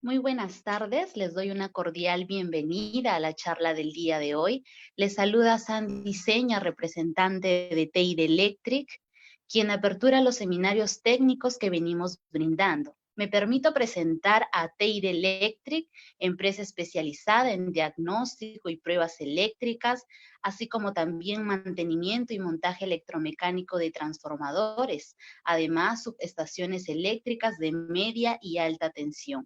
Muy buenas tardes, les doy una cordial bienvenida a la charla del día de hoy. Les saluda Sandy Seña, representante de Teide Electric, quien apertura los seminarios técnicos que venimos brindando. Me permito presentar a Teide Electric, empresa especializada en diagnóstico y pruebas eléctricas, así como también mantenimiento y montaje electromecánico de transformadores, además subestaciones eléctricas de media y alta tensión.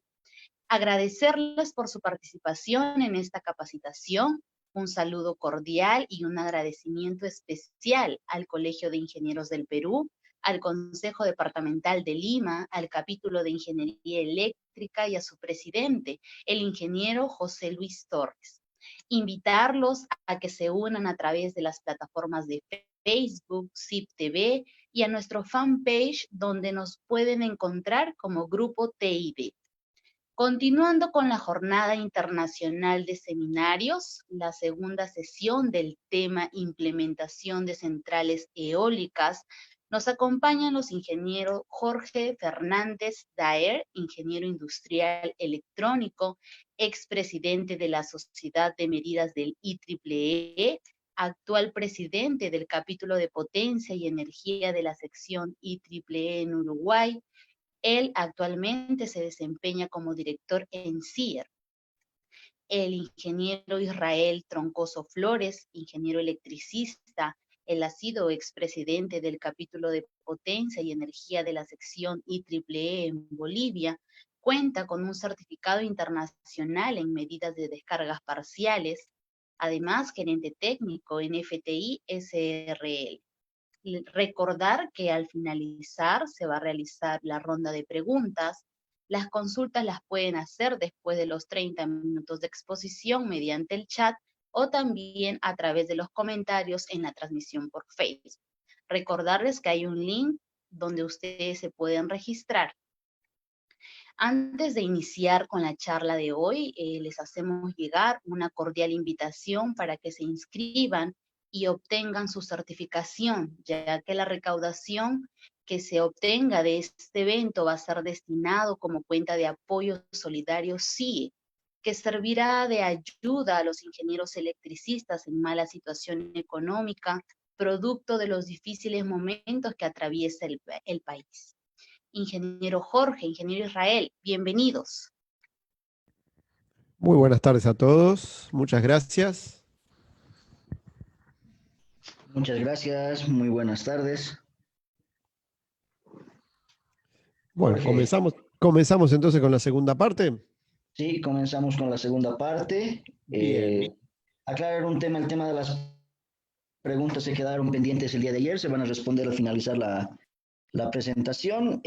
Agradecerles por su participación en esta capacitación, un saludo cordial y un agradecimiento especial al Colegio de Ingenieros del Perú, al Consejo Departamental de Lima, al capítulo de Ingeniería Eléctrica y a su presidente, el ingeniero José Luis Torres. Invitarlos a que se unan a través de las plataformas de Facebook, SIP TV y a nuestro fanpage donde nos pueden encontrar como Grupo TID. Continuando con la Jornada Internacional de Seminarios, la segunda sesión del tema Implementación de Centrales Eólicas, nos acompañan los ingenieros Jorge Fernández Daer, ingeniero industrial electrónico, expresidente de la Sociedad de Medidas del IEEE, actual presidente del capítulo de Potencia y Energía de la sección IEEE en Uruguay. Él actualmente se desempeña como director en CIER. El ingeniero Israel Troncoso Flores, ingeniero electricista, él ha sido expresidente del capítulo de Potencia y Energía de la sección IEEE en Bolivia, cuenta con un certificado internacional en medidas de descargas parciales, además gerente técnico en FTI SRL. Recordar que al finalizar se va a realizar la ronda de preguntas. Las consultas las pueden hacer después de los 30 minutos de exposición mediante el chat o también a través de los comentarios en la transmisión por Facebook. Recordarles que hay un link donde ustedes se pueden registrar. Antes de iniciar con la charla de hoy, les hacemos llegar una cordial invitación para que se inscriban y obtengan su certificación, ya que la recaudación que se obtenga de este evento va a ser destinado como cuenta de apoyo solidario CIE, que servirá de ayuda a los ingenieros electricistas en mala situación económica, producto de los difíciles momentos que atraviesa el país. Ingeniero Jorge, ingeniero Israel, bienvenidos. Muy buenas tardes a todos, muchas gracias. Muchas gracias, muy buenas tardes. Bueno, Jorge, comenzamos entonces con la segunda parte. sí, comenzamos con la segunda parte. Bien, Aclarar el tema de las preguntas que quedaron pendientes el día de ayer, se van a responder al finalizar la presentación.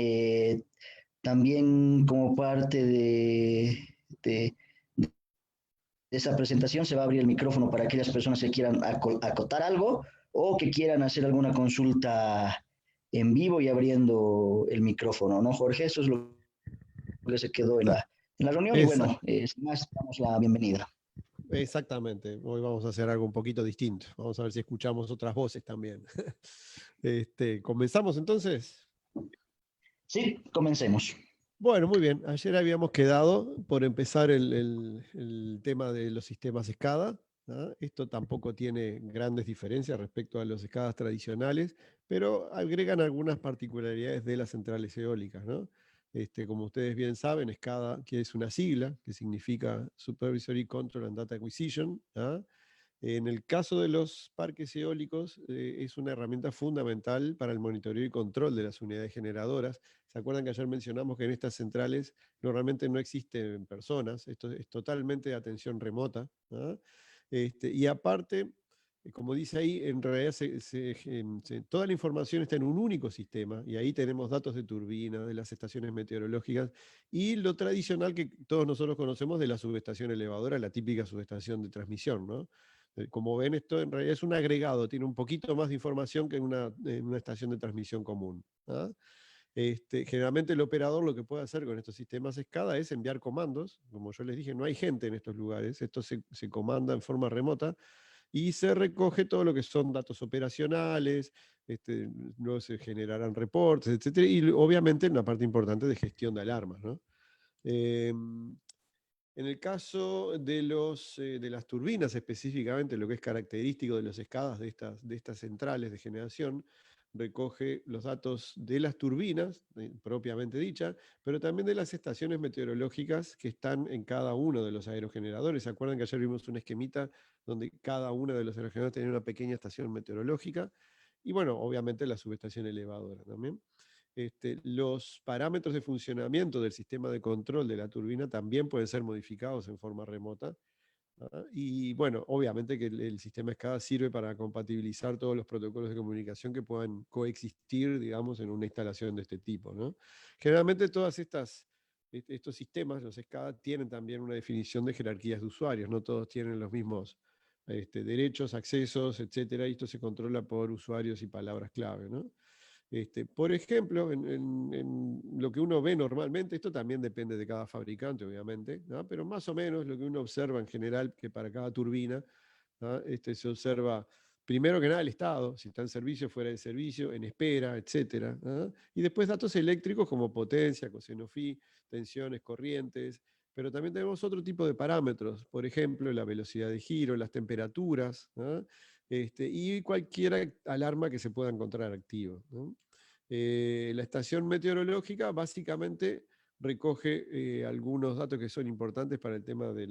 También como parte de esa presentación se va a abrir el micrófono para aquellas personas que quieran acotar algo o que quieran hacer alguna consulta en vivo y abriendo el micrófono, ¿no, Jorge? Eso es lo que se quedó en la reunión y exact- bueno, sin más, damos la bienvenida. exactamente. Hoy vamos a hacer algo un poquito distinto. Vamos a ver si escuchamos otras voces también. ¿Comenzamos entonces? Sí, comencemos. Bueno, muy bien. Ayer habíamos quedado por empezar el tema de los sistemas SCADA. ¿Ah? Esto tampoco tiene grandes diferencias respecto a los SCADAs tradicionales, pero agregan algunas particularidades de las centrales eólicas, ¿no? Como ustedes bien saben, SCADA, que es una sigla, que significa Supervisory Control and Data Acquisition. ¿Ah? En el caso de los parques eólicos, es una herramienta fundamental para el monitoreo y control de las unidades generadoras. ¿Se acuerdan que ayer mencionamos que en estas centrales normalmente no existen personas? Esto es totalmente de atención remota. ¿Ah? Y aparte, como dice ahí, en realidad toda la información está en un único sistema y ahí tenemos datos de turbina, de las estaciones meteorológicas y lo tradicional que todos nosotros conocemos de la subestación elevadora, la típica subestación de transmisión, ¿no? Como ven, esto en realidad es un agregado, tiene un poquito más de información que en una estación de transmisión común. ¿Ah? Generalmente el operador lo que puede hacer con estos sistemas SCADA es enviar comandos. Como yo les dije, no hay gente en estos lugares, esto se comanda en forma remota y se recoge todo lo que son datos operacionales, luego se generarán reportes, etcétera, y obviamente una parte importante de gestión de alarmas, ¿no? En el caso de las turbinas específicamente, lo que es característico de los SCADAs de estas centrales de generación, recoge los datos de las turbinas, propiamente dicha, pero también de las estaciones meteorológicas que están en cada uno de los aerogeneradores. ¿Se acuerdan que ayer vimos un esquemita donde cada uno de los aerogeneradores tenía una pequeña estación meteorológica? Y bueno, obviamente la subestación elevadora también. Los parámetros de funcionamiento del sistema de control de la turbina también pueden ser modificados en forma remota. Y bueno, obviamente que el sistema SCADA sirve para compatibilizar todos los protocolos de comunicación que puedan coexistir, digamos, en una instalación de este tipo, ¿no? Generalmente estos sistemas, los SCADA, tienen también una definición de jerarquías de usuarios, no todos tienen los mismos derechos, accesos, etcétera, y esto se controla por usuarios y palabras clave, ¿no? Por ejemplo, en lo que uno ve normalmente, esto también depende de cada fabricante, obviamente, ¿no? Pero más o menos lo que uno observa en general, que para cada turbina, ¿no? Se observa, primero que nada, el estado, si está en servicio, fuera de servicio, en espera, etcétera, ¿no? Y después datos eléctricos como potencia, coseno phi, tensiones, corrientes, pero también tenemos otro tipo de parámetros, por ejemplo, la velocidad de giro, las temperaturas, ¿no? Y cualquier alarma que se pueda encontrar activa, ¿no? La estación meteorológica básicamente recoge algunos datos que son importantes para el tema de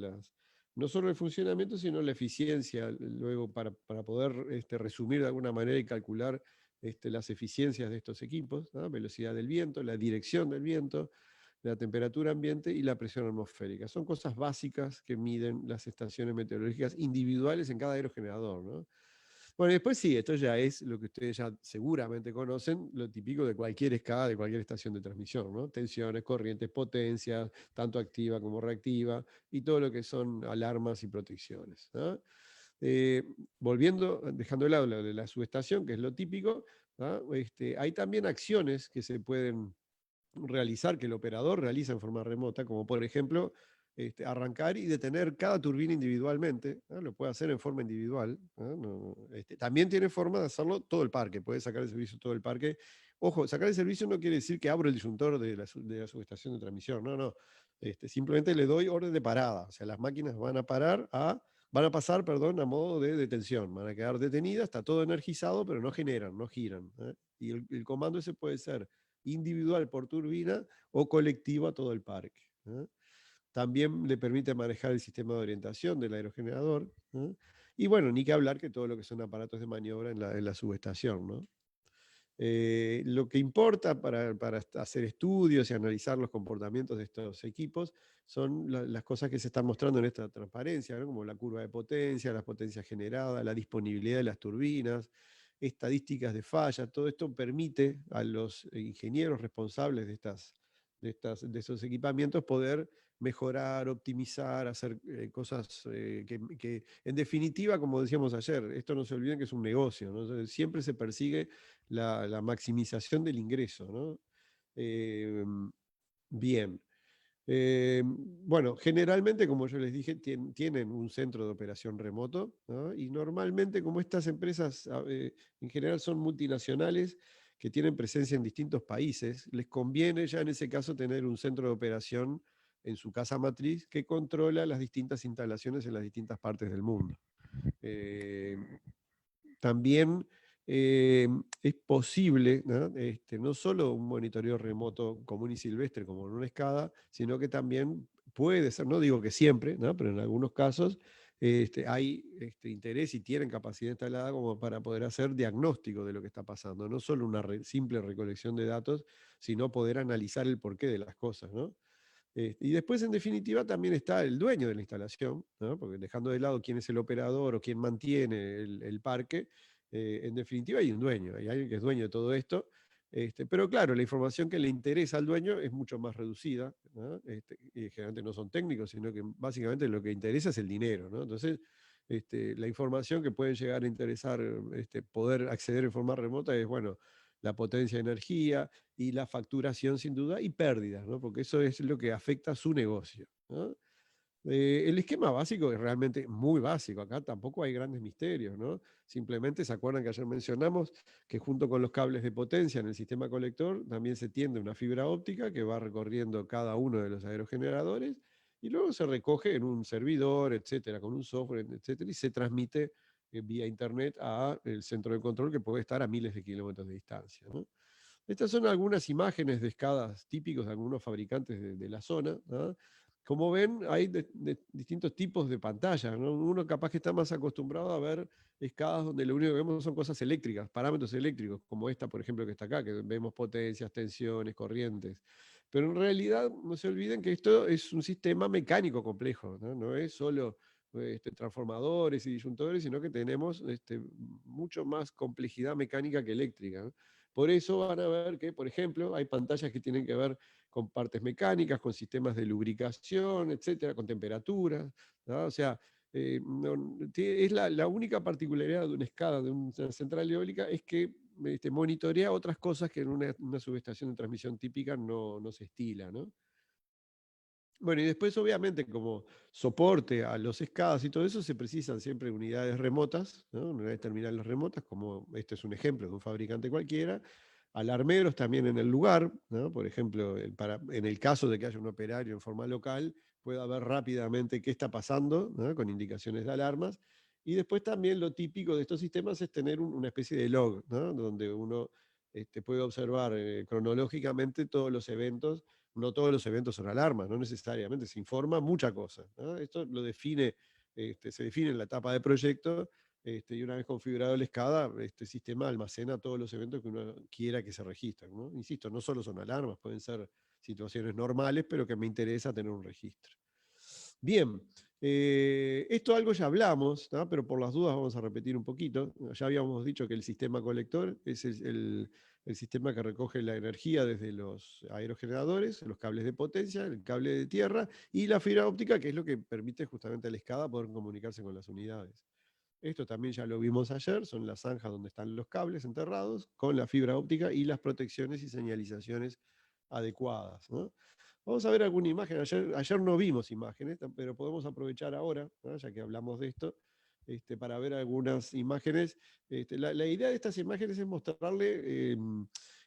no solo el funcionamiento, sino la eficiencia, luego para poder resumir de alguna manera y calcular las eficiencias de estos equipos, ¿no? Velocidad del viento, la dirección del viento, la temperatura ambiente y la presión atmosférica. Son cosas básicas que miden las estaciones meteorológicas individuales en cada aerogenerador, ¿no? Bueno, y después sí, esto ya es lo que ustedes ya seguramente conocen, lo típico de cualquier escala, de cualquier estación de transmisión, ¿no? Tensiones, corrientes, potencias, tanto activa como reactiva, y todo lo que son alarmas y protecciones, ¿no? Eh, dejando de lado lo de la subestación, que es lo típico, ¿no? Hay también acciones que se pueden realizar, que el operador realiza en forma remota, como por ejemplo arrancar y detener cada turbina individualmente, ¿no? Lo puede hacer en forma individual, ¿no? También tiene forma de hacerlo todo el parque, puede sacar el servicio todo el parque. Ojo, sacar el servicio no quiere decir que abro el disyuntor de la subestación de transmisión, no, no. Simplemente le doy orden de parada, o sea, las máquinas van a pasar, perdón, a modo de detención, van a quedar detenidas, está todo energizado, pero no generan, no giran, ¿eh? Y el comando ese puede ser individual por turbina o colectivo a todo el parque, ¿eh? También le permite manejar el sistema de orientación del aerogenerador, ¿eh? Y bueno, ni que hablar que todo lo que son aparatos de maniobra en la subestación, ¿no? Lo que importa para hacer estudios y analizar los comportamientos de estos equipos son las cosas que se están mostrando en esta transparencia, ¿no? Como la curva de potencia, las potencias generadas, la disponibilidad de las turbinas, estadísticas de fallas. Todo esto permite a los ingenieros responsables de esos equipamientos poder mejorar, optimizar, hacer cosas que, en definitiva, como decíamos ayer, esto no se olviden que es un negocio, ¿no? Siempre se persigue la maximización del ingreso, ¿no? Bien. Bueno, generalmente, como yo les dije, tienen un centro de operación remoto, ¿no? Y normalmente, como estas empresas en general son multinacionales que tienen presencia en distintos países, les conviene ya en ese caso tener un centro de operación en su casa matriz que controla las distintas instalaciones en las distintas partes del mundo. También es posible, ¿no? No solo un monitoreo remoto común y silvestre como en una escada, sino que también puede ser, no digo que siempre, ¿no? Pero en algunos casos hay interés y tienen capacidad instalada como para poder hacer diagnóstico de lo que está pasando, no solo una simple recolección de datos, sino poder analizar el porqué de las cosas, ¿no? Y después, en definitiva, también está el dueño de la instalación, ¿no? Porque dejando de lado quién es el operador o quién mantiene el parque, en definitiva hay un dueño, hay alguien que es dueño de todo esto. Pero claro, la información que le interesa al dueño es mucho más reducida, ¿no? Y generalmente no son técnicos, sino que básicamente lo que interesa es el dinero, ¿no? Entonces, la información que puede llegar a interesar poder acceder en forma remota es, bueno, la potencia de energía, y la facturación sin duda y pérdidas, ¿no? Porque eso es lo que afecta a su negocio, ¿no? El esquema básico es realmente muy básico, acá tampoco hay grandes misterios, ¿no? Simplemente se acuerdan que ayer mencionamos que junto con los cables de potencia en el sistema colector también se tiende una fibra óptica que va recorriendo cada uno de los aerogeneradores y luego se recoge en un servidor, etcétera, con un software, etcétera, y se transmite vía internet al centro de control que puede estar a miles de kilómetros de distancia, ¿no? Estas son algunas imágenes de escadas típicos de algunos fabricantes de la zona, ¿no? Como ven, hay distintos tipos de pantallas, ¿no? Uno capaz que está más acostumbrado a ver escadas donde lo único que vemos son cosas eléctricas, parámetros eléctricos, como esta, por ejemplo, que está acá, que vemos potencias, tensiones, corrientes. Pero en realidad, no se olviden que esto es un sistema mecánico complejo, ¿no? No es solo transformadores y disyuntores, sino que tenemos mucho más complejidad mecánica que eléctrica, ¿no? Por eso van a ver que, por ejemplo, hay pantallas que tienen que ver con partes mecánicas, con sistemas de lubricación, etcétera, con temperaturas, ¿no? O sea, es la única particularidad de una escala, de una central eólica, es que monitorea otras cosas que en una subestación de transmisión típica no se estila, ¿no? Bueno, y después obviamente como soporte a los SCADAs y todo eso se precisan siempre unidades remotas, ¿no? Unidades terminales remotas, como este es un ejemplo de un fabricante cualquiera, alarmeros también en el lugar, ¿no? Por ejemplo, en el caso de que haya un operario en forma local, pueda ver rápidamente qué está pasando, ¿no? Con indicaciones de alarmas. Y después también lo típico de estos sistemas es tener una especie de log, ¿no? Donde uno puede observar cronológicamente todos los eventos. No todos los eventos son alarmas, no necesariamente, se informa mucha cosa, ¿no? Esto lo define, se define en la etapa de proyecto, y una vez configurado el SCADA, este sistema almacena todos los eventos que uno quiera que se registren, ¿no? Insisto, no solo son alarmas, pueden ser situaciones normales, pero que me interesa tener un registro. Bien, esto algo ya hablamos, ¿no? Pero por las dudas vamos a repetir un poquito. Ya habíamos dicho que el sistema colector es el sistema que recoge la energía desde los aerogeneradores, los cables de potencia, el cable de tierra y la fibra óptica, que es lo que permite justamente a la escada poder comunicarse con las unidades. Esto también ya lo vimos ayer, son las zanjas donde están los cables enterrados, con la fibra óptica y las protecciones y señalizaciones adecuadas, ¿no? Vamos a ver alguna imagen. Ayer no vimos imágenes, pero podemos aprovechar ahora, ¿no? Ya que hablamos de esto, para ver algunas imágenes. La idea de estas imágenes es mostrarle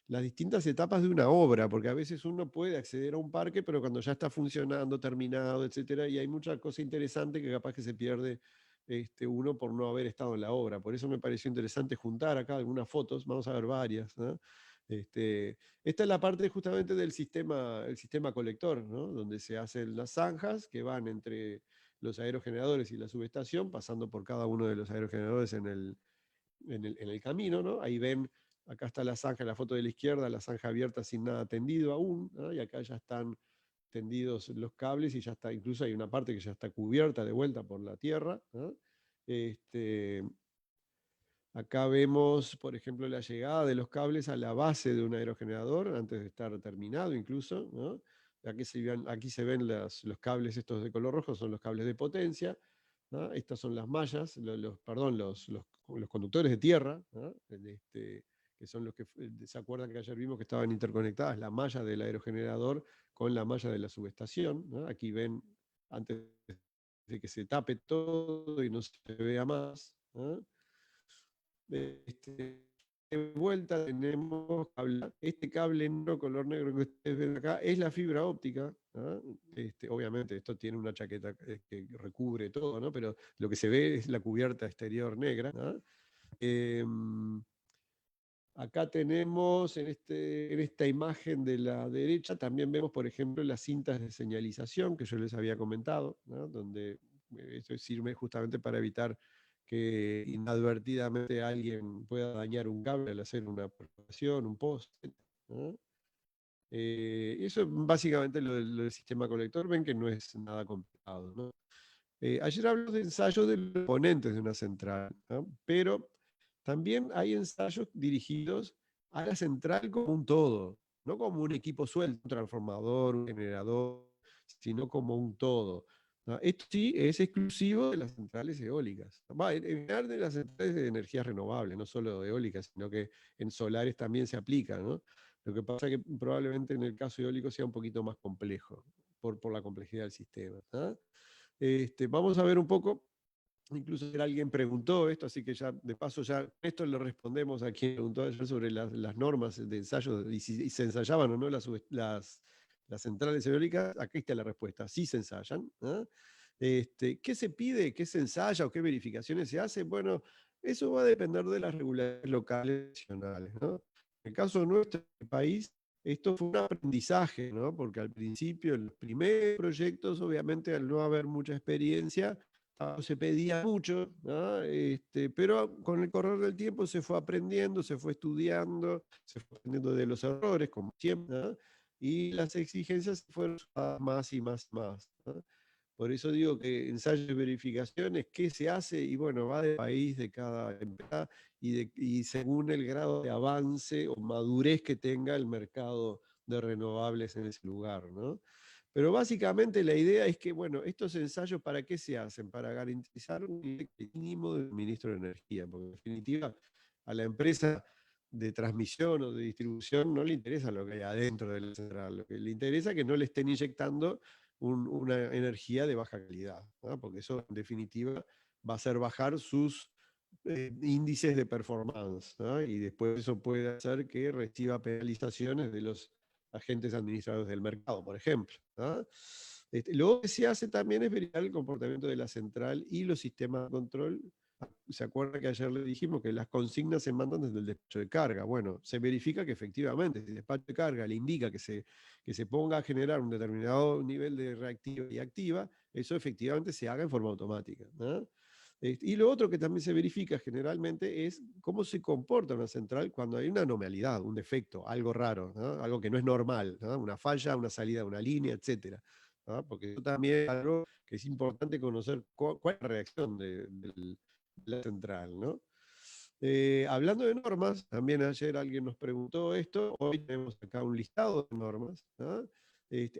las distintas etapas de una obra, porque a veces uno puede acceder a un parque, pero cuando ya está funcionando, terminado, etcétera, y hay mucha cosa interesante que capaz que se pierde uno por no haber estado en la obra. Por eso me pareció interesante juntar acá algunas fotos, vamos a ver varias, ¿no? Esta es la parte justamente del sistema, el sistema colector, ¿no? Donde se hacen las zanjas que van entre los aerogeneradores y la subestación, pasando por cada uno de los aerogeneradores en el camino, ¿no? Ahí ven, acá está la zanja, en la foto de la izquierda, la zanja abierta sin nada tendido aún, ¿no? Y acá ya están tendidos los cables y ya está, incluso hay una parte que ya está cubierta de vuelta por la tierra, ¿no? Acá vemos, por ejemplo, la llegada de los cables a la base de un aerogenerador, antes de estar terminado incluso, ¿no? Aquí se ven los cables estos de color rojo, son los cables de potencia, ¿no? Estas son las mallas, perdón, los conductores de tierra, ¿no? Que son los que, ¿se acuerdan que ayer vimos que estaban interconectadas la malla del aerogenerador con la malla de la subestación, ¿no? Aquí ven, antes de que se tape todo y no se vea más, ¿no? De vuelta tenemos este cable negro, color negro que ustedes ven acá, es la fibra óptica, ¿no? Obviamente esto tiene una chaqueta que recubre todo, ¿no? Pero lo que se ve es la cubierta exterior negra, ¿no? Acá tenemos en esta imagen de la derecha, también vemos, por ejemplo, las cintas de señalización que yo les había comentado, ¿no? Donde esto sirve justamente para evitar que inadvertidamente alguien pueda dañar un cable al hacer una perforación, un poste, ¿no? Eso es básicamente lo del sistema colector, ven que no es nada complicado, ¿no? Ayer hablamos de ensayos de los componentes de una central, ¿no? Pero también hay ensayos dirigidos a la central como un todo, no como un equipo suelto, un transformador, un generador, sino como un todo, ¿no? Esto sí es exclusivo de las centrales eólicas. En general de las centrales de energías renovables, no solo eólicas, sino que en solares también se aplica, ¿no? Lo que pasa es que probablemente en el caso eólico sea un poquito más complejo por la complejidad del sistema, ¿no? Vamos a ver un poco. Incluso ayer alguien preguntó esto, así que ya de paso ya esto lo respondemos a quien preguntó ayer sobre las normas de ensayo y si se ensayaban o no las centrales eólicas. Aquí está la respuesta, sí se ensayan. ¿Ah? ¿Qué se pide? ¿Qué se ensaya o qué verificaciones se hacen? Bueno, eso va a depender de las regulaciones locales y nacionales, ¿no? En el caso de nuestro país, esto fue un aprendizaje, ¿no? Porque al principio, en los primeros proyectos, obviamente al no haber mucha experiencia, se pedía mucho, ¿no? Pero con el correr del tiempo se fue aprendiendo, se fue estudiando, se fue aprendiendo de los errores, como siempre, ¿no? Y las exigencias se fueron más y más y más, ¿no? Por eso digo que ensayos y verificaciones, ¿qué se hace? Y bueno, va del país, de cada empresa y según el grado de avance o madurez que tenga el mercado de renovables en ese lugar, ¿no? Pero básicamente la idea es que, bueno, estos ensayos, ¿para qué se hacen? Para garantizar un nivel mínimo del suministro de energía, porque en definitiva a la empresa de transmisión o de distribución no le interesa lo que hay adentro de la central, lo que le interesa es que no le estén inyectando una energía de baja calidad, ¿no? Porque eso en definitiva va a hacer bajar sus índices de performance, ¿no? Y después eso puede hacer que reciba penalizaciones de los agentes administradores del mercado, por ejemplo, ¿no? Luego que se hace también es verificar el comportamiento de la central y los sistemas de control. ¿Se acuerda que ayer le dijimos que las consignas se mandan desde el despacho de carga? Bueno, se verifica que efectivamente, si el despacho de carga le indica que se ponga a generar un determinado nivel de reactiva y activa, eso efectivamente se haga en forma automática, ¿no? Y lo otro que también se verifica generalmente es cómo se comporta una central cuando hay una anormalidad, un defecto, algo raro, ¿no? Algo que no es normal, ¿no? Una falla, una salida de una línea, etcétera, ¿no? Porque eso también es algo que es importante conocer cuál es la reacción de la central, ¿no? Hablando de normas, también ayer alguien nos preguntó esto, hoy tenemos acá un listado de normas, ¿no?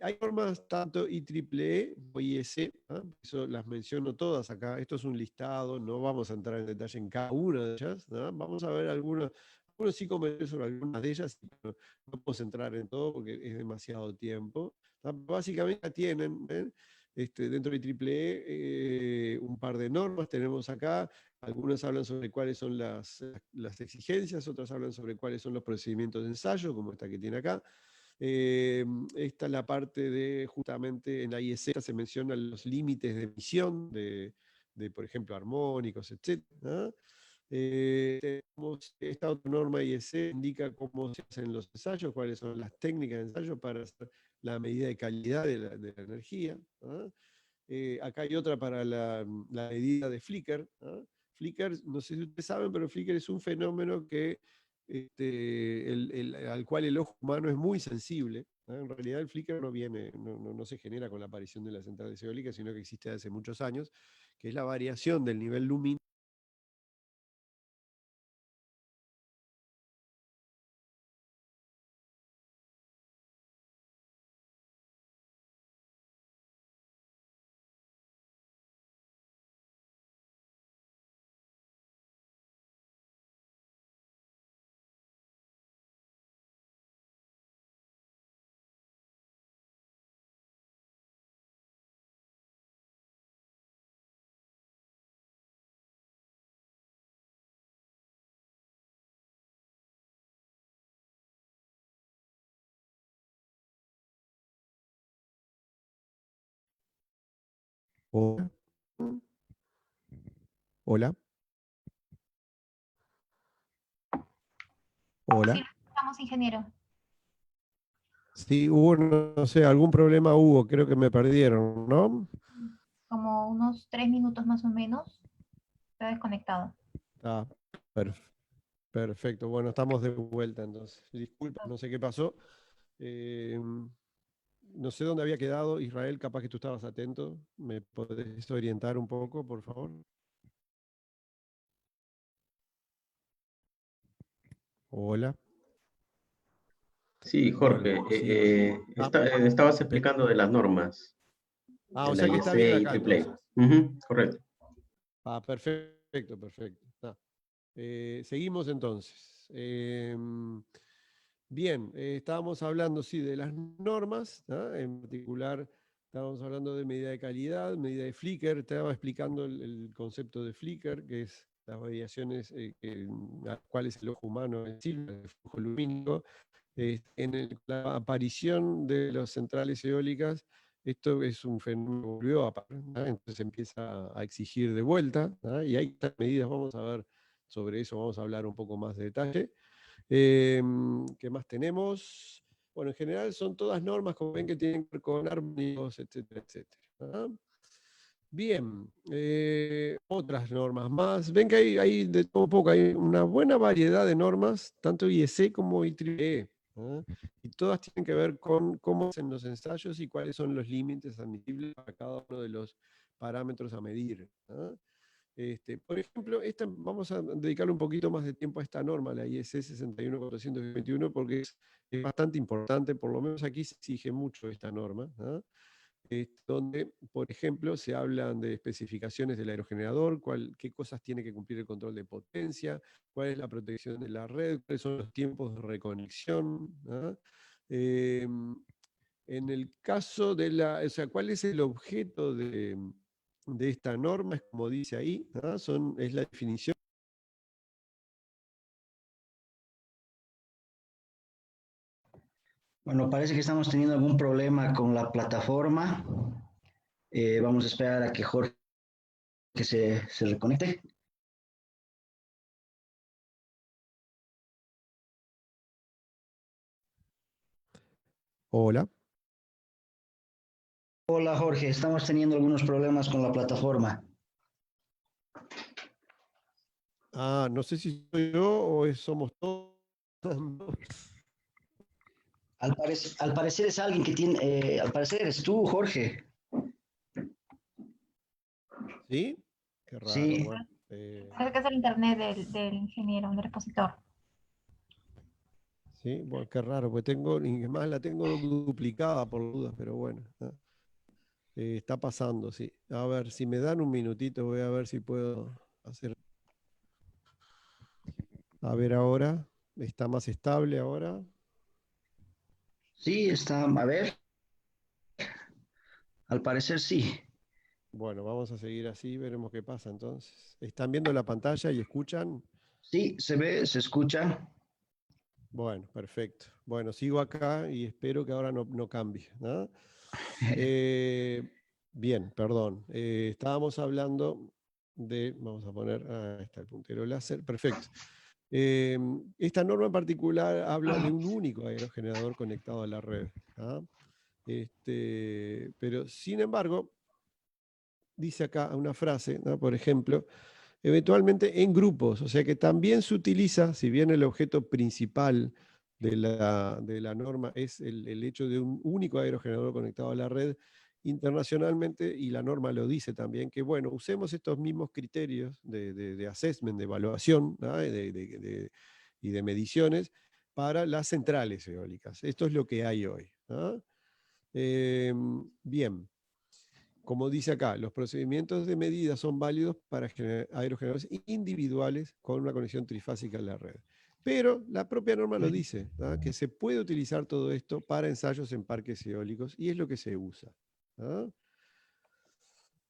Hay normas tanto IEEE o IEC, ¿no? Eso las menciono todas acá, esto es un listado, no vamos a entrar en detalle en cada una de ellas, ¿no? Vamos a ver algunos sí comenté sobre algunas de ellas, pero no podemos entrar en todo porque es demasiado tiempo, ¿no? Básicamente tienen, ¿ven? Dentro de IEEE un par de normas tenemos acá. Algunas hablan sobre cuáles son las exigencias, otras hablan sobre cuáles son los procedimientos de ensayo, como esta que tiene acá. Esta es la parte de, justamente en la IEC se mencionan los límites de emisión por ejemplo, armónicos, etc. Esta otra norma IEC indica cómo se hacen los ensayos, cuáles son las técnicas de ensayo para hacer la medida de calidad de la energía. Acá hay otra para la medida de flicker. Flicker, no sé si ustedes saben, pero flicker es un fenómeno que, al cual el ojo humano es muy sensible. En realidad el flicker no se genera con la aparición de las centrales eólicas, sino que existe hace muchos años, que es la variación del nivel lumínico. Hola. Hola. Sí, Hola. estamos, ingeniero. Sí, no sé, algún problema hubo, creo que me perdieron, ¿no? Como unos 3 minutos más o menos. Está desconectado. Ah, per- perfecto. Bueno, estamos de vuelta entonces. Disculpa, no sé qué pasó. Eh, no sé dónde había quedado. Israel, capaz que tú estabas atento. ¿Me podés orientar un poco, por favor? Hola. Sí, Bueno, Jorge, sigo. Ah, estabas pe- explicando de las normas o de la sea que está bien IEC y acá AAA. entonces. Ujú, correcto. Ah, perfecto, perfecto. Seguimos entonces. Bien, estábamos hablando, sí, de las normas, ¿no? En particular Estábamos hablando de medida de calidad, medida de flicker. Estaba explicando el concepto de flicker, que es las variaciones a las cuales el ojo humano es sensible, el flujo lumínico. La aparición de las centrales eólicas, esto es un fenómeno que volvió a pasar, ¿no? Entonces empieza a exigir de vuelta, ¿no? Y hay estas medidas, vamos a ver sobre eso, vamos a hablar un poco más de detalle. ¿Qué más tenemos? Bueno, en general son todas normas, como ven, que tienen que ver con armónicos, etcétera, etcétera, ¿no? Bien, otras normas más. Ven que hay de todo un poco, hay una buena variedad de normas, tanto IEC como IEEE, ¿no? Y todas tienen que ver con cómo hacen los ensayos y cuáles son los límites admisibles para cada uno de los parámetros a medir, ¿no? Por ejemplo, vamos a dedicarle un poquito más de tiempo a esta norma, la IEC 61421, porque es bastante importante, por lo menos aquí se exige mucho esta norma, ¿no? Donde, por ejemplo, se hablan de especificaciones del aerogenerador, qué cosas tiene que cumplir el control de potencia, cuál es la protección de la red, cuáles son los tiempos de reconexión, ¿no? En el caso de o sea, ¿cuál es el objeto de esta norma? Es como dice ahí, ¿no? Es la definición. Bueno, parece que estamos teniendo algún problema con la plataforma. Vamos a esperar a que Jorge se reconecte. Hola. Hola Jorge, estamos teniendo algunos problemas con la plataforma. No sé si soy yo o somos todos. Al parecer es alguien que tiene, al parecer eres tú, Jorge. ¿Sí? Qué raro. Sí. Bueno, Parece que es el internet del ingeniero, del repositor. sí, bueno, qué raro, pues y es más, la tengo duplicada por dudas, pero bueno, ¿no? Está pasando, sí. A ver, si me dan un minutito, voy a ver si puedo hacer. A ver ahora, ¿está más estable ahora? Sí, está, a ver, al parecer sí. Bueno, vamos a seguir así, veremos qué pasa entonces. ¿Están viendo la pantalla y escuchan? Sí, se ve, se escucha. Bueno, perfecto. Bueno, sigo acá y espero que ahora no cambie, ¿no? Bien, perdón. Estábamos hablando vamos a poner, ahí está el puntero láser, perfecto. Esta norma en particular habla de un único aerogenerador conectado a la red, ¿ah? Pero sin embargo, dice acá una frase, ¿no? Por ejemplo, eventualmente en grupos, o sea que también se utiliza, si bien el objeto principal de la norma es el hecho de un único aerogenerador conectado a la red, internacionalmente, y la norma lo dice también, que bueno, usemos estos mismos criterios de assessment, de evaluación, ¿no? Y de mediciones para las centrales eólicas. Esto es lo que hay hoy, ¿no? Bien. Como dice acá, los procedimientos de medida son válidos para aerogeneradores individuales con una conexión trifásica a la red. Pero la propia norma lo dice, ¿no? Que se puede utilizar todo esto para ensayos en parques eólicos y es lo que se usa, ¿no?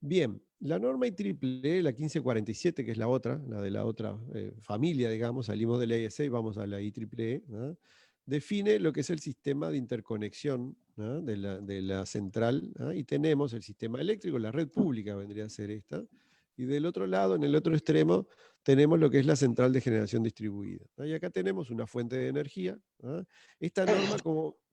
Bien, la norma IEEE, la 1547, que es la otra, la de la otra familia, digamos, salimos de la IEC y vamos a la IEEE, ¿no? Define lo que es el sistema de interconexión, ¿no? de la central, ¿no? Y tenemos el sistema eléctrico, la red pública vendría a ser esta, y del otro lado, en el otro extremo, tenemos lo que es la central de generación distribuida, ¿no? Y acá tenemos una fuente de energía, ¿no? Esta norma,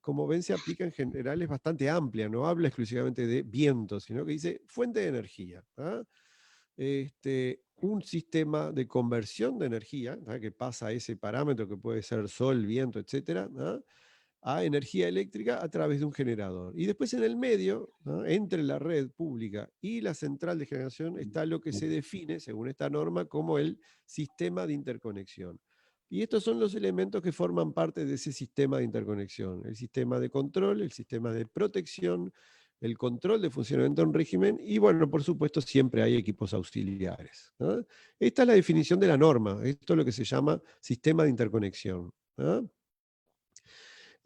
como ven, se aplica en general, es bastante amplia, no habla exclusivamente de viento, sino que dice fuente de energía, ¿no? Un sistema de conversión de energía, ¿no? Que pasa a ese parámetro que puede ser sol, viento, etcétera, ¿no? A energía eléctrica a través de un generador. Y después en el medio, ¿no? Entre la red pública y la central de generación, está lo que se define, según esta norma, como el sistema de interconexión. Y estos son los elementos que forman parte de ese sistema de interconexión. El sistema de control, el sistema de protección, el control de funcionamiento en régimen y, bueno, por supuesto, siempre hay equipos auxiliares, ¿no? Esta es la definición de la norma. Esto es lo que se llama sistema de interconexión, ¿no?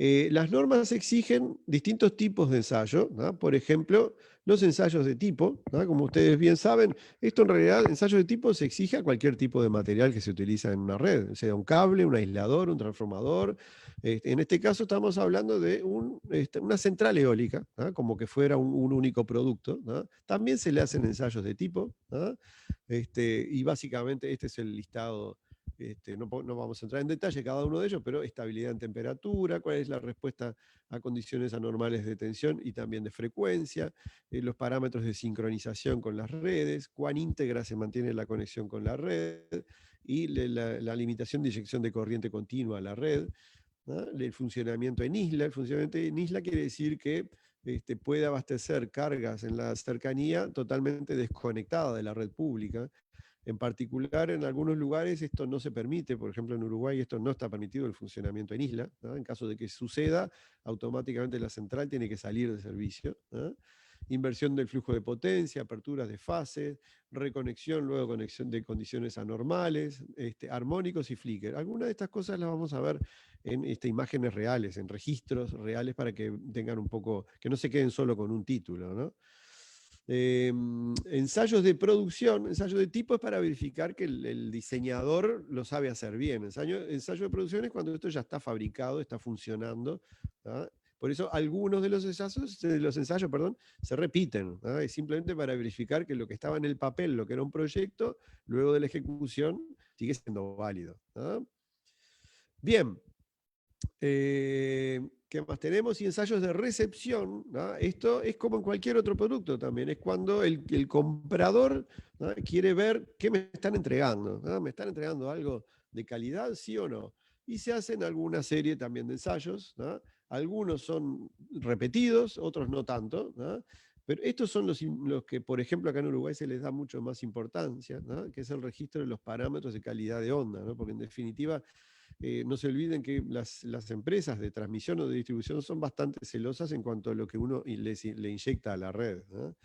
Las normas exigen distintos tipos de ensayo, ¿no? Por ejemplo, los ensayos de tipo, ¿no? Como ustedes bien saben, esto en realidad, ensayo de tipo se exige a cualquier tipo de material que se utiliza en una red, sea un cable, un aislador, un transformador. En este caso estamos hablando de una central eólica, ¿no? Como que fuera un único producto, ¿no? También se le hacen ensayos de tipo, ¿no? Y básicamente este es el listado. No vamos a entrar en detalle cada uno de ellos, pero estabilidad en temperatura, cuál es la respuesta a condiciones anormales de tensión y también de frecuencia, los parámetros de sincronización con las redes, cuán íntegra se mantiene la conexión con la red y la limitación de inyección de corriente continua a la red, ¿no? El funcionamiento en isla. El funcionamiento en isla quiere decir que puede abastecer cargas en la cercanía totalmente desconectada de la red pública. En particular, en algunos lugares esto no se permite, por ejemplo en Uruguay esto no está permitido el funcionamiento en isla, ¿no? En caso de que suceda, automáticamente la central tiene que salir de servicio, ¿no? Inversión del flujo de potencia, aperturas de fases, reconexión, luego conexión de condiciones anormales, armónicos y flicker. Algunas de estas cosas las vamos a ver en imágenes reales, en registros reales, para que tengan un poco, que no se queden solo con un título, ¿no? Ensayos de producción, ensayo de tipo es para verificar que el diseñador lo sabe hacer bien. Ensayo de producción es cuando esto ya está fabricado, está funcionando, ¿tá? Por eso algunos de los ensayos, perdón, se repiten, ¿tá? Es simplemente para verificar que lo que estaba en el papel, lo que era un proyecto, luego de la ejecución, sigue siendo válido, ¿tá? Bien. ¿Qué más tenemos? Y ensayos de recepción, ¿no? Esto es como en cualquier otro producto también, es cuando el comprador, ¿no? Quiere ver qué me están entregando, ¿no? ¿Me están entregando algo de calidad, sí o no? Y se hacen alguna serie también de ensayos, ¿no? Algunos son repetidos, otros no tanto, ¿no? Pero estos son los que, por ejemplo, acá en Uruguay se les da mucho más importancia, ¿no? Que es el registro de los parámetros de calidad de onda, ¿no? Porque en definitiva no se olviden que las empresas de transmisión o de distribución son bastante celosas en cuanto a lo que uno le inyecta a la red, ¿no?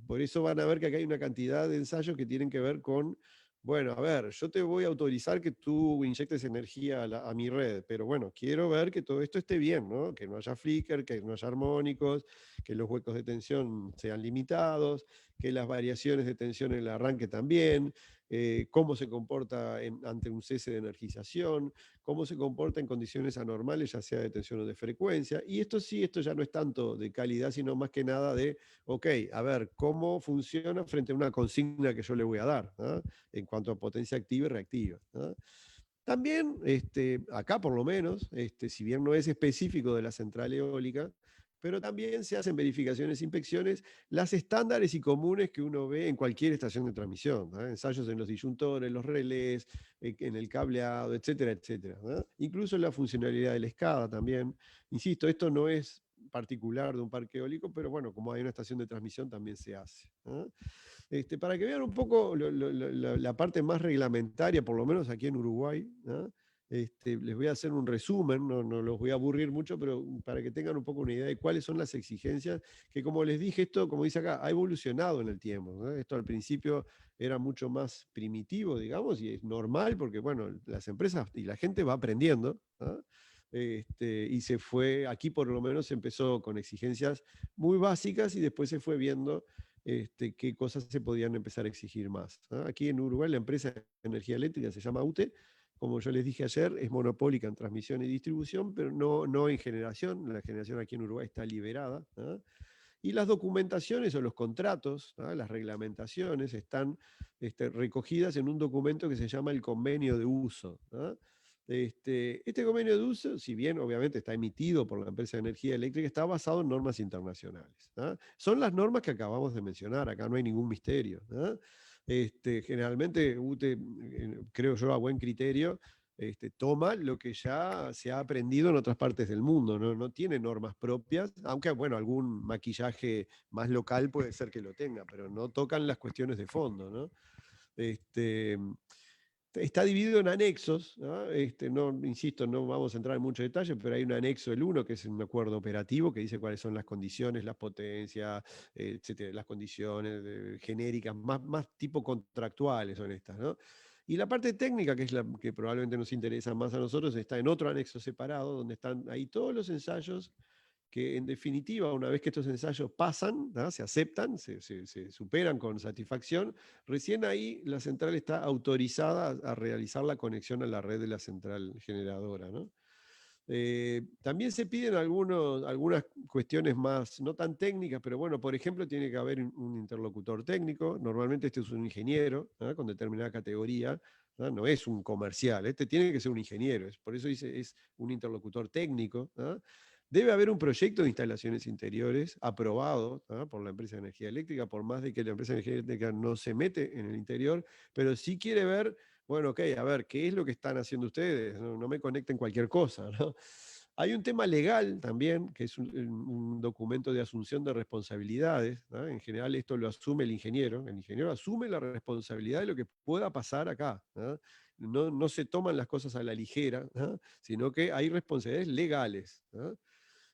Por eso van a ver que acá hay una cantidad de ensayos que tienen que ver con, bueno, a ver, yo te voy a autorizar que tú inyectes energía a mi red, pero bueno, quiero ver que todo esto esté bien, ¿no? Que no haya flicker, que no haya armónicos, que los huecos de tensión sean limitados, que las variaciones de tensión en el arranque también, cómo se comporta ante un cese de energización, cómo se comporta en condiciones anormales, ya sea de tensión o de frecuencia. Y esto sí, esto ya no es tanto de calidad, sino más que nada de, ok, a ver, cómo funciona frente a una consigna que yo le voy a dar, ¿no? En cuanto a potencia activa y reactiva, ¿no? También, acá por lo menos, si bien no es específico de la central eólica, pero también se hacen verificaciones e inspecciones, las estándares y comunes que uno ve en cualquier estación de transmisión, ¿no? Ensayos en los disyuntores, los relés, en el cableado, etcétera, etcétera, ¿no? Incluso la funcionalidad de la escada también. Insisto, esto no es particular de un parque eólico, pero bueno, como hay una estación de transmisión también se hace, ¿no? Para que vean un poco la parte más reglamentaria, por lo menos aquí en Uruguay, ¿no? Les voy a hacer un resumen, no los voy a aburrir mucho, pero para que tengan un poco una idea de cuáles son las exigencias, que como les dije, esto, como dice acá, ha evolucionado en el tiempo, ¿no? Esto al principio era mucho más primitivo, digamos, y es normal porque, bueno, las empresas y la gente va aprendiendo, ¿no? Y se fue, aquí por lo menos empezó con exigencias muy básicas y después se fue viendo qué cosas se podían empezar a exigir más, ¿no? Aquí en Uruguay la empresa de energía eléctrica se llama UTE, como yo les dije ayer, es monopólica en transmisión y distribución, pero no en generación. La generación aquí en Uruguay está liberada, ¿no? Y las documentaciones o los contratos, ¿no? Las reglamentaciones están recogidas en un documento que se llama el convenio de uso, ¿no? Este convenio de uso, si bien obviamente está emitido por la empresa de energía eléctrica, está basado en normas internacionales, ¿no? Son las normas que acabamos de mencionar, acá no hay ningún misterio, ¿no? Generalmente UTE, creo yo a buen criterio, toma lo que ya se ha aprendido en otras partes del mundo, no tiene normas propias, aunque bueno, algún maquillaje más local puede ser que lo tenga, pero no tocan las cuestiones de fondo, ¿no? Está dividido en anexos, ¿no? Insisto, no vamos a entrar en mucho detalle, pero hay un anexo, el 1, que es un acuerdo operativo que dice cuáles son las condiciones, las potencias, etcétera, las condiciones genéricas, más tipo contractuales son estas, ¿no? Y la parte técnica, que es la que probablemente nos interesa más a nosotros, está en otro anexo separado, donde están ahí todos los ensayos que en definitiva, una vez que estos ensayos pasan, ¿no? Se aceptan, se superan con satisfacción, recién ahí la central está autorizada a realizar la conexión a la red de la central generadora, ¿no? También se piden algunas cuestiones más, no tan técnicas, pero bueno, por ejemplo, tiene que haber un interlocutor técnico, normalmente este es un ingeniero, ¿no? Con determinada categoría, ¿no? No es un comercial, este tiene que ser un ingeniero, por eso dice es un interlocutor técnico, ¿no? Debe haber un proyecto de instalaciones interiores aprobado, ¿no? Por la empresa de energía eléctrica, por más de que la empresa de energía eléctrica no se mete en el interior, pero sí quiere ver, bueno, ok, a ver, ¿qué es lo que están haciendo ustedes? No me conecten cualquier cosa, ¿no? Hay un tema legal también, que es un documento de asunción de responsabilidades, ¿no? En general esto lo asume el ingeniero asume la responsabilidad de lo que pueda pasar acá, ¿no? No se toman las cosas a la ligera, ¿no? Sino que hay responsabilidades legales, ¿no?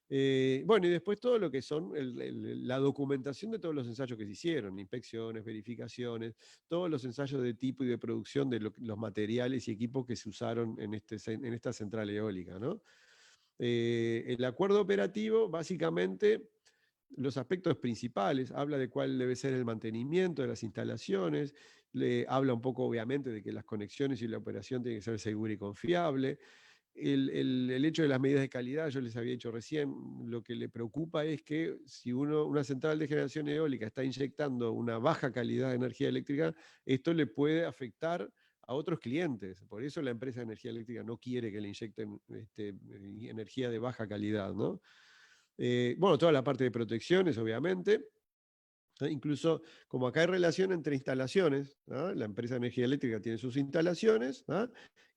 Bueno, y después todo lo que son la documentación de todos los ensayos que se hicieron, inspecciones, verificaciones, todos los ensayos de tipo y de producción de los materiales y equipos que se usaron en esta central eólica, ¿no? El acuerdo operativo, básicamente, los aspectos principales, habla de cuál debe ser el mantenimiento de las instalaciones, habla un poco, obviamente, de que las conexiones y la operación tienen que ser segura y confiable. El hecho de las medidas de calidad, yo les había dicho recién, lo que le preocupa es que si una central de generación eólica está inyectando una baja calidad de energía eléctrica, esto le puede afectar a otros clientes. Por eso la empresa de energía eléctrica no quiere que le inyecten energía de baja calidad, ¿no? Bueno, toda la parte de protecciones, obviamente. Incluso, como acá hay relación entre instalaciones, ¿no? La empresa de energía eléctrica tiene sus instalaciones, ¿no?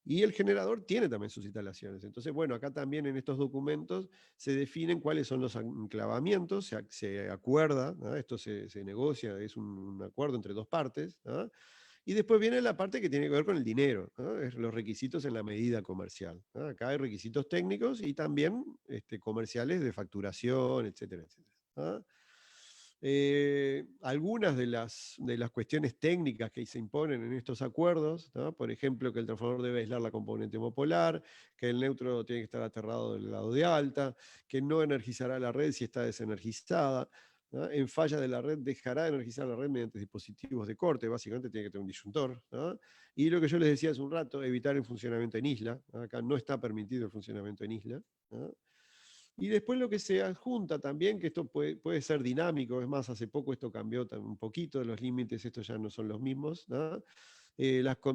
Y el generador tiene también sus instalaciones. Entonces, bueno, acá también en estos documentos se definen cuáles son los enclavamientos, se acuerda, ¿no? Esto se negocia, es un acuerdo entre dos partes, ¿no? Y después viene la parte que tiene que ver con el dinero, ¿no? Es los requisitos en la medida comercial, ¿no? Acá hay requisitos técnicos y también comerciales de facturación, etcétera, etcétera, ¿no? Algunas de las cuestiones técnicas que se imponen en estos acuerdos, ¿no? Por ejemplo, que el transformador debe aislar la componente homopolar, que el neutro tiene que estar aterrado del lado de alta, que no energizará la red si está desenergizada, ¿no? En falla de la red dejará de energizar la red mediante dispositivos de corte, básicamente tiene que tener un disyuntor, ¿no? Y lo que yo les decía hace un rato, evitar el funcionamiento en isla, ¿no? Acá no está permitido el funcionamiento en isla, ¿no? Y después lo que se adjunta también, que esto puede ser dinámico, es más, hace poco esto cambió un poquito, los límites estos ya no son los mismos, ¿no?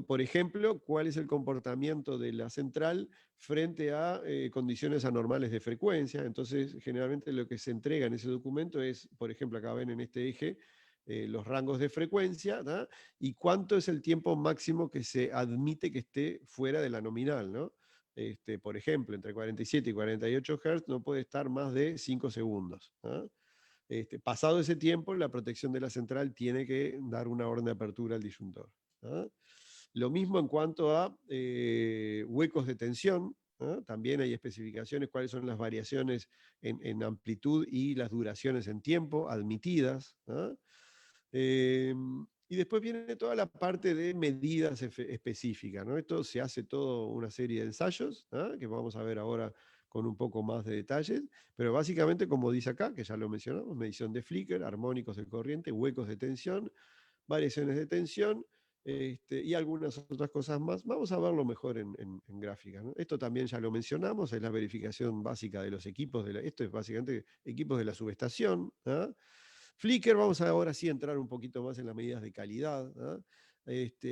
Por ejemplo, cuál es el comportamiento de la central frente a condiciones anormales de frecuencia. Entonces, generalmente lo que se entrega en ese documento es, por ejemplo, acá ven en este eje, los rangos de frecuencia, ¿no? Y cuánto es el tiempo máximo que se admite que esté fuera de la nominal, ¿no? Por ejemplo, entre 47 y 48 Hz no puede estar más de 5 segundos, ¿no? Pasado ese tiempo, la protección de la central tiene que dar una orden de apertura al disyuntor, ¿no? Lo mismo en cuanto a huecos de tensión, ¿no? También hay especificaciones cuáles son las variaciones en amplitud y las duraciones en tiempo admitidas, ¿no? Y después viene toda la parte de medidas específicas, ¿no? Esto se hace toda una serie de ensayos, ¿no? Que vamos a ver ahora con un poco más de detalles, pero básicamente, como dice acá, que ya lo mencionamos, medición de flicker, armónicos de corriente, huecos de tensión, variaciones de tensión, y algunas otras cosas más. Vamos a verlo mejor en gráfica, ¿no? Esto también ya lo mencionamos, es la verificación básica de los equipos, esto es básicamente equipos de la subestación, ¿no? Flickr, vamos ahora sí a entrar un poquito más en las medidas de calidad, ¿no?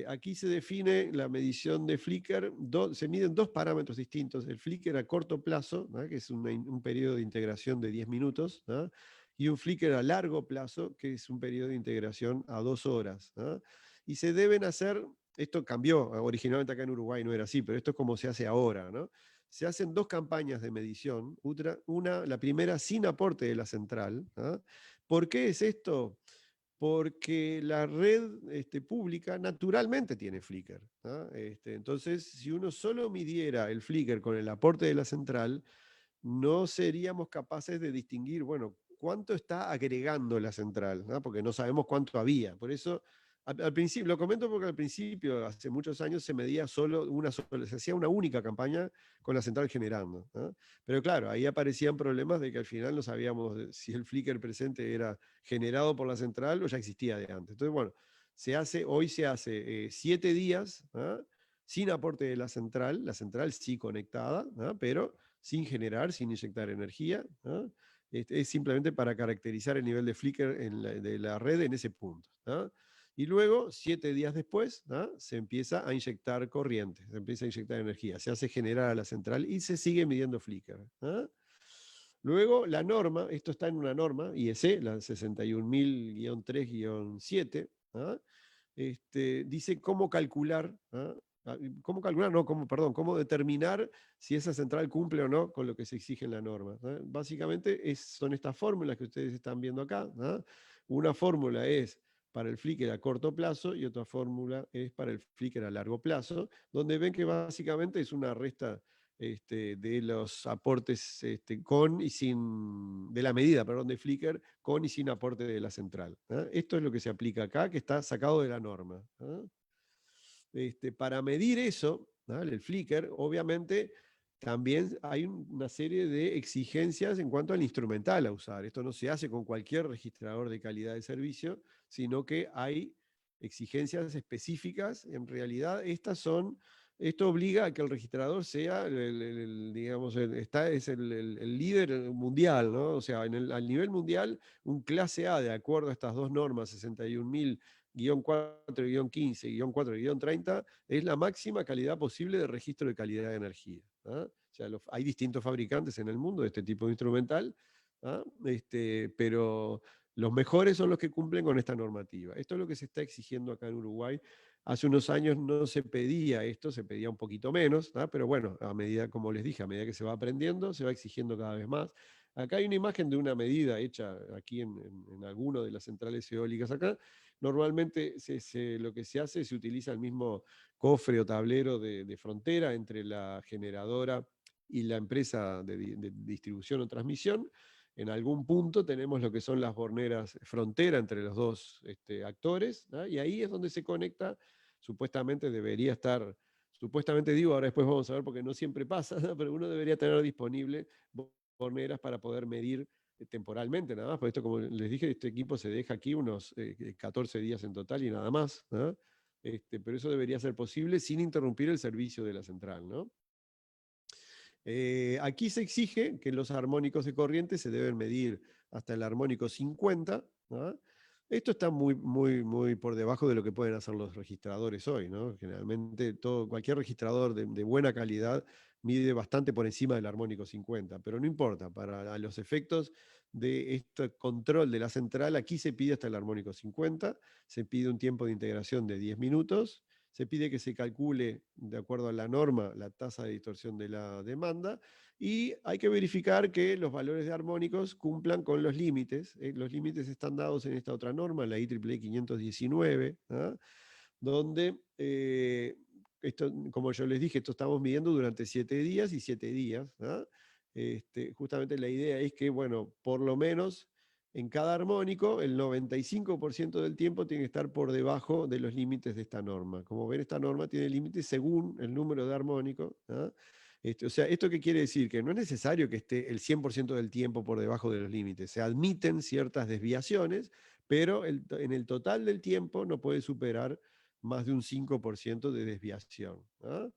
Aquí se define la medición de Flickr, se miden dos parámetros distintos, el Flickr a corto plazo, ¿no? Que es un periodo de integración de 10 minutos, ¿no? Y un Flickr a largo plazo, que es un periodo de integración a 2 horas, ¿no? Y se deben hacer, esto cambió, originalmente acá en Uruguay no era así, pero esto es como se hace ahora, ¿no? Se hacen dos campañas de medición, la primera sin aporte de la central, ¿no? ¿Por qué es esto? Porque la red pública naturalmente tiene Flickr, ¿no? Entonces, si uno solo midiera el Flickr con el aporte de la central, no seríamos capaces de distinguir, bueno, cuánto está agregando la central, ¿no? Porque no sabemos cuánto había. Por eso Al principio, lo comento porque al principio, hace muchos años, se medía solo se hacía una única campaña con la central generando, ¿no? Pero claro, ahí aparecían problemas de que al final no sabíamos si el flicker presente era generado por la central o ya existía de antes. Entonces, bueno, hoy se hace 7 días, ¿ah? Sin aporte de la central sí conectada, ¿ah? Pero sin generar, sin inyectar energía, ¿ah? Es simplemente para caracterizar el nivel de flicker de la red en ese punto, ¿ah? Y luego, 7 días después, ¿ah? Se empieza a inyectar corriente, se empieza a inyectar energía, se hace generar a la central y se sigue midiendo flicker, ¿ah? Luego, la norma, esto está en una norma, IEC, la 61000-3-7, ¿ah? Dice cómo calcular, ¿ah? ¿Cómo calcular? No, cómo determinar si esa central cumple o no con lo que se exige en la norma, ¿ah? Básicamente son estas fórmulas que ustedes están viendo acá, ¿ah? Una fórmula es para el flicker a corto plazo y otra fórmula es para el flicker a largo plazo, donde ven que básicamente es una resta de los aportes con y sin, de la medida, perdón, de flicker, con y sin aporte de la central, ¿ah? Esto es lo que se aplica acá, que está sacado de la norma, ¿ah? Para medir eso, ¿ah? El flicker, obviamente, también hay una serie de exigencias en cuanto al instrumental a usar. Esto no se hace con cualquier registrador de calidad de servicio, sino que hay exigencias específicas. En realidad, esto obliga a que el registrador sea, digamos, es el líder mundial, ¿no? O sea, al nivel mundial, un clase A, de acuerdo a estas dos normas, 61000-4-15-4-30, es la máxima calidad posible de registro de calidad de energía, ¿ah? O sea, hay distintos fabricantes en el mundo de este tipo de instrumental, ¿ah? Pero los mejores son los que cumplen con esta normativa. Esto es lo que se está exigiendo acá en Uruguay. Hace unos años no se pedía esto, se pedía un poquito menos, ¿ah? Pero bueno, a medida, como les dije, a medida que se va aprendiendo, se va exigiendo cada vez más. Acá hay una imagen de una medida hecha aquí en alguna de las centrales eólicas acá. Normalmente lo que se hace, se utiliza el mismo cofre o tablero de frontera entre la generadora y la empresa de distribución o transmisión. En algún punto tenemos lo que son las borneras frontera entre los dos actores, ¿ah? Y ahí es donde se conecta, supuestamente debería estar, supuestamente digo, ahora después vamos a ver porque no siempre pasa, ¿no? Pero uno debería tener disponible borneras para poder medir temporalmente nada más, porque esto, como les dije, este equipo se deja aquí unos 14 días en total y nada más, ¿no? Pero eso debería ser posible sin interrumpir el servicio de la central, ¿no? Aquí se exige que los armónicos de corriente se deben medir hasta el armónico 50, ¿no? Esto está muy por debajo de lo que pueden hacer los registradores hoy, ¿no? Generalmente cualquier registrador de buena calidad mide bastante por encima del armónico 50, pero no importa, para los efectos de este control de la central, aquí se pide hasta el armónico 50, se pide un tiempo de integración de 10 minutos, se pide que se calcule, de acuerdo a la norma, la tasa de distorsión de la demanda, y hay que verificar que los valores de armónicos cumplan con los límites. Los límites están dados en esta otra norma, la IEEE 519, ¿ah? Donde, como yo les dije, esto estamos midiendo durante 7 días y 7 días, ¿ah? Justamente la idea es que, bueno, por lo menos en cada armónico, el 95% del tiempo tiene que estar por debajo de los límites de esta norma. Como ven, esta norma tiene límites según el número de armónicos, ¿ah? O sea, ¿esto qué quiere decir? Que no es necesario que esté el 100% del tiempo por debajo de los límites. Se admiten ciertas desviaciones, pero en el total del tiempo no puede superar más de un 5% de desviación, ¿ah?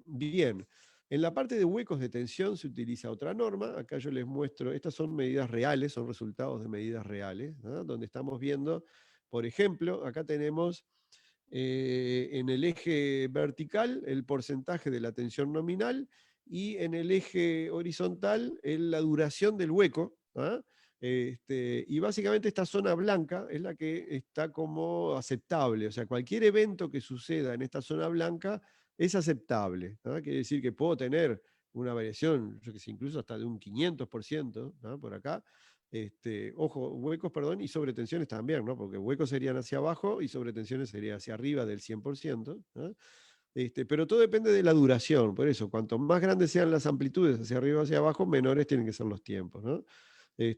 Bien. En la parte de huecos de tensión se utiliza otra norma. Acá yo les muestro, estas son medidas reales, son resultados de medidas reales, ¿no? Donde estamos viendo, por ejemplo, acá tenemos en el eje vertical el porcentaje de la tensión nominal y en el eje horizontal la duración del hueco, ¿ah? Y básicamente esta zona blanca es la que está como aceptable, o sea, cualquier evento que suceda en esta zona blanca es aceptable, ¿no? Quiere decir que puedo tener una variación, yo que sé, incluso hasta de un 500%, ¿no? Por acá. Ojo, huecos, perdón, y sobretensiones también, ¿no? Porque huecos serían hacia abajo y sobretensiones serían hacia arriba del 100%, ¿no? Pero todo depende de la duración, por eso, cuanto más grandes sean las amplitudes hacia arriba o hacia abajo, menores tienen que ser los tiempos, ¿no?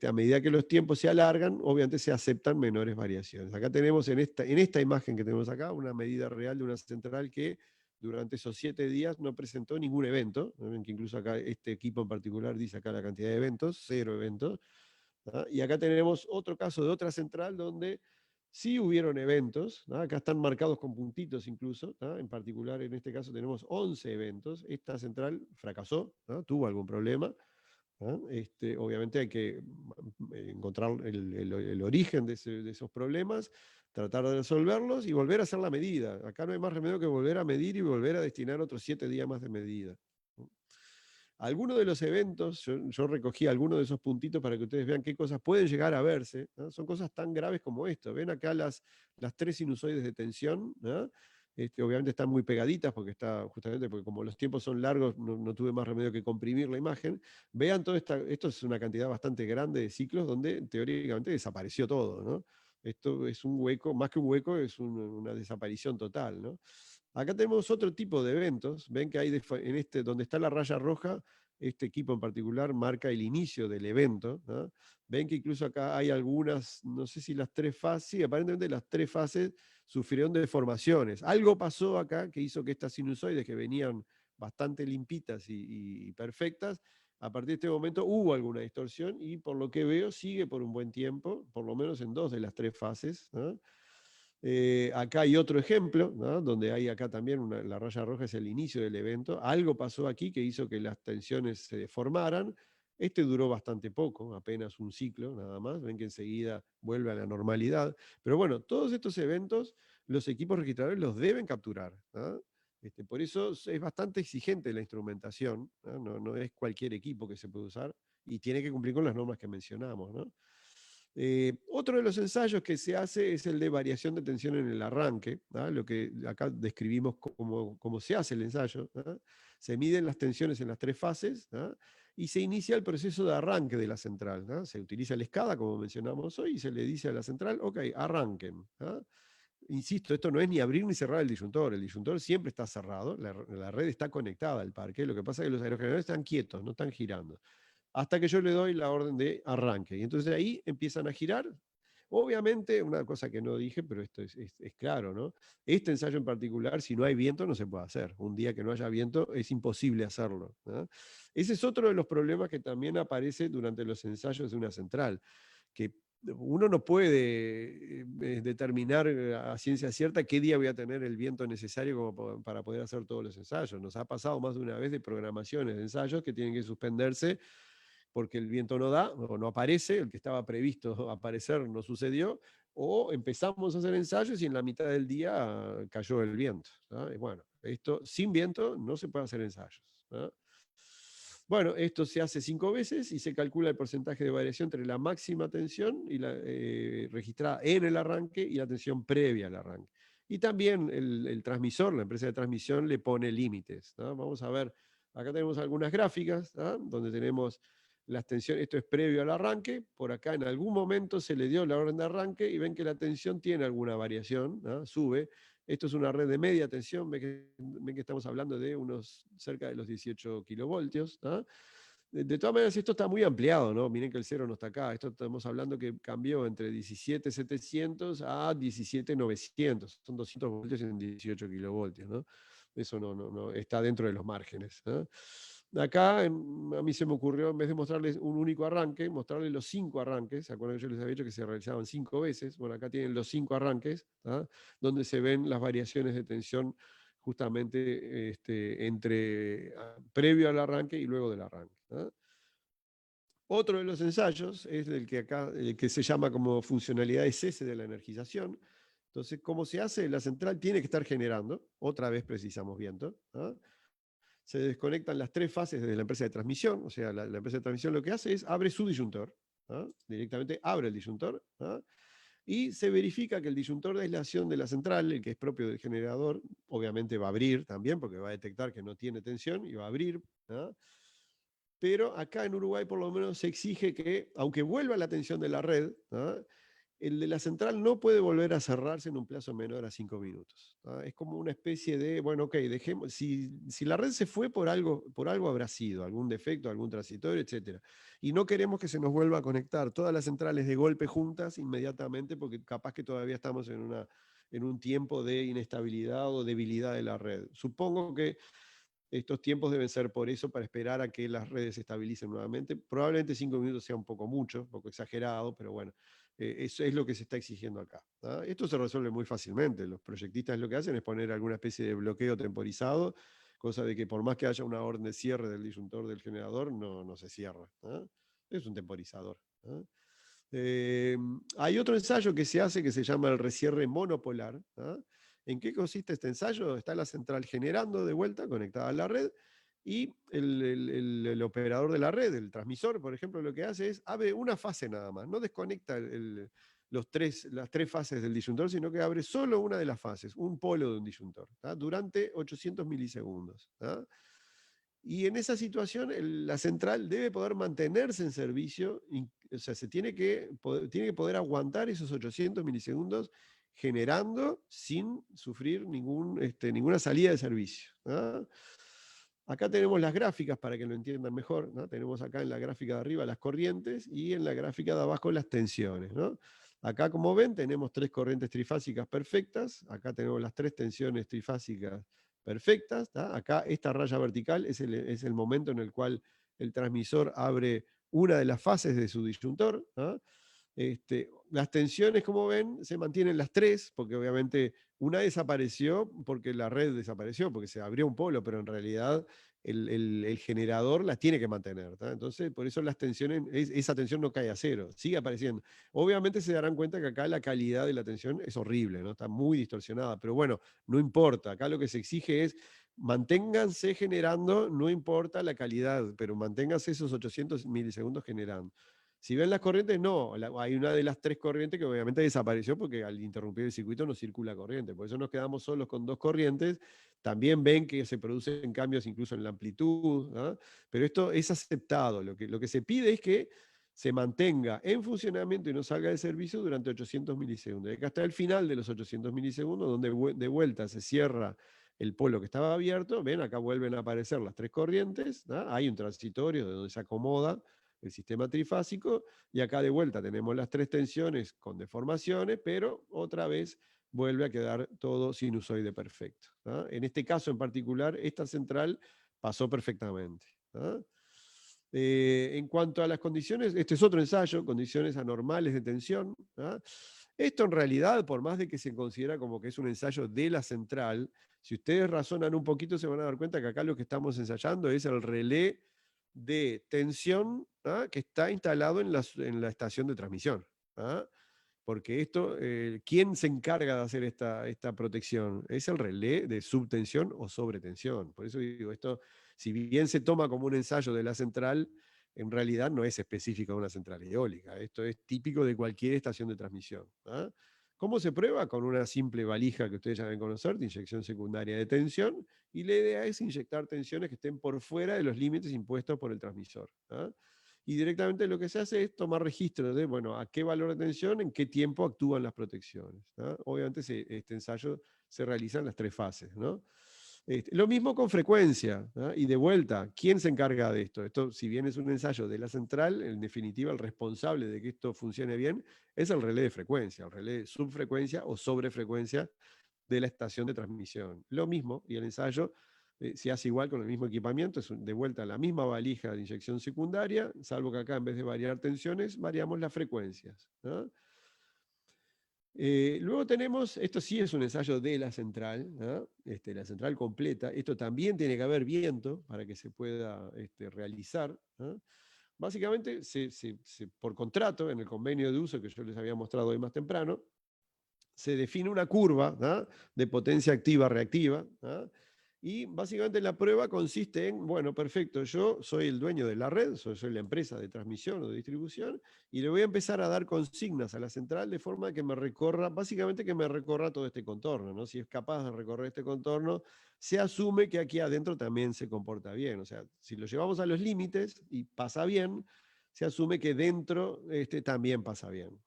A medida que los tiempos se alargan, obviamente se aceptan menores variaciones. Acá tenemos en esta imagen que tenemos acá una medida real de una central que durante esos 7 días no presentó ningún evento, ven que incluso acá este equipo en particular dice acá la cantidad de eventos, 0 eventos. Y acá tenemos otro caso de otra central donde sí hubieron eventos, acá están marcados con puntitos incluso, en particular en este caso tenemos 11 eventos, esta central fracasó, tuvo algún problema. Obviamente hay que encontrar el origen de esos problemas, tratar de resolverlos y volver a hacer la medida. Acá no hay más remedio que volver a medir y volver a destinar otros 7 días más de medida. Algunos de los eventos, yo recogí algunos de esos puntitos para que ustedes vean qué cosas pueden llegar a verse, ¿no? Son cosas tan graves como esto. Ven acá las 3 sinusoides de tensión, ¿no? Obviamente están muy pegaditas porque justamente porque como los tiempos son largos, no tuve más remedio que comprimir la imagen. Vean esto es una cantidad bastante grande de ciclos donde teóricamente desapareció todo, ¿no? Esto es un hueco, más que un hueco, es una desaparición total, ¿no? Acá tenemos otro tipo de eventos. Ven que hay donde está la raya roja, este equipo en particular marca el inicio del evento, ¿no? Ven que incluso acá hay algunas, no sé si las 3 fases, sí, aparentemente las 3 fases sufrieron deformaciones. Algo pasó acá que hizo que estas sinusoides que venían bastante limpitas y perfectas, a partir de este momento hubo alguna distorsión y por lo que veo sigue por un buen tiempo, por lo menos en 2 de las 3 fases, ¿no? Acá hay otro ejemplo, ¿no? Donde hay acá también la raya roja es el inicio del evento. Algo pasó aquí que hizo que las tensiones se deformaran. Este duró bastante poco, apenas un ciclo nada más. Ven que enseguida vuelve a la normalidad. Pero bueno, todos estos eventos los equipos registradores los deben capturar, ¿no? Por eso es bastante exigente la instrumentación, ¿no? No es cualquier equipo que se puede usar y tiene que cumplir con las normas que mencionamos, ¿no? Otro de los ensayos que se hace es el de variación de tensión en el arranque, ¿no? Lo que acá describimos cómo se hace el ensayo, ¿no? Se miden las tensiones en las 3 fases, ¿no? Y se inicia el proceso de arranque de la central, ¿no? Se utiliza el SCADA, como mencionamos hoy, y se le dice a la central, ok, arranquen, ¿no? Insisto, esto no es ni abrir ni cerrar el disyuntor siempre está cerrado, la red está conectada al parque, lo que pasa es que los aerogeneradores están quietos, no están girando hasta que yo le doy la orden de arranque. Y entonces ahí empiezan a girar. Obviamente, una cosa que no dije, pero esto es claro, ¿no? Este ensayo en particular, si no hay viento, no se puede hacer. Un día que no haya viento, es imposible hacerlo, ¿no? Ese es otro de los problemas que también aparece durante los ensayos de una central, que uno no puede determinar a ciencia cierta qué día voy a tener el viento necesario como para poder hacer todos los ensayos. Nos ha pasado más de una vez de programaciones de ensayos que tienen que suspenderse porque el viento no da o no aparece, el que estaba previsto aparecer no sucedió, o empezamos a hacer ensayos y en la mitad del día cayó el viento, ¿no? Y bueno, esto sin viento no se puede hacer ensayos, ¿no? Bueno, esto se hace 5 veces y se calcula el porcentaje de variación entre la máxima tensión y registrada en el arranque y la tensión previa al arranque. Y también el transmisor, la empresa de transmisión, le pone límites, ¿no? Vamos a ver, acá tenemos algunas gráficas, ¿no? Donde tenemos las tensiones, esto es previo al arranque, por acá en algún momento se le dio la orden de arranque y ven que la tensión tiene alguna variación, ¿no? Sube. Esto es una red de media tensión, ven que estamos hablando de unos cerca de los 18 kilovoltios, ¿no? De todas maneras, esto está muy ampliado, ¿no? Miren que el cero no está acá. Esto estamos hablando que cambió entre 17.700 a 17.900. Son 200 voltios en 18 kilovoltios, ¿no? Eso no está dentro de los márgenes, ¿no? Acá a mí se me ocurrió, en vez de mostrarles un único arranque, mostrarles los 5 arranques. ¿Se acuerdan que yo les había dicho que se realizaban 5 veces? Bueno, acá tienen los 5 arranques, ¿no? Donde se ven las variaciones de tensión justamente previo al arranque y luego del arranque, ¿no? Otro de los ensayos es el que se llama como funcionalidad de cese de la energización. Entonces, ¿cómo se hace? La central tiene que estar generando, otra vez precisamos viento, ¿no? Se desconectan las 3 fases de la empresa de transmisión, o sea, la empresa de transmisión lo que hace es abre su disyuntor, ¿no? Directamente abre el disyuntor, ¿no? Y se verifica que el disyuntor de aislación de la central, el que es propio del generador, obviamente va a abrir también, porque va a detectar que no tiene tensión y va a abrir, ¿no? Pero acá en Uruguay por lo menos se exige que, aunque vuelva la tensión de la red, ¿no? el de la central no puede volver a cerrarse en un plazo menor a 5 minutos. Es como una especie de, bueno, ok, dejemos, si la red se fue por algo habrá sido, algún defecto, algún transitorio, etc. Y no queremos que se nos vuelva a conectar todas las centrales de golpe juntas inmediatamente, porque capaz que todavía estamos en un tiempo de inestabilidad o debilidad de la red. Supongo que estos tiempos deben ser por eso, para esperar a que las redes se estabilicen nuevamente. Probablemente 5 minutos sea un poco mucho, un poco exagerado, pero bueno, eso es lo que se está exigiendo acá. Esto se resuelve muy fácilmente. Los proyectistas lo que hacen es poner alguna especie de bloqueo temporizado, cosa de que por más que haya una orden de cierre del disyuntor del generador, no se cierra. Es un temporizador. Hay otro ensayo que se hace que se llama el recierre monopolar. ¿En qué consiste este ensayo? Está la central generando de vuelta, conectada a la red, y el operador de la red, el transmisor, por ejemplo, lo que hace es abre una fase nada más, no desconecta las tres fases del disyuntor, sino que abre solo una de las fases, un polo de un disyuntor, durante 800 milisegundos. Y en esa situación la central debe poder mantenerse en servicio, o sea, tiene que poder aguantar esos 800 milisegundos generando sin sufrir ninguna salida de servicio. Acá tenemos las gráficas para que lo entiendan mejor. Tenemos acá en la gráfica de arriba las corrientes y en la gráfica de abajo las tensiones. Acá, como ven, tenemos 3 corrientes trifásicas perfectas. Acá tenemos las 3 tensiones trifásicas perfectas. Acá esta raya vertical es el momento en el cual el transmisor abre una de las fases de su disyuntor. Las tensiones, como ven, se mantienen las 3, porque obviamente una desapareció porque la red desapareció, porque se abrió un polo, pero en realidad el generador las tiene que mantener. Entonces, por eso las tensiones, esa tensión no cae a 0, sigue apareciendo. Obviamente se darán cuenta que acá la calidad de la tensión es horrible, ¿no? Está muy distorsionada, pero bueno, no importa. Acá lo que se exige es manténganse generando, no importa la calidad, pero manténganse esos 800 milisegundos generando. Si ven las corrientes, no, hay una de las 3 corrientes que obviamente desapareció porque al interrumpir el circuito no circula corriente, por eso nos quedamos solos con 2 corrientes. También ven que se producen cambios incluso en la amplitud, pero esto es aceptado. Lo que se pide es que se mantenga en funcionamiento y no salga de servicio durante 800 milisegundos. Y acá está el final de los 800 milisegundos, donde de vuelta se cierra el polo que estaba abierto. Ven, acá vuelven a aparecer las 3 corrientes, hay un transitorio de donde se acomoda el sistema trifásico, y acá de vuelta tenemos las 3 tensiones con deformaciones, pero otra vez vuelve a quedar todo sinusoide perfecto. En este caso en particular, esta central pasó perfectamente. En cuanto a las condiciones, este es otro ensayo, condiciones anormales de tensión. Esto en realidad, por más de que se considera como que es un ensayo de la central, si ustedes razonan un poquito se van a dar cuenta que acá lo que estamos ensayando es el relé de tensión que está instalado en la estación de transmisión. Porque esto, ¿quién se encarga de hacer esta protección? Es el relé de subtensión o sobretensión. Por eso digo, esto, si bien se toma como un ensayo de la central, en realidad no es específico de una central eólica. Esto es típico de cualquier estación de transmisión. ¿Cómo se prueba? Con una simple valija que ustedes ya deben conocer, de inyección secundaria de tensión, y la idea es inyectar tensiones que estén por fuera de los límites impuestos por el transmisor. Y directamente lo que se hace es tomar registro de, bueno, a qué valor de tensión, en qué tiempo actúan las protecciones. Obviamente este ensayo se realiza en las 3 fases. Lo mismo con frecuencia, y de vuelta, ¿quién se encarga de esto? Esto, si bien es un ensayo de la central, en definitiva el responsable de que esto funcione bien es el relé de frecuencia, el relé de subfrecuencia o sobrefrecuencia de la estación de transmisión. Lo mismo, y el ensayo se hace igual con el mismo equipamiento, es de vuelta la misma valija de inyección secundaria, salvo que acá en vez de variar tensiones, variamos las frecuencias. Luego tenemos, esto sí es un ensayo de la central, la central completa. Esto también tiene que haber viento para que se pueda realizar. Básicamente, por contrato, en el convenio de uso que yo les había mostrado hoy más temprano, se define una curva de potencia activa-reactiva. Y básicamente la prueba consiste en, bueno, perfecto, yo soy el dueño de la red, soy la empresa de transmisión o de distribución, y le voy a empezar a dar consignas a la central de forma que me recorra, básicamente que me recorra todo este contorno, ¿no? Si es capaz de recorrer este contorno, se asume que aquí adentro también se comporta bien. O sea, si lo llevamos a los límites y pasa bien, se asume que dentro también pasa bien.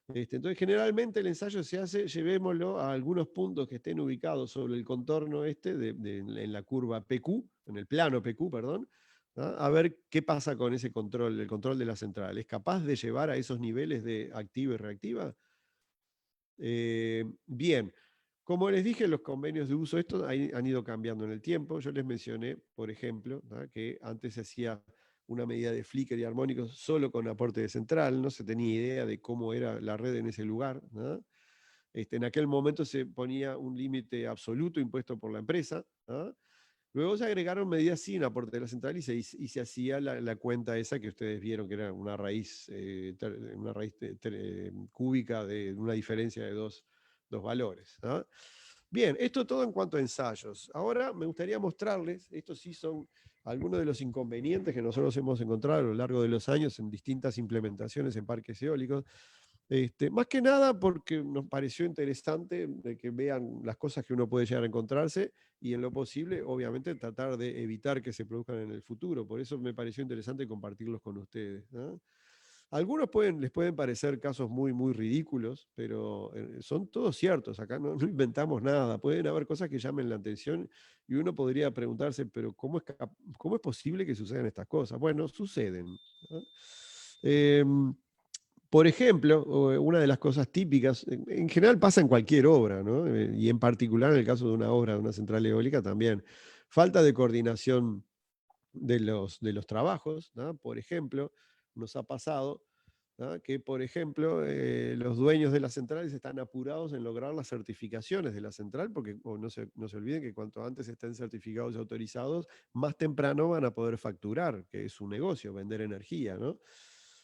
Entonces, generalmente el ensayo se hace, llevémoslo a algunos puntos que estén ubicados sobre el contorno en la curva PQ, en el plano PQ, perdón, ¿ah? A ver qué pasa con ese control, el control de la central. ¿Es capaz de llevar a esos niveles de activa y reactiva? Bien, como les dije, los convenios de uso, estos han ido cambiando en el tiempo. Yo les mencioné, por ejemplo, ¿no?, que antes se hacía una medida de flicker y armónicos solo con aporte de central, no se tenía idea de cómo era la red en ese lugar, ¿no? En aquel momento se ponía un límite absoluto impuesto por la empresa, ¿no? Luego se agregaron medidas sin aporte de la central y se hacía la cuenta esa que ustedes vieron, que era una raíz, cúbica de una diferencia de dos valores, ¿no? Bien, esto todo en cuanto a ensayos. Ahora me gustaría mostrarles, estos sí son algunos de los inconvenientes que nosotros hemos encontrado a lo largo de los años en distintas implementaciones en parques eólicos. Más que nada porque nos pareció interesante de que vean las cosas que uno puede llegar a encontrarse y en lo posible, obviamente, tratar de evitar que se produzcan en el futuro. Por eso me pareció interesante compartirlos con ustedes, ¿no? Algunos les pueden parecer casos muy, muy ridículos, pero son todos ciertos. Acá no inventamos nada. Pueden haber cosas que llamen la atención y uno podría preguntarse, pero ¿cómo es posible que sucedan estas cosas? Bueno, suceden, ¿no? Por ejemplo, una de las cosas típicas, en general pasa en cualquier obra, ¿no? Y en particular en el caso de una obra de una central eólica también, falta de coordinación de los trabajos, ¿no? Por ejemplo, nos ha pasado, ¿no?, que, por ejemplo, los dueños de las centrales están apurados en lograr las certificaciones de la central, porque no se olviden que cuanto antes estén certificados y autorizados, más temprano van a poder facturar, que es su negocio, vender energía, ¿no?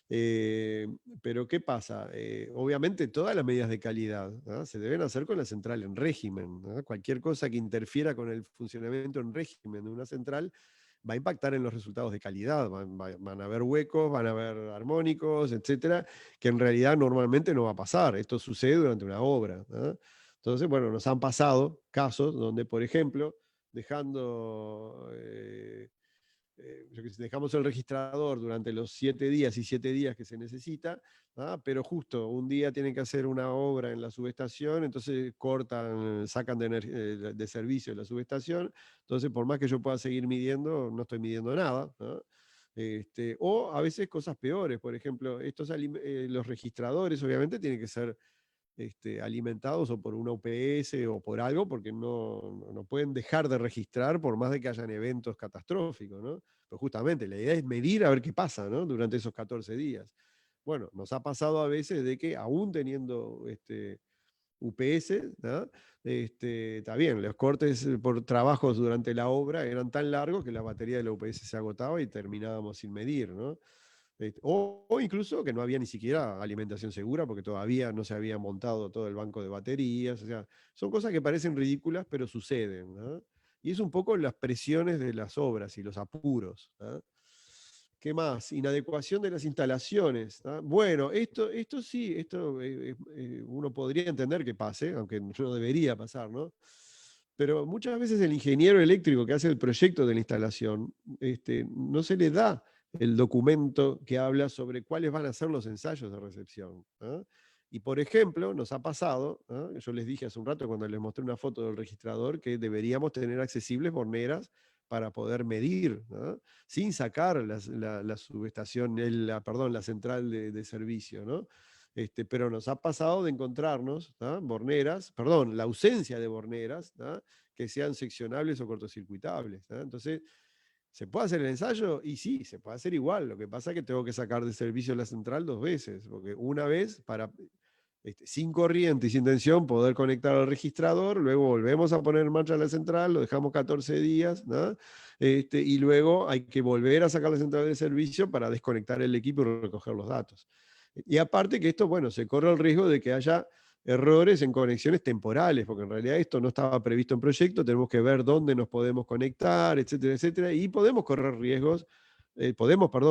Pero ¿qué pasa? Obviamente todas las medidas de calidad, ¿no?, se deben hacer con la central en régimen, ¿no? Cualquier cosa que interfiera con el funcionamiento en régimen de una central va a impactar en los resultados de calidad. Van a haber huecos, van a haber armónicos, etcétera, que en realidad normalmente no va a pasar. Esto sucede durante una obra, ¿no? Entonces, bueno, nos han pasado casos donde, por ejemplo, dejando... dejamos el registrador durante los 7 días y 7 días que se necesita, ¿ah? Pero justo un día tienen que hacer una obra en la subestación, entonces sacan de servicio la subestación, entonces por más que yo pueda seguir midiendo, no estoy midiendo nada, ¿no? O a veces cosas peores, por ejemplo, los registradores obviamente tienen que ser alimentados o por una UPS o por algo, porque no pueden dejar de registrar por más de que hayan eventos catastróficos, ¿no? Pero justamente la idea es medir a ver qué pasa, ¿no?, durante esos 14 días. Bueno, nos ha pasado a veces de que aún teniendo UPS, ¿no?, está bien, los cortes por trabajos durante la obra eran tan largos que la batería de la UPS se agotaba y terminábamos sin medir, ¿no? O incluso que no había ni siquiera alimentación segura porque todavía no se había montado todo el banco de baterías. O sea, son cosas que parecen ridículas, pero suceden, ¿no? Y es un poco las presiones de las obras y los apuros, ¿no? ¿Qué más? Inadecuación de las instalaciones, ¿no? Bueno, esto sí, uno podría entender que pase, aunque no debería pasar, ¿no? Pero muchas veces el ingeniero eléctrico que hace el proyecto de la instalación, no se le da el documento que habla sobre cuáles van a ser los ensayos de recepción, ¿no? Y por ejemplo, nos ha pasado, ¿no?, yo les dije hace un rato cuando les mostré una foto del registrador, que deberíamos tener accesibles borneras para poder medir, ¿no?, sin sacar la subestación, la central de servicio, ¿no? Pero nos ha pasado de encontrarnos, ¿no?, la ausencia de borneras, ¿no?, que sean seccionables o cortocircuitables, ¿no? Entonces, ¿se puede hacer el ensayo? Y sí, se puede hacer igual. Lo que pasa es que tengo que sacar de servicio la central 2 veces, porque una vez para, sin corriente y sin tensión, poder conectar al registrador, luego volvemos a poner en marcha la central, lo dejamos 14 días, ¿no? Y luego hay que volver a sacar la central de servicio para desconectar el equipo y recoger los datos. Y aparte que esto, bueno, se corre el riesgo de que haya errores en conexiones temporales, porque en realidad esto no estaba previsto en proyecto, tenemos que ver dónde nos podemos conectar, etcétera, etcétera, y podemos correr riesgos,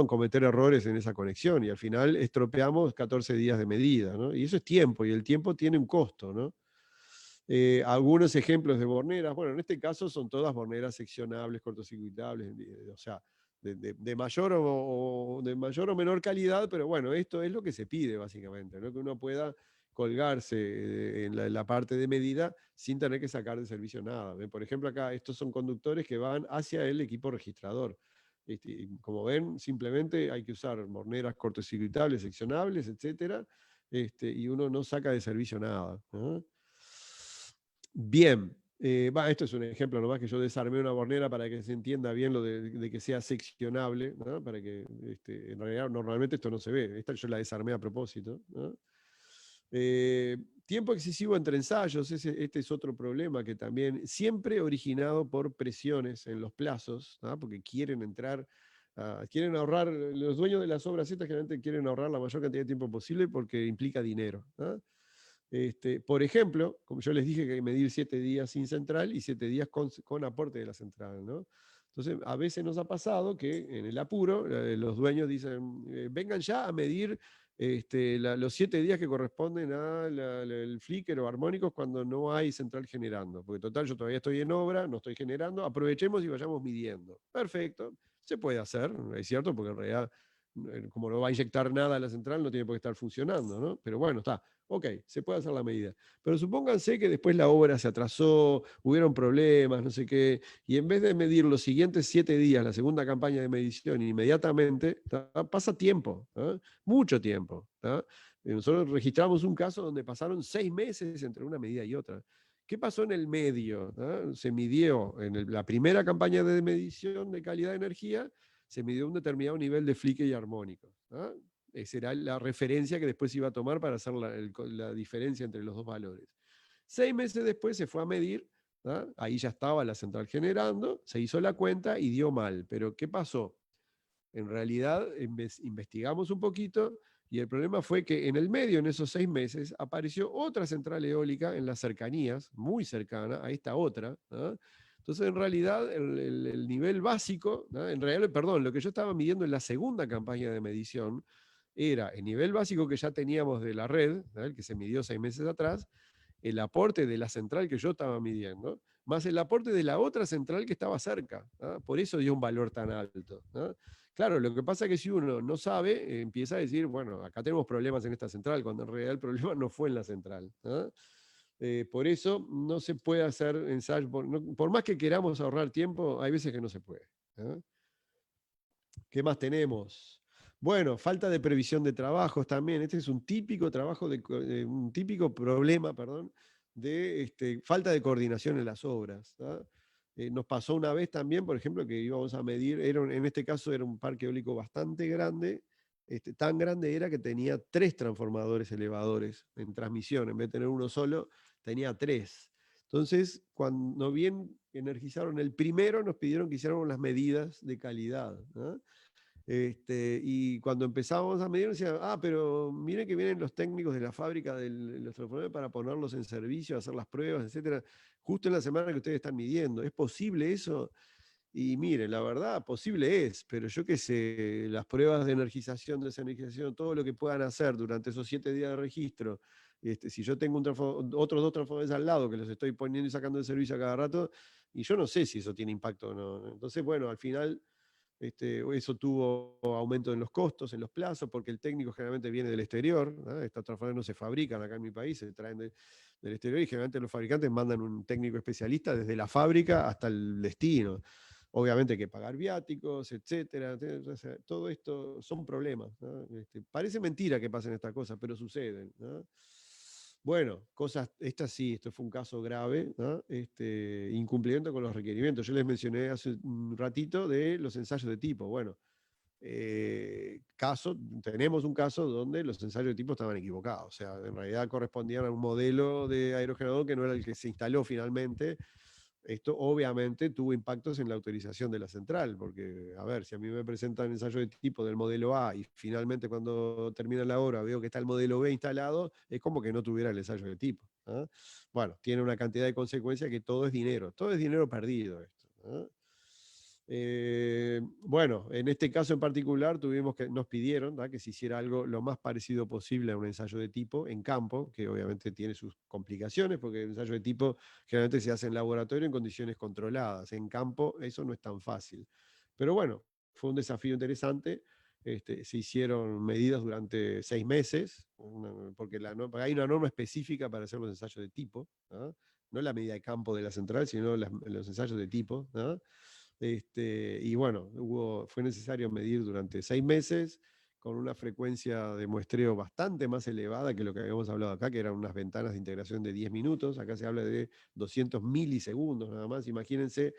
cometer errores en esa conexión, y al final estropeamos 14 días de medida, ¿no? Y eso es tiempo, y el tiempo tiene un costo, ¿no? Algunos ejemplos de borneras, bueno, en este caso son todas borneras seccionables, cortocircuitables, o sea, de mayor o de mayor o menor calidad, pero bueno, esto es lo que se pide básicamente, ¿no? Que uno pueda colgarse en la parte de medida sin tener que sacar de servicio nada. Por ejemplo, acá estos son conductores que van hacia el equipo registrador. Y como ven, simplemente hay que usar morneras cortocircuitables, seccionables, etcétera, y uno no saca de servicio nada, ¿no? Bien, esto es un ejemplo nomás que yo desarmé una bornera para que se entienda bien lo de que sea seccionable, ¿no? Para que en realidad normalmente esto no se ve. Esta yo la desarmé a propósito, ¿no? Tiempo excesivo entre ensayos, este es otro problema que también siempre originado por presiones en los plazos, ¿no? Porque quieren entrar, quieren ahorrar, los dueños de las obras estas generalmente quieren ahorrar la mayor cantidad de tiempo posible porque implica dinero, ¿no? Por ejemplo, como yo les dije que hay que medir 7 días sin central y 7 días con aporte de la central, ¿no? Entonces, a veces nos ha pasado que en el apuro los dueños dicen, vengan ya a medir los 7 días que corresponden al flicker o armónicos cuando no hay central generando. Porque total, yo todavía estoy en obra, no estoy generando, aprovechemos y vayamos midiendo. Perfecto, se puede hacer, es cierto, porque en realidad, como no va a inyectar nada a la central, no tiene por qué estar funcionando, ¿no? Pero bueno, está. Ok, se puede hacer la medida. Pero supónganse que después la obra se atrasó, hubieron problemas, no sé qué, y en vez de medir los siguientes 7 días, la segunda campaña de medición, inmediatamente, pasa tiempo, mucho tiempo. Nosotros registramos un caso donde pasaron 6 meses entre una medida y otra. ¿Qué pasó en el medio? Se midió en la primera campaña de medición de calidad de energía, se midió un determinado nivel de flique y armónico. Será la referencia que después se iba a tomar para hacer la diferencia entre los dos valores. 6 meses después se fue a medir, ahí ya estaba la central generando, se hizo la cuenta y dio mal. Pero ¿qué pasó? En realidad investigamos un poquito y el problema fue que en el medio, en esos 6 meses, apareció otra central eólica en las cercanías, muy cercana a esta otra. Entonces, en realidad, el nivel básico, en realidad, perdón, lo que yo estaba midiendo en la segunda campaña de medición era el nivel básico que ya teníamos de la red, el que se midió 6 meses atrás, el aporte de la central que yo estaba midiendo, más el aporte de la otra central que estaba cerca. Por eso dio un valor tan alto. Claro, lo que pasa es que si uno no sabe, empieza a decir, bueno, acá tenemos problemas en esta central, cuando en realidad el problema no fue en la central. Por eso no se puede hacer ensayo, por más que queramos ahorrar tiempo, hay veces que no se puede. ¿Qué más tenemos? Bueno, falta de previsión de trabajos también. Este es un típico un típico problema, perdón, de falta de coordinación en las obras. Nos pasó una vez también, por ejemplo, que íbamos a medir, en este caso era un parque eólico bastante grande, tan grande era que tenía 3 transformadores elevadores en transmisión, en vez de tener uno solo, tenía 3. Entonces, cuando bien energizaron el primero, nos pidieron que hiciéramos las medidas de calidad, ¿no? Y cuando empezábamos a medir, decían, pero miren que vienen los técnicos de la fábrica de los transformadores para ponerlos en servicio, hacer las pruebas, etcétera, justo en la semana que ustedes están midiendo. ¿Es posible eso? Y miren, la verdad, posible es, pero yo qué sé, las pruebas de energización, desenergización, todo lo que puedan hacer durante esos 7 días de registro, si yo tengo otros 2 transformadores al lado que los estoy poniendo y sacando de servicio a cada rato, y yo no sé si eso tiene impacto o no. Entonces, bueno, al final eso tuvo aumento en los costos, en los plazos, porque el técnico generalmente viene del exterior. Estas transformadoras no se fabrican acá en mi país, se traen del exterior y generalmente los fabricantes mandan un técnico especialista desde la fábrica hasta el destino. Obviamente hay que pagar viáticos, etcétera. Todo esto son problemas. Parece mentira que pasen estas cosas, pero suceden. Bueno, esto fue un caso grave, ¿no? Incumplimiento con los requerimientos. Yo les mencioné hace un ratito de los ensayos de tipo. Bueno, tenemos un caso donde los ensayos de tipo estaban equivocados. O sea, en realidad correspondían a un modelo de aerogenerador que no era el que se instaló finalmente. Esto obviamente tuvo impactos en la autorización de la central, porque, a ver, si a mí me presentan ensayo de tipo del modelo A y finalmente cuando termina la obra veo que está el modelo B instalado, es como que no tuviera el ensayo de tipo. Bueno, tiene una cantidad de consecuencias que todo es dinero perdido esto. Bueno, en este caso en particular nos pidieron que se hiciera algo lo más parecido posible a un ensayo de tipo en campo, que obviamente tiene sus complicaciones, porque el ensayo de tipo generalmente se hace en laboratorio en condiciones controladas. En campo eso no es tan fácil. Pero bueno, fue un desafío interesante. Se hicieron medidas durante 6 meses, porque hay una norma específica para hacer los ensayos de tipo, ¿no? No la medida de campo de la central, sino los ensayos de tipo, ¿no? Y bueno, fue necesario medir durante 6 meses, con una frecuencia de muestreo bastante más elevada que lo que habíamos hablado acá, que eran unas ventanas de integración de 10 minutos. Acá se habla de 200 milisegundos nada más. Imagínense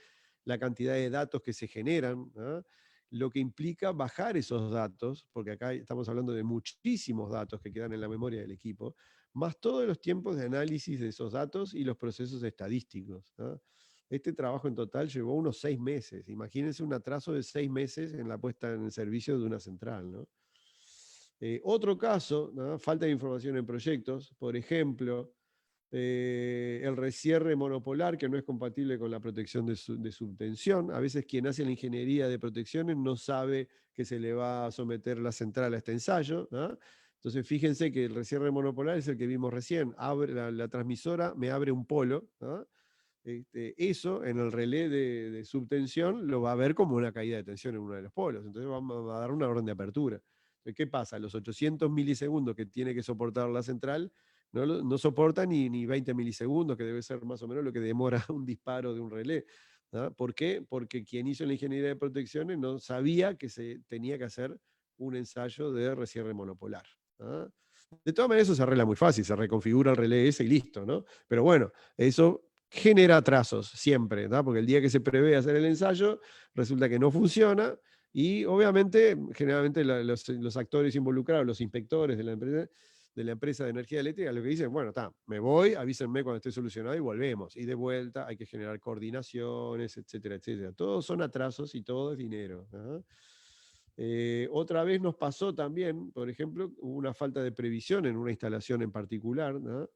la cantidad de datos que se generan, ¿no? Lo que implica bajar esos datos, porque acá estamos hablando de muchísimos datos que quedan en la memoria del equipo, más todos los tiempos de análisis de esos datos y los procesos estadísticos, ¿no? Este trabajo en total llevó unos 6 meses. Imagínense un atraso de 6 meses en la puesta en servicio de una central, ¿no? Otro caso, ¿no? Falta de información en proyectos, por ejemplo, el recierre monopolar, que no es compatible con la protección de subtensión. A veces quien hace la ingeniería de protecciones no sabe que se le va a someter la central a este ensayo, ¿no? Entonces fíjense que el recierre monopolar es el que vimos recién. Abre la transmisora, me abre un polo, ¿no? Eso en el relé de subtensión lo va a ver como una caída de tensión en uno de los polos. Entonces vamos a dar una orden de apertura. ¿Qué pasa? Los 800 milisegundos que tiene que soportar la central no soporta ni 20 milisegundos, que debe ser más o menos lo que demora un disparo de un relé, ¿no? ¿Por qué? Porque quien hizo la ingeniería de protecciones no sabía que se tenía que hacer un ensayo de recierre monopolar, ¿no? De todas maneras, eso se arregla muy fácil, se reconfigura el relé ese y listo, ¿no? Pero bueno, eso genera atrasos siempre, ¿no? Porque el día que se prevé hacer el ensayo, resulta que no funciona. Y obviamente, generalmente los actores involucrados, los inspectores de la empresa de energía eléctrica, lo que dicen, bueno, me voy, avísenme cuando esté solucionado y volvemos. Y de vuelta hay que generar coordinaciones, etcétera, etcétera. Todos son atrasos y todo es dinero, ¿no? Otra vez nos pasó también, por ejemplo, hubo una falta de previsión en una instalación en particular, ¿no?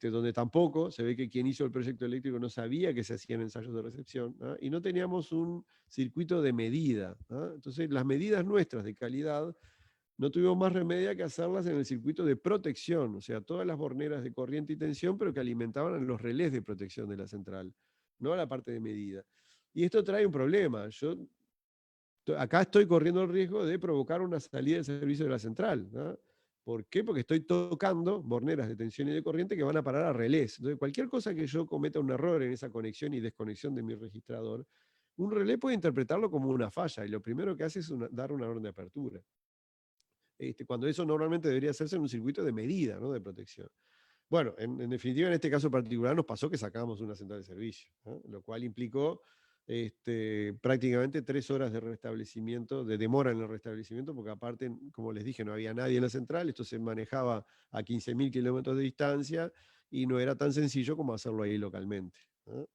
Donde tampoco se ve que quien hizo el proyecto eléctrico no sabía que se hacían ensayos de recepción, ¿no? Y no teníamos un circuito de medida, ¿no? Entonces las medidas nuestras de calidad no tuvimos más remedio que hacerlas en el circuito de protección, o sea, todas las borneras de corriente y tensión, pero que alimentaban a los relés de protección de la central, no a la parte de medida. Y esto trae un problema. Acá estoy corriendo el riesgo de provocar una salida de servicio de la central, ¿no? ¿Por qué? Porque estoy tocando borneras de tensión y de corriente que van a parar a relés. Entonces, cualquier cosa que yo cometa un error en esa conexión y desconexión de mi registrador, un relé puede interpretarlo como una falla y lo primero que hace es dar una orden de apertura. Cuando eso normalmente debería hacerse en un circuito de medida, ¿no? De protección. Bueno, en definitiva, en este caso particular nos pasó que sacamos una central de servicio, ¿no? Lo cual implicó prácticamente 3 horas de restablecimiento, de demora en el restablecimiento, porque aparte, como les dije, no había nadie en la central, esto se manejaba a 15.000 kilómetros de distancia y no era tan sencillo como hacerlo ahí localmente, ¿no?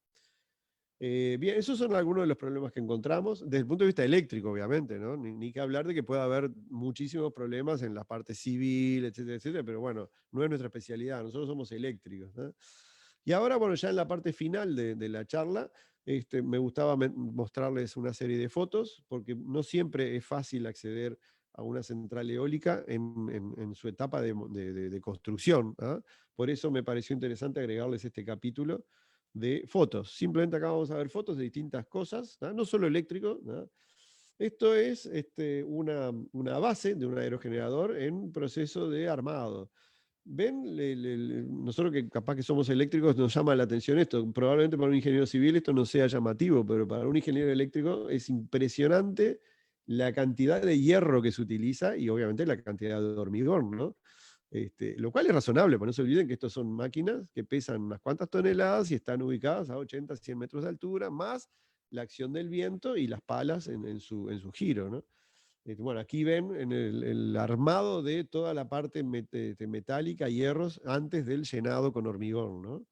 Bien, esos son algunos de los problemas que encontramos, desde el punto de vista eléctrico, obviamente, ¿no? Ni que hablar de que pueda haber muchísimos problemas en la parte civil, etcétera, etcétera, pero bueno, no es nuestra especialidad, nosotros somos eléctricos, ¿no? Y ahora, bueno, ya en la parte final de la charla, me gustaba mostrarles una serie de fotos, porque no siempre es fácil acceder a una central eólica en su etapa de construcción, ¿ah? Por eso me pareció interesante agregarles este capítulo de fotos. Simplemente acá vamos a ver fotos de distintas cosas, ¿no? No solo eléctrico, ¿no? Esto es una base de un aerogenerador en proceso de armado. ¿Ven? Nosotros que capaz que somos eléctricos nos llama la atención esto. Probablemente para un ingeniero civil esto no sea llamativo, pero para un ingeniero eléctrico es impresionante la cantidad de hierro que se utiliza y obviamente la cantidad de hormigón, ¿no? Lo cual es razonable, pero no se olviden que estos son máquinas que pesan unas cuantas toneladas y están ubicadas a 80, 100 metros de altura, más la acción del viento y las palas en su giro, ¿no? Bueno, aquí ven en el armado de toda la parte metálica, hierros, antes del llenado con hormigón, ¿no?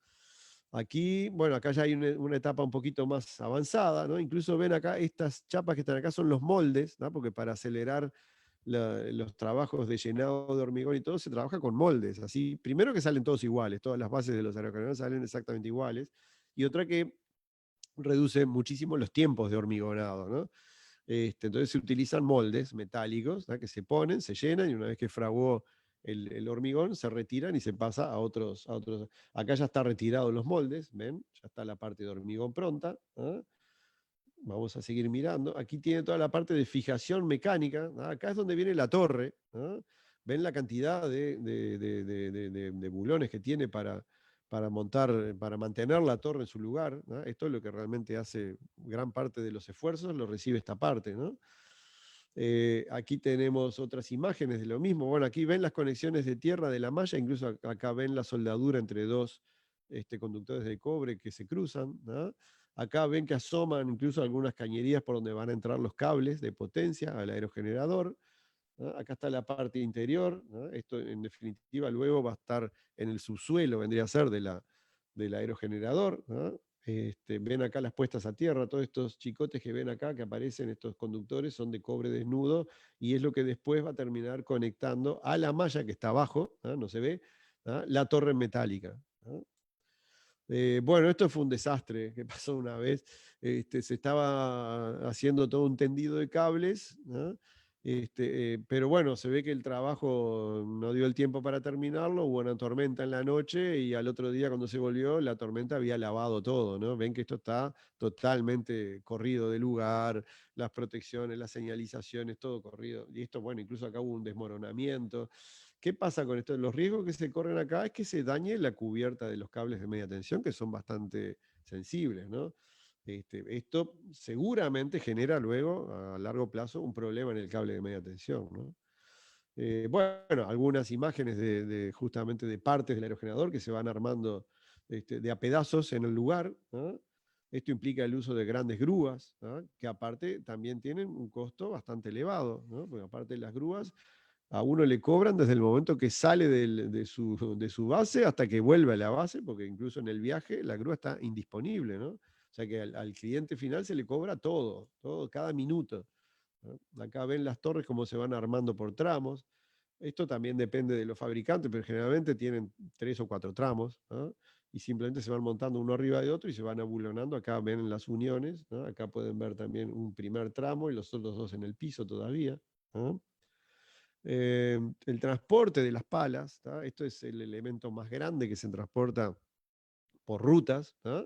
Aquí, bueno, acá ya hay una etapa un poquito más avanzada, ¿no? Incluso ven acá, estas chapas que están acá son los moldes, ¿no? Porque para acelerar los trabajos de llenado de hormigón y todo se trabaja con moldes, así, primero que salen todos iguales, todas las bases de los aerogeneradores salen exactamente iguales, y otra que reduce muchísimo los tiempos de hormigonado, ¿no? Entonces se utilizan moldes metálicos, ¿no? Que se ponen, se llenan y una vez que fraguó el hormigón se retiran y se pasa a otros. Acá ya está retirado los moldes, ¿ven? Ya está la parte de hormigón pronta, ¿no? Vamos a seguir mirando. Aquí tiene toda la parte de fijación mecánica. Acá es donde viene la torre. Ven la cantidad de bulones que tiene para montar, para mantener la torre en su lugar. Esto es lo que realmente hace gran parte de los esfuerzos, lo recibe esta parte, ¿no? Aquí tenemos otras imágenes de lo mismo. Bueno, aquí ven las conexiones de tierra de la malla, incluso acá ven la soldadura entre dos conductores de cobre que se cruzan, ¿no? Acá ven que asoman incluso algunas cañerías por donde van a entrar los cables de potencia al aerogenerador, ¿no? Acá está la parte interior, ¿no? Esto en definitiva luego va a estar en el subsuelo, vendría a ser del aerogenerador, ¿no? Ven acá las puestas a tierra, todos estos chicotes que ven acá, que aparecen, estos conductores, son de cobre desnudo, y es lo que después va a terminar conectando a la malla que está abajo, ¿no? No se ve, ¿no? La torre metálica, ¿no? Bueno, esto fue un desastre que pasó una vez. Se estaba haciendo todo un tendido de cables, ¿no? Pero bueno, se ve que el trabajo no dio el tiempo para terminarlo, hubo una tormenta en la noche y al otro día cuando se volvió, la tormenta había lavado todo, ¿no? Ven que esto está totalmente corrido de lugar, las protecciones, las señalizaciones, todo corrido. Y esto, bueno, incluso acá hubo un desmoronamiento. ¿Qué pasa con esto? Los riesgos que se corren acá es que se dañe la cubierta de los cables de media tensión, que son bastante sensibles, ¿no? Esto seguramente genera luego, a largo plazo, un problema en el cable de media tensión, ¿no? Bueno, algunas imágenes justamente de partes del aerogenerador que se van armando de a pedazos en el lugar, ¿no? Esto implica el uso de grandes grúas, ¿no? Que aparte también tienen un costo bastante elevado, ¿no? Porque aparte de las grúas, a uno le cobran desde el momento que sale de su base hasta que vuelve a la base, porque incluso en el viaje la grúa está indisponible, ¿no? O sea que al cliente final se le cobra todo, cada minuto, ¿no? Acá ven las torres cómo se van armando por tramos. Esto también depende de los fabricantes, pero generalmente tienen 3 o 4 tramos, ¿no? Y simplemente se van montando uno arriba de otro y se van abulonando. Acá ven las uniones, ¿no? Acá pueden ver también un primer tramo y los otros dos en el piso todavía, ¿no? El transporte de las palas, ¿tá? Esto es el elemento más grande que se transporta por rutas, ¿tá?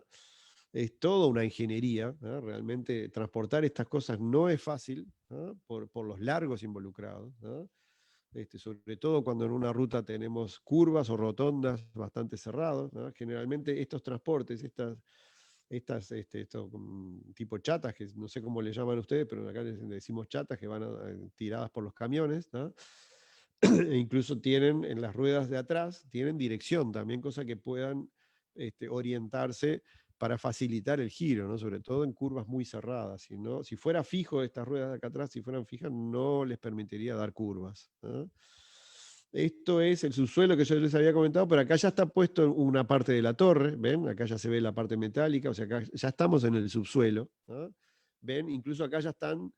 Es toda una ingeniería, ¿tá? Realmente transportar estas cosas no es fácil, ¿tá? Por los largos involucrados, ¿tá? Sobre todo cuando en una ruta tenemos curvas o rotondas bastante cerradas, ¿no? Generalmente estos transportes, estos tipo chatas, que no sé cómo le llaman ustedes, pero acá les decimos chatas, que van tiradas por los camiones, ¿no? E incluso tienen en las ruedas de atrás, tienen dirección también, cosa que puedan orientarse para facilitar el giro, ¿no? Sobre todo en curvas muy cerradas. Si fuera fijo estas ruedas de acá atrás, si fueran fijas, no les permitiría dar curvas, ¿no? Esto es el subsuelo que yo les había comentado, pero acá ya está puesto una parte de la torre, ¿ven? Acá ya se ve la parte metálica, o sea, acá ya estamos en el subsuelo, ¿no? ¿Ven? Incluso acá ya están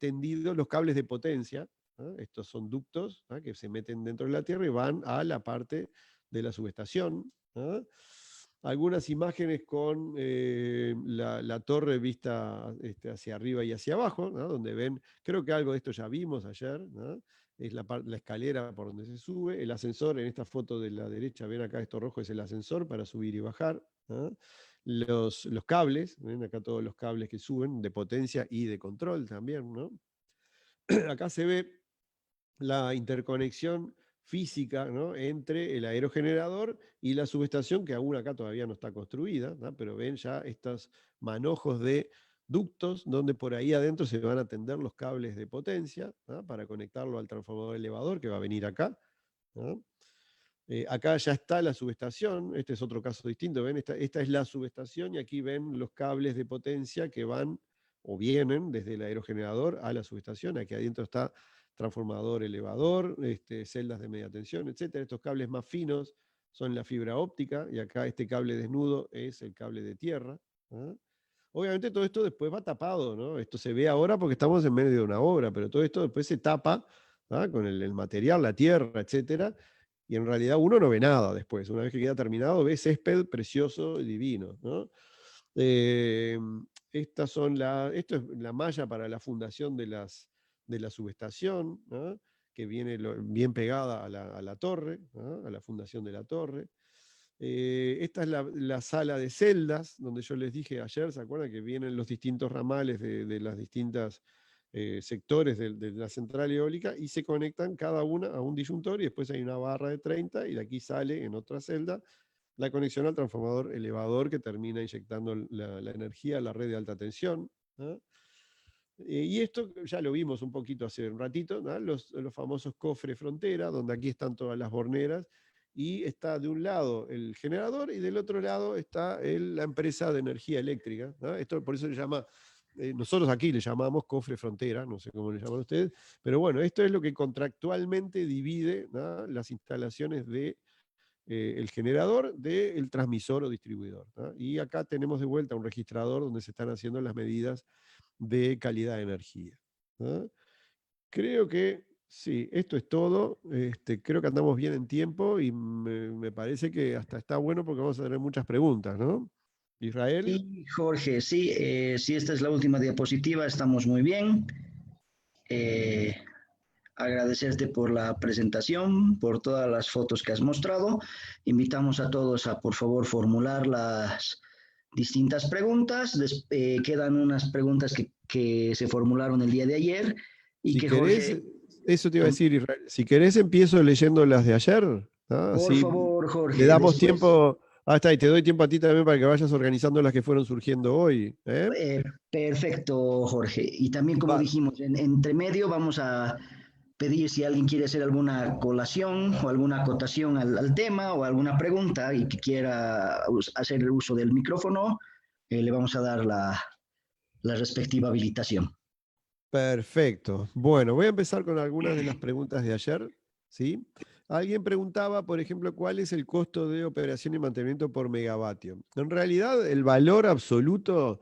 tendidos los cables de potencia, ¿no? Estos son ductos, ¿no? Que se meten dentro de la tierra y van a la parte de la subestación, ¿no? Algunas imágenes con la torre vista hacia arriba y hacia abajo, ¿no? Donde ven, creo que algo de esto ya vimos ayer, ¿no? Es la escalera por donde se sube, el ascensor, en esta foto de la derecha, ven acá esto rojo es el ascensor para subir y bajar, ¿no? Los cables, ven acá todos los cables que suben, de potencia y de control también, ¿no? Acá se ve la interconexión física, ¿no? Entre el aerogenerador y la subestación, que aún acá todavía no está construida, ¿no? Pero ven ya estos manojos de ductos donde por ahí adentro se van a tender los cables de potencia, ¿no? Para conectarlo al transformador elevador que va a venir acá, ¿no? Acá ya está la subestación, este es otro caso distinto, ven, esta es la subestación y aquí ven los cables de potencia que van o vienen desde el aerogenerador a la subestación. Aquí adentro está transformador elevador, celdas de media tensión, etc. Estos cables más finos son la fibra óptica y acá este cable desnudo es el cable de tierra, ¿no? Obviamente todo esto después va tapado, ¿no? Esto se ve ahora porque estamos en medio de una obra, pero todo esto después se tapa, ¿no? Con el material, la tierra, etcétera, y en realidad uno no ve nada después. Una vez que queda terminado, ve césped precioso y divino, ¿no? Esto es la malla para la fundación de la subestación, ¿no? Que viene bien pegada a la torre, ¿no? A la fundación de la torre. Esta es la sala de celdas, donde yo les dije ayer, ¿se acuerdan? Que vienen los distintos ramales de las distintas sectores de la central eólica y se conectan cada una a un disyuntor y después hay una barra de 30 y de aquí sale en otra celda la conexión al transformador elevador que termina inyectando la energía a la red de alta tensión, ¿no? Y esto ya lo vimos un poquito hace un ratito, ¿no? Los famosos cofres frontera, donde aquí están todas las borneras, y está de un lado el generador y del otro lado está la empresa de energía eléctrica, ¿no? Esto por eso se llama, nosotros aquí le llamamos cofre frontera, no sé cómo le llaman ustedes, pero bueno, esto es lo que contractualmente divide, ¿no? Las instalaciones de el generador del transmisor o distribuidor, ¿no? Y acá tenemos de vuelta un registrador donde se están haciendo las medidas de calidad de energía, ¿no? Creo que sí, esto es todo. Creo que andamos bien en tiempo y me parece que hasta está bueno porque vamos a tener muchas preguntas, ¿no? Israel. Sí, Jorge, sí, sí, esta es la última diapositiva, estamos muy bien. Eh, Agradecerte por la presentación, por todas las fotos que has mostrado. Invitamos a todos a, por favor, formular las distintas preguntas. Quedan unas preguntas que se formularon el día de ayer y Si que querés, Jorge, eso te iba a decir, Israel. Si querés, empiezo leyendo las de ayer, ¿no? por Así favor, le Jorge, damos después, tiempo. Ah, está, y te doy tiempo a ti también para que vayas organizando las que fueron surgiendo hoy, ¿eh? perfecto, Jorge. Y también, como Va, dijimos, entre medio vamos a pedir si alguien quiere hacer alguna colación o alguna acotación al tema o alguna pregunta y que quiera hacer uso del micrófono, le vamos a dar la respectiva habilitación. perfecto. Bueno, voy a empezar con algunas de las preguntas de ayer, ¿sí? Alguien preguntaba, por ejemplo, ¿cuál es el costo de operación y mantenimiento por megavatio? En realidad, el valor absoluto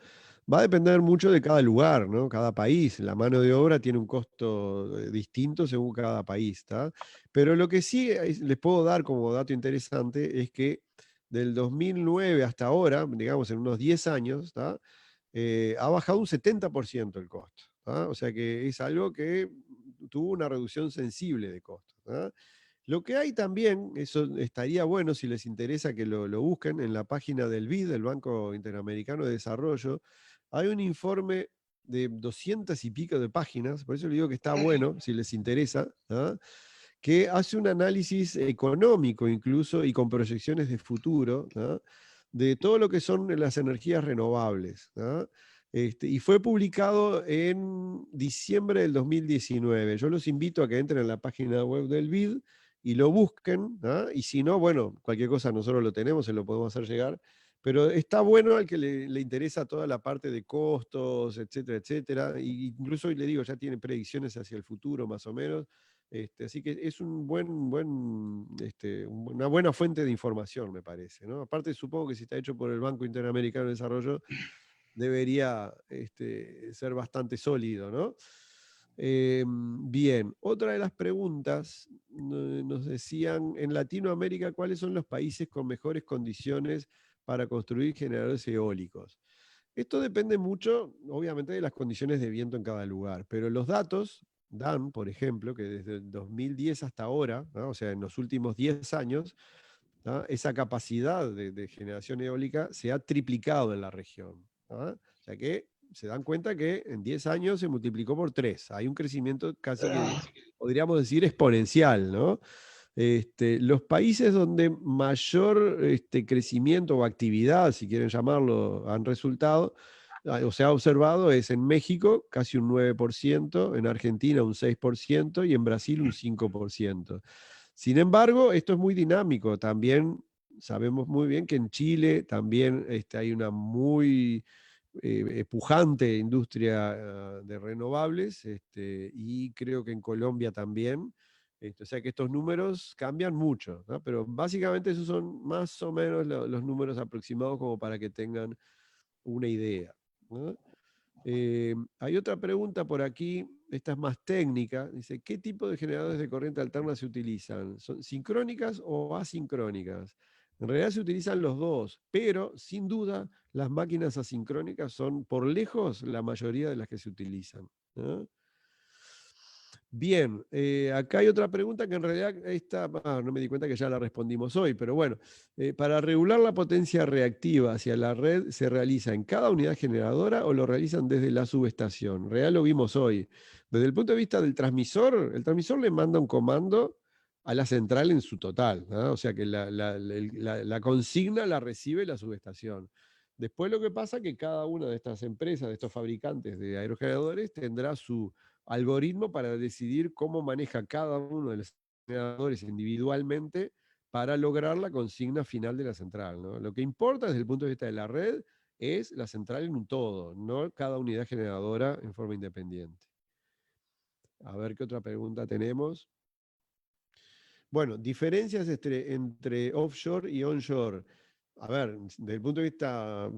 va a depender mucho de cada lugar, ¿no? Cada país. La mano de obra tiene un costo distinto según cada país, ¿está? Pero lo que sí les puedo dar como dato interesante es que del 2009 hasta ahora, digamos en unos 10 años, ¿está? Ha bajado un 70% el costo, ¿ah? O sea que es algo que tuvo una reducción sensible de costo, ¿ah? Lo que hay también, eso estaría bueno si les interesa que lo busquen, en la página del BID, del Banco Interamericano de Desarrollo, hay un informe de 200 y pico de páginas, por eso le digo que está bueno si les interesa, ¿ah? Que hace un análisis económico incluso y con proyecciones de futuro, ¿ah? De todo lo que son las energías renovables, ¿ah? Y fue publicado en diciembre del 2019. Yo los invito a que entren en la página web del BID y lo busquen, ¿ah? Y si no, bueno, cualquier cosa nosotros lo tenemos, se lo podemos hacer llegar, pero está bueno al que le interesa toda la parte de costos, etcétera, etcétera, y incluso hoy le digo, ya tiene predicciones hacia el futuro más o menos, así que es una buena fuente de información, me parece, ¿no? Aparte, supongo que si está hecho por el Banco Interamericano de Desarrollo, debería ser bastante sólido, ¿no? Bien, otra de las preguntas nos decían, en Latinoamérica, ¿cuáles son los países con mejores condiciones para construir generadores eólicos? Esto depende mucho, obviamente, de las condiciones de viento en cada lugar, pero los datos dan, por ejemplo, que desde el 2010 hasta ahora, ¿no? O sea, en los últimos 10 años, ¿no? Esa capacidad de generación eólica se ha triplicado en la región, ¿no? O sea que se dan cuenta que en 10 años se multiplicó por 3. Hay un crecimiento casi que, podríamos decir, exponencial, ¿no? Los países donde mayor crecimiento o actividad, si quieren llamarlo, han resultado, o se ha observado es en México casi un 9%, en Argentina un 6% y en Brasil un 5%. Sin embargo, esto es muy dinámico. También sabemos muy bien que en Chile también hay una muy pujante industria de renovables, y creo que en Colombia también. O sea que estos números cambian mucho, ¿no? Pero básicamente esos son más o menos los números aproximados como para que tengan una idea, ¿no? Hay otra pregunta por aquí, esta es más técnica, dice, ¿qué tipo de generadores de corriente alterna se utilizan? ¿Son sincrónicas o asincrónicas? En realidad se utilizan los dos, pero sin duda las máquinas asincrónicas son por lejos la mayoría de las que se utilizan, ¿no? Bien, acá hay otra pregunta que en realidad no me di cuenta que ya la respondimos hoy, pero bueno, para regular la potencia reactiva hacia la red, ¿se realiza en cada unidad generadora o lo realizan desde la subestación? Real lo vimos hoy. Desde el punto de vista del transmisor, el transmisor le manda un comando a la central en su total, ¿no? O sea que la consigna la recibe la subestación. Después lo que pasa es que cada una de estas empresas, de estos fabricantes de aerogeneradores, tendrá su algoritmo para decidir cómo maneja cada uno de los generadores individualmente para lograr la consigna final de la central, ¿no? Lo que importa desde el punto de vista de la red es la central en un todo, no cada unidad generadora en forma independiente. A ver qué otra pregunta tenemos. Bueno, diferencias entre offshore y onshore. A ver, desde el punto de vista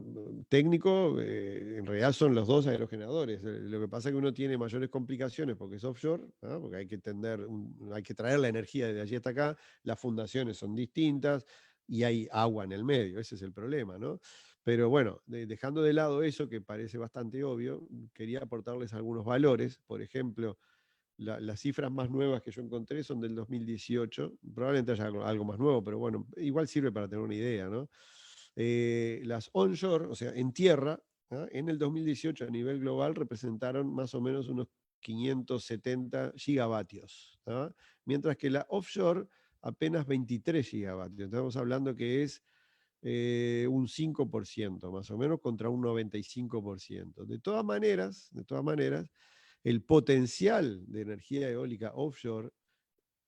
técnico, en realidad son los dos aerogeneradores. Lo que pasa es que uno tiene mayores complicaciones porque es offshore, ¿no? Porque hay que hay que traer la energía de allí hasta acá, las fundaciones son distintas y hay agua en el medio, ese es el problema, ¿no? Pero bueno, dejando de lado eso que parece bastante obvio, quería aportarles algunos valores. Por ejemplo, las cifras más nuevas que yo encontré son del 2018, probablemente haya algo más nuevo, pero bueno, igual sirve para tener una idea, ¿no? Las onshore, o sea, en tierra, ¿ah? En el 2018 a nivel global representaron más o menos unos 570 gigavatios, ¿ah? Mientras que la offshore apenas 23 gigavatios. Estamos hablando que es un 5% más o menos contra un 95%. De todas maneras, el potencial de energía eólica offshore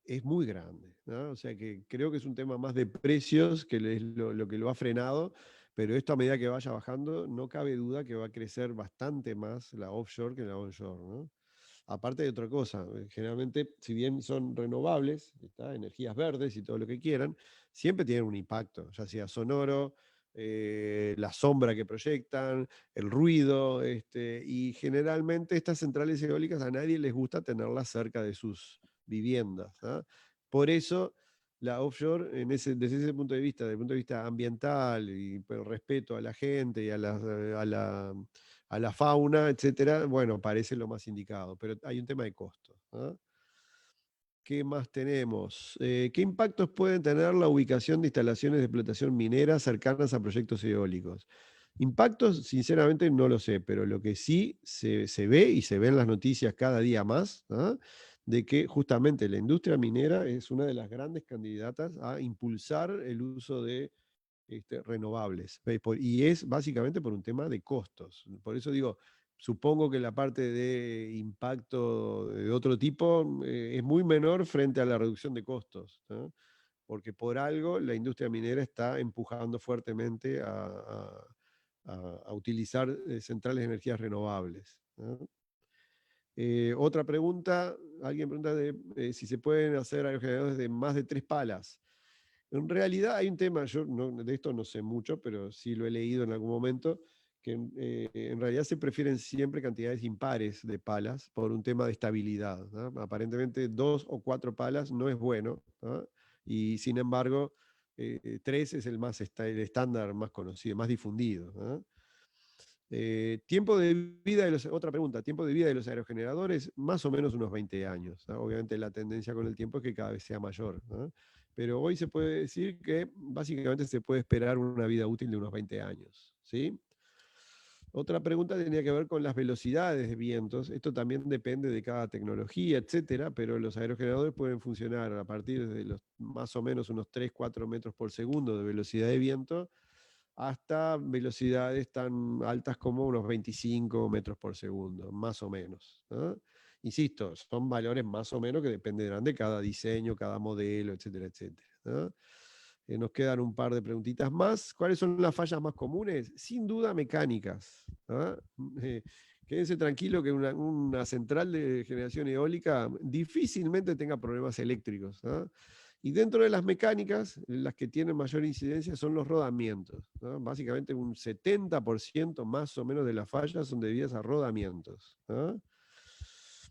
es muy grande, ¿no? O sea que creo que es un tema más de precios que es lo que lo ha frenado, pero esto a medida que vaya bajando, no cabe duda que va a crecer bastante más la offshore que la onshore, ¿no? Aparte de otra cosa, generalmente, si bien son renovables, ¿está? Energías verdes y todo lo que quieran, siempre tienen un impacto, ya sea sonoro, la sombra que proyectan, el ruido, y generalmente estas centrales eólicas a nadie les gusta tenerlas cerca de sus viviendas, ¿ah? Por eso la offshore, desde ese punto de vista, desde el punto de vista ambiental y por respeto a la gente y a la fauna, etcétera, bueno, parece lo más indicado, pero hay un tema de costo, ¿ah? ¿Qué más tenemos? ¿Qué impactos pueden tener la ubicación de instalaciones de explotación minera cercanas a proyectos eólicos? Impactos, sinceramente, no lo sé, pero lo que sí se ve y se ve en las noticias cada día más, ¿ah? De que justamente la industria minera es una de las grandes candidatas a impulsar el uso de renovables. Y es básicamente por un tema de costos. Por eso digo, supongo que la parte de impacto de otro tipo es muy menor frente a la reducción de costos, ¿no? Porque por algo la industria minera está empujando fuertemente a utilizar centrales de energías renovables, ¿no? Otra pregunta, alguien pregunta si se pueden hacer aerogeneradores de más de 3 palas. En realidad hay un tema, yo de esto no sé mucho, pero sí lo he leído en algún momento, que en realidad se prefieren siempre cantidades impares de palas por un tema de estabilidad, ¿no? Aparentemente 2 o 4 palas no es bueno, ¿no? Y sin embargo 3 es el estándar más conocido, más difundido, ¿no? Tiempo de vida otra pregunta, tiempo de vida de los aerogeneradores, más o menos unos 20 años, ¿no? Obviamente la tendencia con el tiempo es que cada vez sea mayor, ¿no? Pero hoy se puede decir que básicamente se puede esperar una vida útil de unos 20 años, ¿sí? Otra pregunta tenía que ver con las velocidades de vientos. Esto también depende de cada tecnología, etcétera, pero los aerogeneradores pueden funcionar a partir de los más o menos unos 3, 4 metros por segundo de velocidad de viento hasta velocidades tan altas como unos 25 metros por segundo, más o menos, ¿no? Insisto, son valores más o menos que dependerán de cada diseño, cada modelo, etcétera, etcétera, ¿no? Nos quedan un par de preguntitas más. ¿Cuáles son las fallas más comunes? Sin duda mecánicas, ¿ah? Quédense tranquilos que una central de generación eólica difícilmente tenga problemas eléctricos, ¿ah? Y dentro de las mecánicas, las que tienen mayor incidencia son los rodamientos, ¿no? Básicamente un 70% más o menos de las fallas son debidas a rodamientos, ¿no?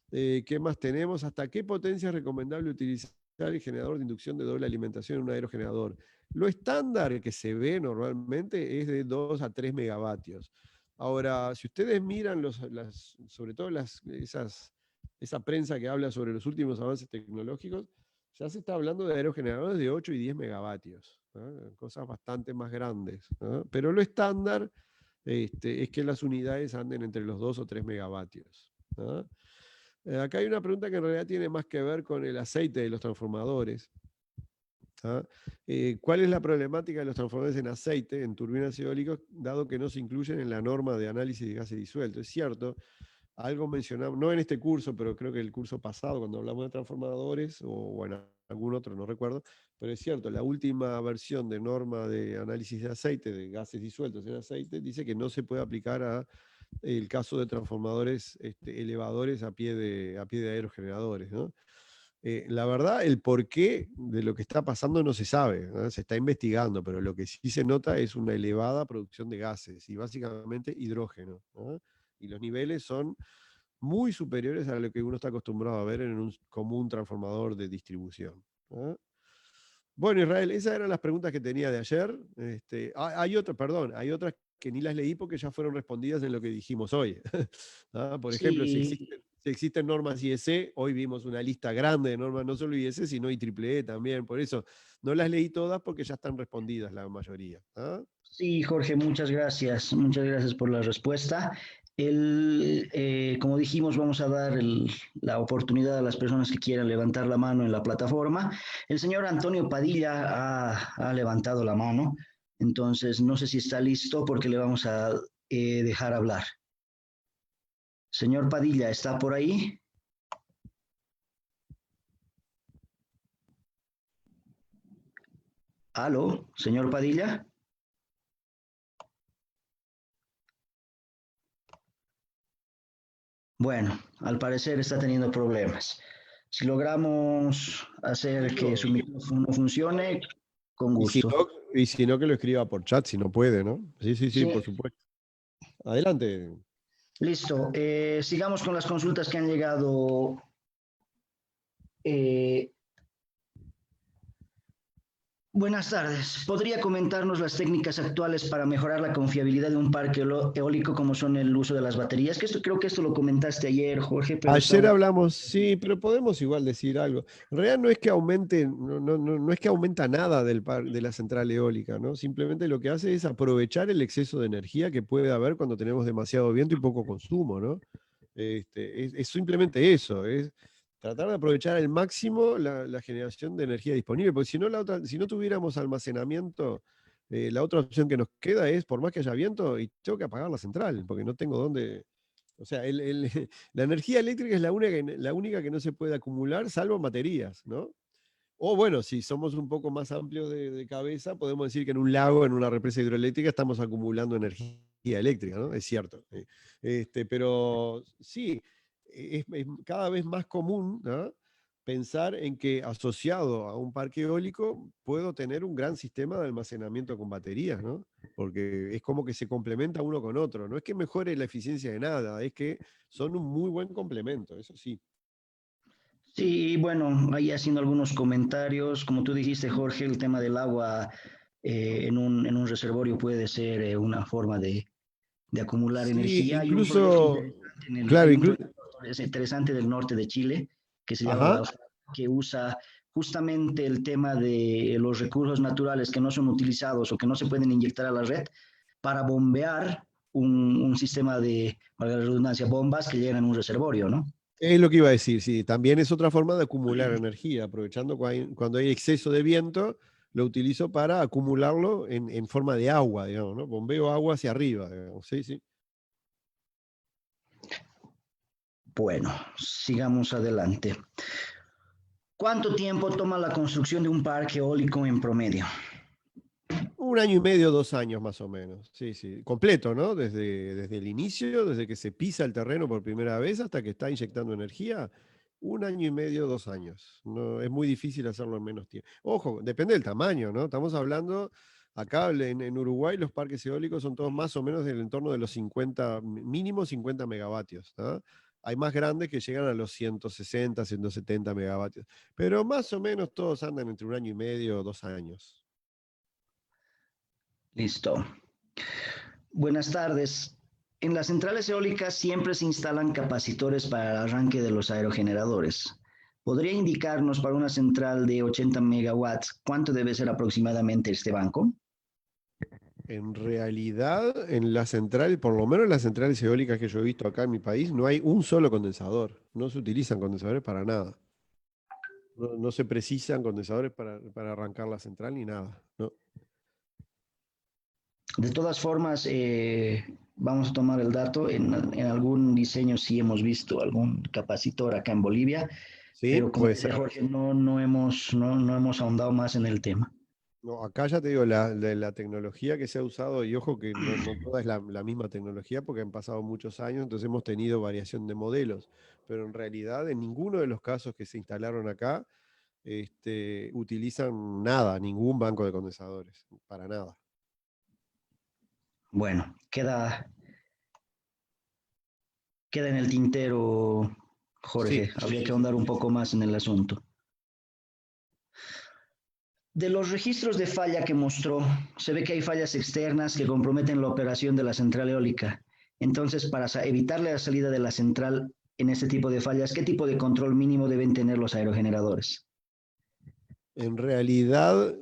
¿Qué más tenemos? ¿Hasta qué potencia es recomendable utilizar el generador de inducción de doble alimentación en un aerogenerador? Lo estándar que se ve normalmente es de 2 a 3 megavatios. Ahora, si ustedes miran sobre todo esas esa prensa que habla sobre los últimos avances tecnológicos, ya se está hablando de aerogeneradores de 8 y 10 megavatios, ¿no? Cosas bastante más grandes, ¿no? Pero lo estándar es que las unidades anden entre los 2 o 3 megavatios, ¿no? Acá hay una pregunta que en realidad tiene más que ver con el aceite de los transformadores. ¿Ah? ¿Cuál es la problemática de los transformadores en aceite, en turbinas eólicas, dado que no se incluyen en la norma de análisis de gases disueltos? Es cierto, algo mencionamos, no en este curso, pero creo que el curso pasado, cuando hablamos de transformadores, o bueno, algún otro, no recuerdo, pero es cierto, la última versión de norma de análisis de aceite, de gases disueltos en aceite, dice que no se puede aplicar a el caso de transformadores elevadores a pie de aerogeneradores, ¿no? La verdad, el porqué de lo que está pasando no se sabe, ¿no? Se está investigando, pero lo que sí se nota es una elevada producción de gases y básicamente hidrógeno, ¿no? Y los niveles son muy superiores a lo que uno está acostumbrado a ver en un común transformador de distribución, ¿no? Bueno, Israel, esas eran las preguntas que tenía de ayer. Hay otras, perdón, hay otras que ni las leí porque ya fueron respondidas en lo que dijimos hoy. ¿Ah? Por ejemplo, Sí, si existen normas IEC, hoy vimos una lista grande de normas, no solo IEC, sino IEEE también. Por eso no las leí todas porque ya están respondidas la mayoría. ¿Ah? sí, Jorge, muchas gracias. Muchas gracias por la respuesta. Como dijimos, vamos a dar la oportunidad a las personas que quieran levantar la mano en la plataforma. El señor Antonio Padilla ha levantado la mano, entonces no sé si está listo porque le vamos a dejar hablar. Señor Padilla, ¿está por ahí? ¿Aló, señor Padilla? Bueno, al parecer está teniendo problemas. Si logramos hacer que su micrófono funcione, con Y si gusto. no, y si no, que lo escriba por chat, si no puede, ¿no? Sí, sí, sí, por Sí, supuesto. Adelante. listo. Sigamos con las consultas que han llegado. Eh, Buenas tardes. ¿Podría comentarnos las técnicas actuales para mejorar la confiabilidad de un parque eólico, como son el uso de las baterías? Creo que esto lo comentaste ayer, Jorge, pero Ayer estamos... hablamos, sí, pero podemos igual decir algo. En realidad no es que aumente, no es que aumenta nada de la central eólica, ¿no? Simplemente lo que hace es aprovechar el exceso de energía que puede haber cuando tenemos demasiado viento y poco consumo, ¿no? Es simplemente eso, es tratar de aprovechar al máximo la generación de energía disponible, porque si no, si no tuviéramos almacenamiento, la otra opción que nos queda es, por más que haya viento, y tengo que apagar la central, porque no tengo dónde. O sea, la energía eléctrica es la única que no se puede acumular, salvo en baterías, ¿no? O bueno, si somos un poco más amplios de cabeza, podemos decir que en un lago, en una represa hidroeléctrica, estamos acumulando energía eléctrica, ¿no? Es cierto. Pero sí, es cada vez más común, ¿no? Pensar en que asociado a un parque eólico puedo tener un gran sistema de almacenamiento con baterías, ¿no? Porque es como que se complementa uno con otro. No es que mejore la eficiencia de nada, es que son un muy buen complemento, eso sí. Sí, bueno, ahí haciendo algunos comentarios, como tú dijiste, Jorge, el tema del agua en un reservorio puede ser una forma de acumular Sí, energía. Hay un proyecto incluso, interesante claro, hay un incluso, proyecto interesante del norte de Chile que se llama ajá. que usa justamente el tema de los recursos naturales que no son utilizados o que no se pueden inyectar a la red para bombear un sistema de, valga la redundancia, bombas que llegan a un reservorio, ¿no? Es lo que iba a decir, sí. También es otra forma de acumular energía, aprovechando cuando hay exceso de viento, lo utilizo para acumularlo en forma de agua, digamos, ¿no? Bombeo agua hacia arriba, digamos. Sí, sí. Bueno, sigamos adelante. ¿Cuánto tiempo toma la construcción de un parque eólico en promedio? 1 año y medio, 2 años más o menos. Sí, sí. Completo, ¿no? Desde el inicio, desde que se pisa el terreno por primera vez hasta que está inyectando energía. 1 año y medio, 2 años. No, es muy difícil hacerlo en menos tiempo. Ojo, depende del tamaño, ¿no? Estamos hablando, acá en Uruguay los parques eólicos son todos más o menos del entorno de los 50, mínimo 50 megavatios, ¿no? Hay más grandes que llegan a los 160, 170 megavatios. Pero más o menos todos andan entre 1 año y medio, 2 años. Listo. Buenas tardes. En las centrales eólicas siempre se instalan capacitores para el arranque de los aerogeneradores. ¿Podría indicarnos para una central de 80 megawatts cuánto debe ser aproximadamente este banco? En realidad, en la central, por lo menos en las centrales eólicas que yo he visto acá en mi país, no hay un solo condensador. No se utilizan condensadores para nada. No se precisan condensadores para arrancar la central ni nada, ¿no? De todas formas, vamos a tomar el dato. En algún diseño sí hemos visto algún capacitor acá en Bolivia, Sí, pero como puede dice ser. Jorge, no hemos ahondado más en el tema. No, acá ya te digo, la tecnología que se ha usado, y ojo que no toda es la misma tecnología porque han pasado muchos años, entonces hemos tenido variación de modelos, pero en realidad en ninguno de los casos que se instalaron acá utilizan nada, ningún banco de condensadores, para nada. Bueno, queda en el tintero, Sí, Jorge. sí, Habría sí, que sí. ahondar un poco más en el asunto. De los registros de falla que mostró, se ve que hay fallas externas que comprometen la operación de la central eólica. Entonces, para evitar la salida de la central en este tipo de fallas, ¿qué tipo de control mínimo deben tener los aerogeneradores? En realidad,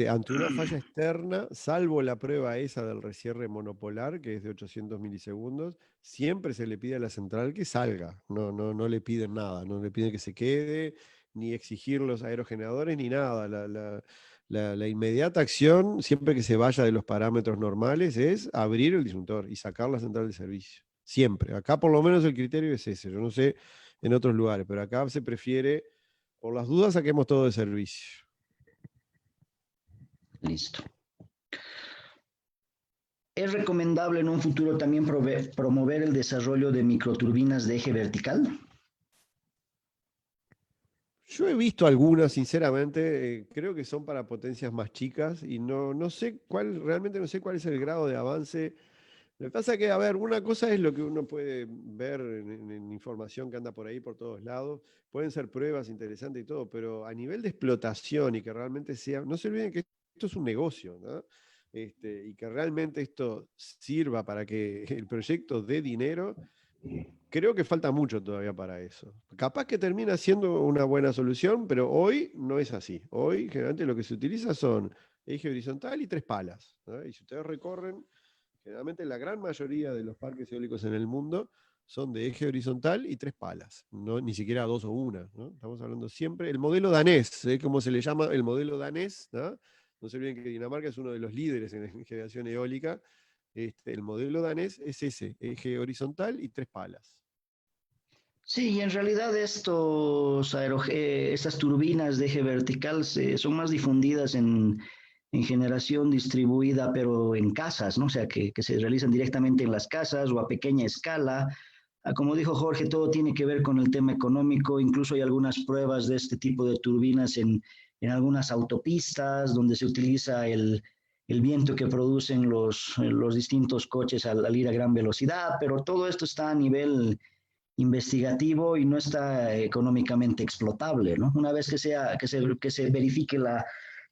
ante una falla externa, salvo la prueba esa del rescierre monopolar, que es de 800 milisegundos, siempre se le pide a la central que salga. No le piden nada, no le piden que se quede, ni exigir los aerogeneradores, ni nada. La inmediata acción, siempre que se vaya de los parámetros normales, es abrir el disyuntor y sacar la central de servicio. Siempre. Acá por lo menos el criterio es ese. Yo no sé en otros lugares, pero acá se prefiere por las dudas, saquemos todo de servicio. Listo. ¿Es recomendable en un futuro también promover el desarrollo de microturbinas de eje vertical? Yo he visto algunas, sinceramente, creo que son para potencias más chicas y no sé realmente no sé cuál es el grado de avance. Lo que pasa es que, a ver, una cosa es lo que uno puede ver en información que anda por ahí, por todos lados. Pueden ser pruebas interesantes y todo, pero a nivel de explotación y que realmente sea, no se olviden que esto es un negocio, ¿no? Y que realmente esto sirva para que el proyecto dé dinero. Creo que falta mucho todavía para eso. Capaz que termina siendo una buena solución, pero hoy no es así. Hoy generalmente lo que se utiliza son eje horizontal y tres palas, ¿no? Y si ustedes recorren, generalmente la gran mayoría de los parques eólicos en el mundo son de eje horizontal y tres palas, no ni siquiera dos o una, ¿no? Estamos hablando siempre, el modelo danés, ¿eh? Como se le llama el modelo danés, ¿no? No se olviden que Dinamarca es uno de los líderes en generación eólica. El modelo danés es ese, eje horizontal y tres palas. Sí, y en realidad estas turbinas de eje vertical son más difundidas en generación distribuida, pero en casas, ¿no? O sea, que se realizan directamente en las casas o a pequeña escala. Como dijo Jorge, todo tiene que ver con el tema económico. Incluso hay algunas pruebas de este tipo de turbinas en algunas autopistas donde se utiliza el viento que producen los distintos coches al ir a gran velocidad, pero todo esto está a nivel investigativo y no está económicamente explotable, ¿no? Una vez que se verifique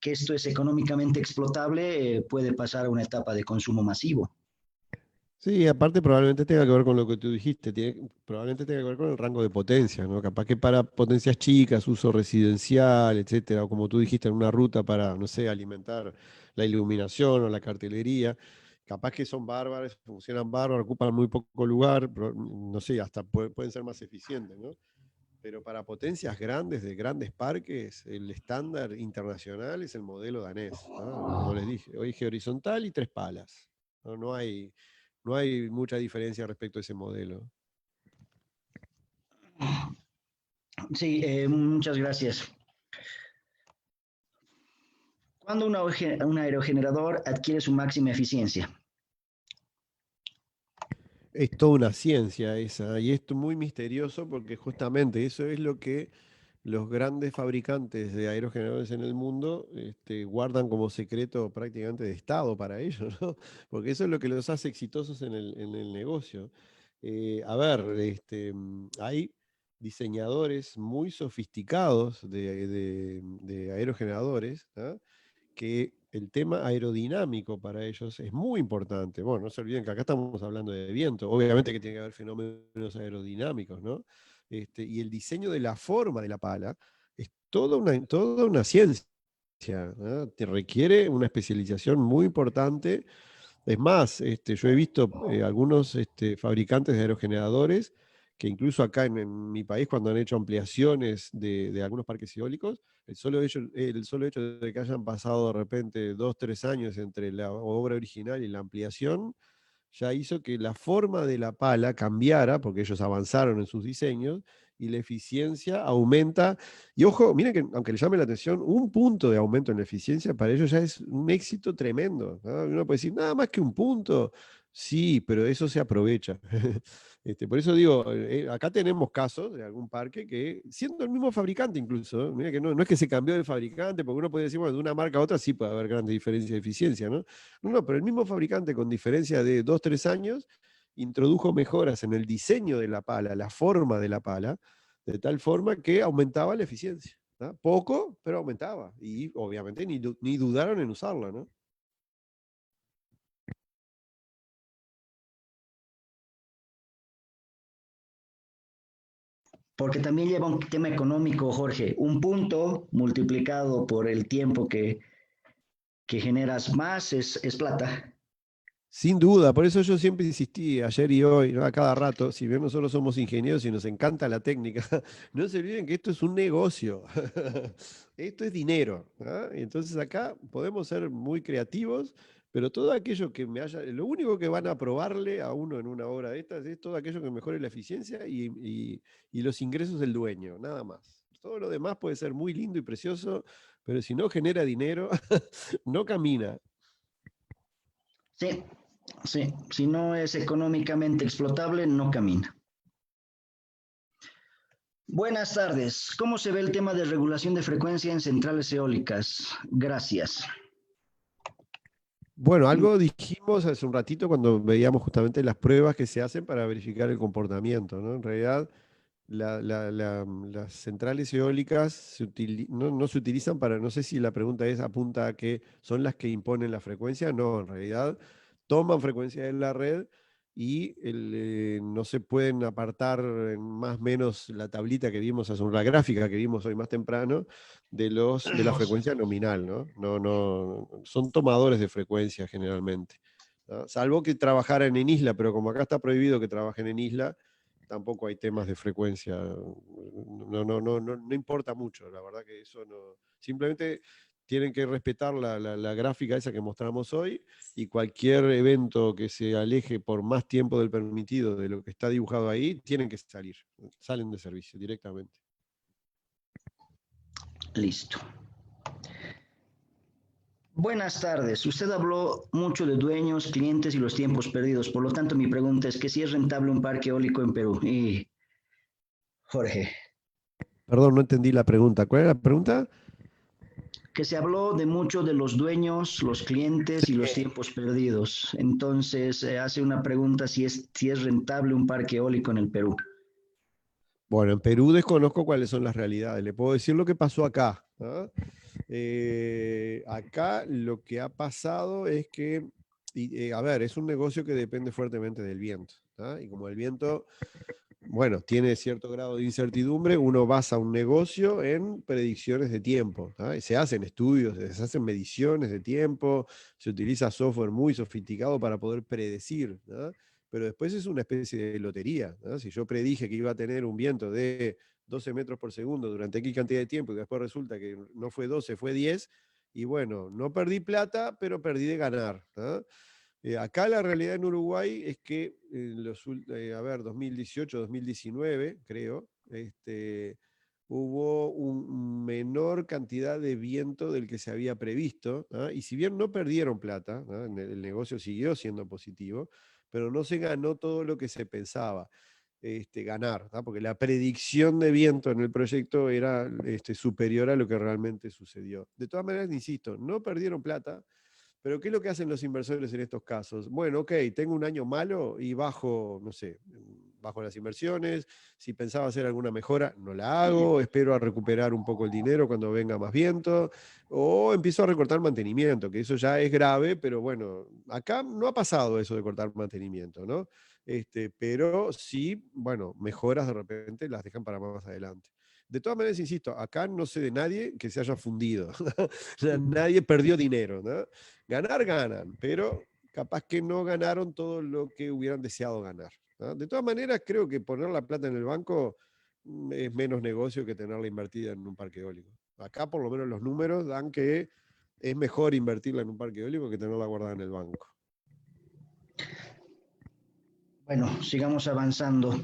que esto es económicamente explotable, puede pasar a una etapa de consumo masivo. Sí, aparte probablemente tenga que ver con lo que tú dijiste, probablemente tenga que ver con el rango de potencia, ¿no? Capaz que para potencias chicas, uso residencial, etcétera, o como tú dijiste, en una ruta para, no sé, alimentar la iluminación o la cartelería, capaz que son bárbaras, funcionan bárbaras, ocupan muy poco lugar, no sé, hasta pueden ser más eficientes, ¿no? Pero para potencias grandes, de grandes parques, el estándar internacional es el modelo danés, ¿no? Como les dije, eje horizontal y tres palas. No hay mucha diferencia respecto a ese modelo. Sí, muchas gracias. ¿Cuándo un aerogenerador adquiere su máxima eficiencia? Es toda una ciencia esa, y esto es muy misterioso porque justamente eso es lo que los grandes fabricantes de aerogeneradores en el mundo guardan como secreto prácticamente de Estado para ellos, ¿no? Porque eso es lo que los hace exitosos en el negocio. A ver, hay diseñadores muy sofisticados de aerogeneradores, ¿no? Que el tema aerodinámico para ellos es muy importante. Bueno, no se olviden que acá estamos hablando de viento, obviamente que tiene que haber fenómenos aerodinámicos, ¿no? Y el diseño de la forma de la pala es toda una ciencia, ¿no? Te requiere una especialización muy importante. Es más, yo he visto algunos fabricantes de aerogeneradores que incluso acá en mi país, cuando han hecho ampliaciones de algunos parques eólicos, el solo hecho de que hayan pasado de repente 2, 3 años entre la obra original y la ampliación, ya hizo que la forma de la pala cambiara, porque ellos avanzaron en sus diseños, y la eficiencia aumenta. Y ojo, miren que aunque le llame la atención, un punto de aumento en la eficiencia para ellos ya es un éxito tremendo, ¿no? Uno puede decir, nada más que un punto. Sí, pero eso se aprovecha. Por eso digo, acá tenemos casos de algún parque que, siendo el mismo fabricante incluso, mira que no es que se cambió de fabricante, porque uno puede decir, bueno, de una marca a otra sí puede haber grandes diferencias de eficiencia, ¿no? No, pero el mismo fabricante con diferencia de 2, 3 años introdujo mejoras en el diseño de la pala, la forma de la pala, de tal forma que aumentaba la eficiencia, ¿no? Poco, pero aumentaba. Y obviamente ni dudaron en usarla, ¿no? Porque también lleva un tema económico, Jorge. Un punto multiplicado por el tiempo que generas más es plata. Sin duda, por eso yo siempre insistí ayer y hoy, ¿no? A cada rato, si bien nosotros somos ingenieros y nos encanta la técnica, no se olviden que esto es un negocio, esto es dinero, ¿ah? Y entonces acá podemos ser muy creativos, pero todo aquello que lo único que van a probarle a uno en una obra de estas es todo aquello que mejore la eficiencia y los ingresos del dueño, nada más. Todo lo demás puede ser muy lindo y precioso, pero si no genera dinero, no camina. Sí, sí. Si no es económicamente explotable, no camina. Buenas tardes. ¿Cómo se ve el tema de regulación de frecuencia en centrales eólicas? Gracias. Bueno, algo dijimos hace un ratito cuando veíamos justamente las pruebas que se hacen para verificar el comportamiento, ¿no? En realidad, las centrales eólicas no se utilizan para, no sé si la pregunta apunta a que son las que imponen la frecuencia, no, en realidad toman frecuencia de la red y no se pueden apartar en más o menos la tablita que vimos la gráfica que vimos hoy más temprano de la frecuencia nominal, ¿no? No, son tomadores de frecuencia generalmente, ¿no? Salvo que trabajaran en isla, pero como acá está prohibido que trabajen en isla, tampoco hay temas de frecuencia. No importa mucho, la verdad que eso no. Simplemente tienen que respetar la gráfica esa que mostramos hoy y cualquier evento que se aleje por más tiempo del permitido de lo que está dibujado ahí, tienen que salir. Salen de servicio directamente. Listo. Buenas tardes. Usted habló mucho de dueños, clientes y los tiempos perdidos. Por lo tanto, mi pregunta es que si es rentable un parque eólico en Perú. Y Jorge, Perdón, no entendí la pregunta. ¿Cuál es la pregunta? que se habló de mucho de los dueños, los clientes y los tiempos perdidos. Entonces, hace una pregunta si es rentable un parque eólico en el Perú. Bueno, en Perú desconozco cuáles son las realidades. Le puedo decir lo que pasó acá, ¿no? Acá lo que ha pasado es que, a ver, es un negocio que depende fuertemente del viento, ¿tá? Y como el viento, bueno, tiene cierto grado de incertidumbre, uno basa un negocio en predicciones de tiempo, ¿tá? Y se hacen estudios, se hacen mediciones de tiempo, se utiliza software muy sofisticado para poder predecir, ¿tá? Pero después es una especie de lotería, ¿no? Si yo predije que iba a tener un viento de 12 metros por segundo durante X cantidad de tiempo y después resulta que no fue 12, fue 10, y bueno, no perdí plata, pero perdí de ganar, ¿no? Acá la realidad en Uruguay es que en 2018, 2019, creo, hubo una menor cantidad de viento del que se había previsto, ¿no? Y si bien no perdieron plata, ¿no? El negocio siguió siendo positivo, pero no se ganó todo lo que se pensaba ganar, ¿no? Porque la predicción de viento en el proyecto era superior a lo que realmente sucedió. De todas maneras, insisto, no perdieron plata, pero ¿qué es lo que hacen los inversores en estos casos? Bueno, ok, tengo un año malo y bajo, no sé, bajo las inversiones, si pensaba hacer alguna mejora, no la hago, espero a recuperar un poco el dinero cuando venga más viento, o empiezo a recortar mantenimiento, que eso ya es grave, pero bueno, acá no ha pasado eso de cortar mantenimiento, ¿no? Pero sí, bueno, mejoras de repente las dejan para más adelante. De todas maneras, insisto, acá no sé de nadie que se haya fundido. Nadie perdió dinero, ¿no? Ganar, ganan, pero capaz que no ganaron todo lo que hubieran deseado ganar, ¿no? De todas maneras, creo que poner la plata en el banco es menos negocio que tenerla invertida en un parque eólico. Acá por lo menos los números dan que es mejor invertirla en un parque eólico que tenerla guardada en el banco. Bueno, sigamos avanzando.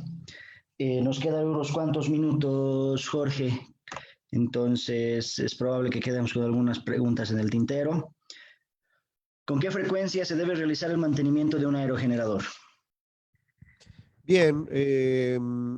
Nos quedan unos cuantos minutos, Jorge. Entonces, es probable que quedemos con algunas preguntas en el tintero. ¿Con qué frecuencia se debe realizar el mantenimiento de un aerogenerador? Bien,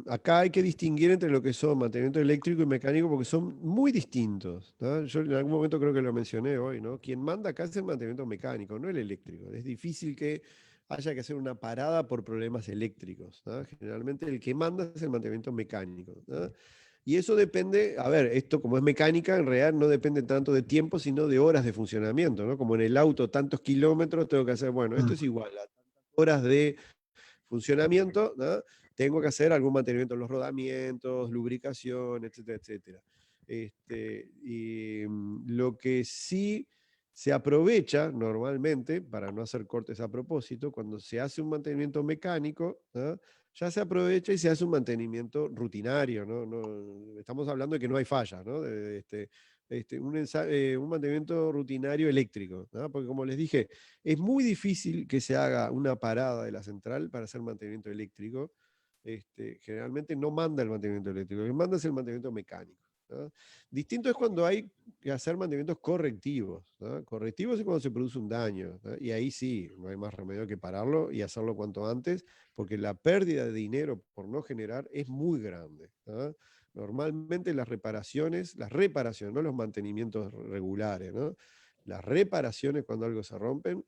acá hay que distinguir entre lo que son mantenimiento eléctrico y mecánico porque son muy distintos, ¿no? Yo en algún momento creo que lo mencioné hoy, ¿no? Quien manda acá es el mantenimiento mecánico, no el eléctrico. Es difícil que haya que hacer una parada por problemas eléctricos, ¿no? Generalmente el que manda es el mantenimiento mecánico, ¿no? Y eso depende, a ver, esto como es mecánica, en realidad no depende tanto de tiempo, sino de horas de funcionamiento, ¿no? Como en el auto, tantos kilómetros tengo que hacer, bueno, esto es igual, a tantas horas de funcionamiento, ¿no? Tengo que hacer algún mantenimiento en los rodamientos, lubricación, etcétera, etcétera. Lo que sí se aprovecha normalmente, para no hacer cortes a propósito, cuando se hace un mantenimiento mecánico, ¿no? Ya se aprovecha y se hace un mantenimiento rutinario, ¿no? Estamos hablando de que no hay falla, ¿no? Un mantenimiento rutinario eléctrico, ¿no? Porque como les dije, es muy difícil que se haga una parada de la central para hacer mantenimiento eléctrico. Generalmente no manda el mantenimiento eléctrico, lo que manda es el mantenimiento mecánico, ¿no? Distinto es cuando hay que hacer mantenimientos correctivos, ¿no? Correctivos es cuando se produce un daño, ¿no? Y ahí sí, no hay más remedio que pararlo y hacerlo cuanto antes, porque la pérdida de dinero por no generar es muy grande, ¿no? Normalmente las reparaciones, no los mantenimientos regulares, ¿no? Las reparaciones cuando algo se rompen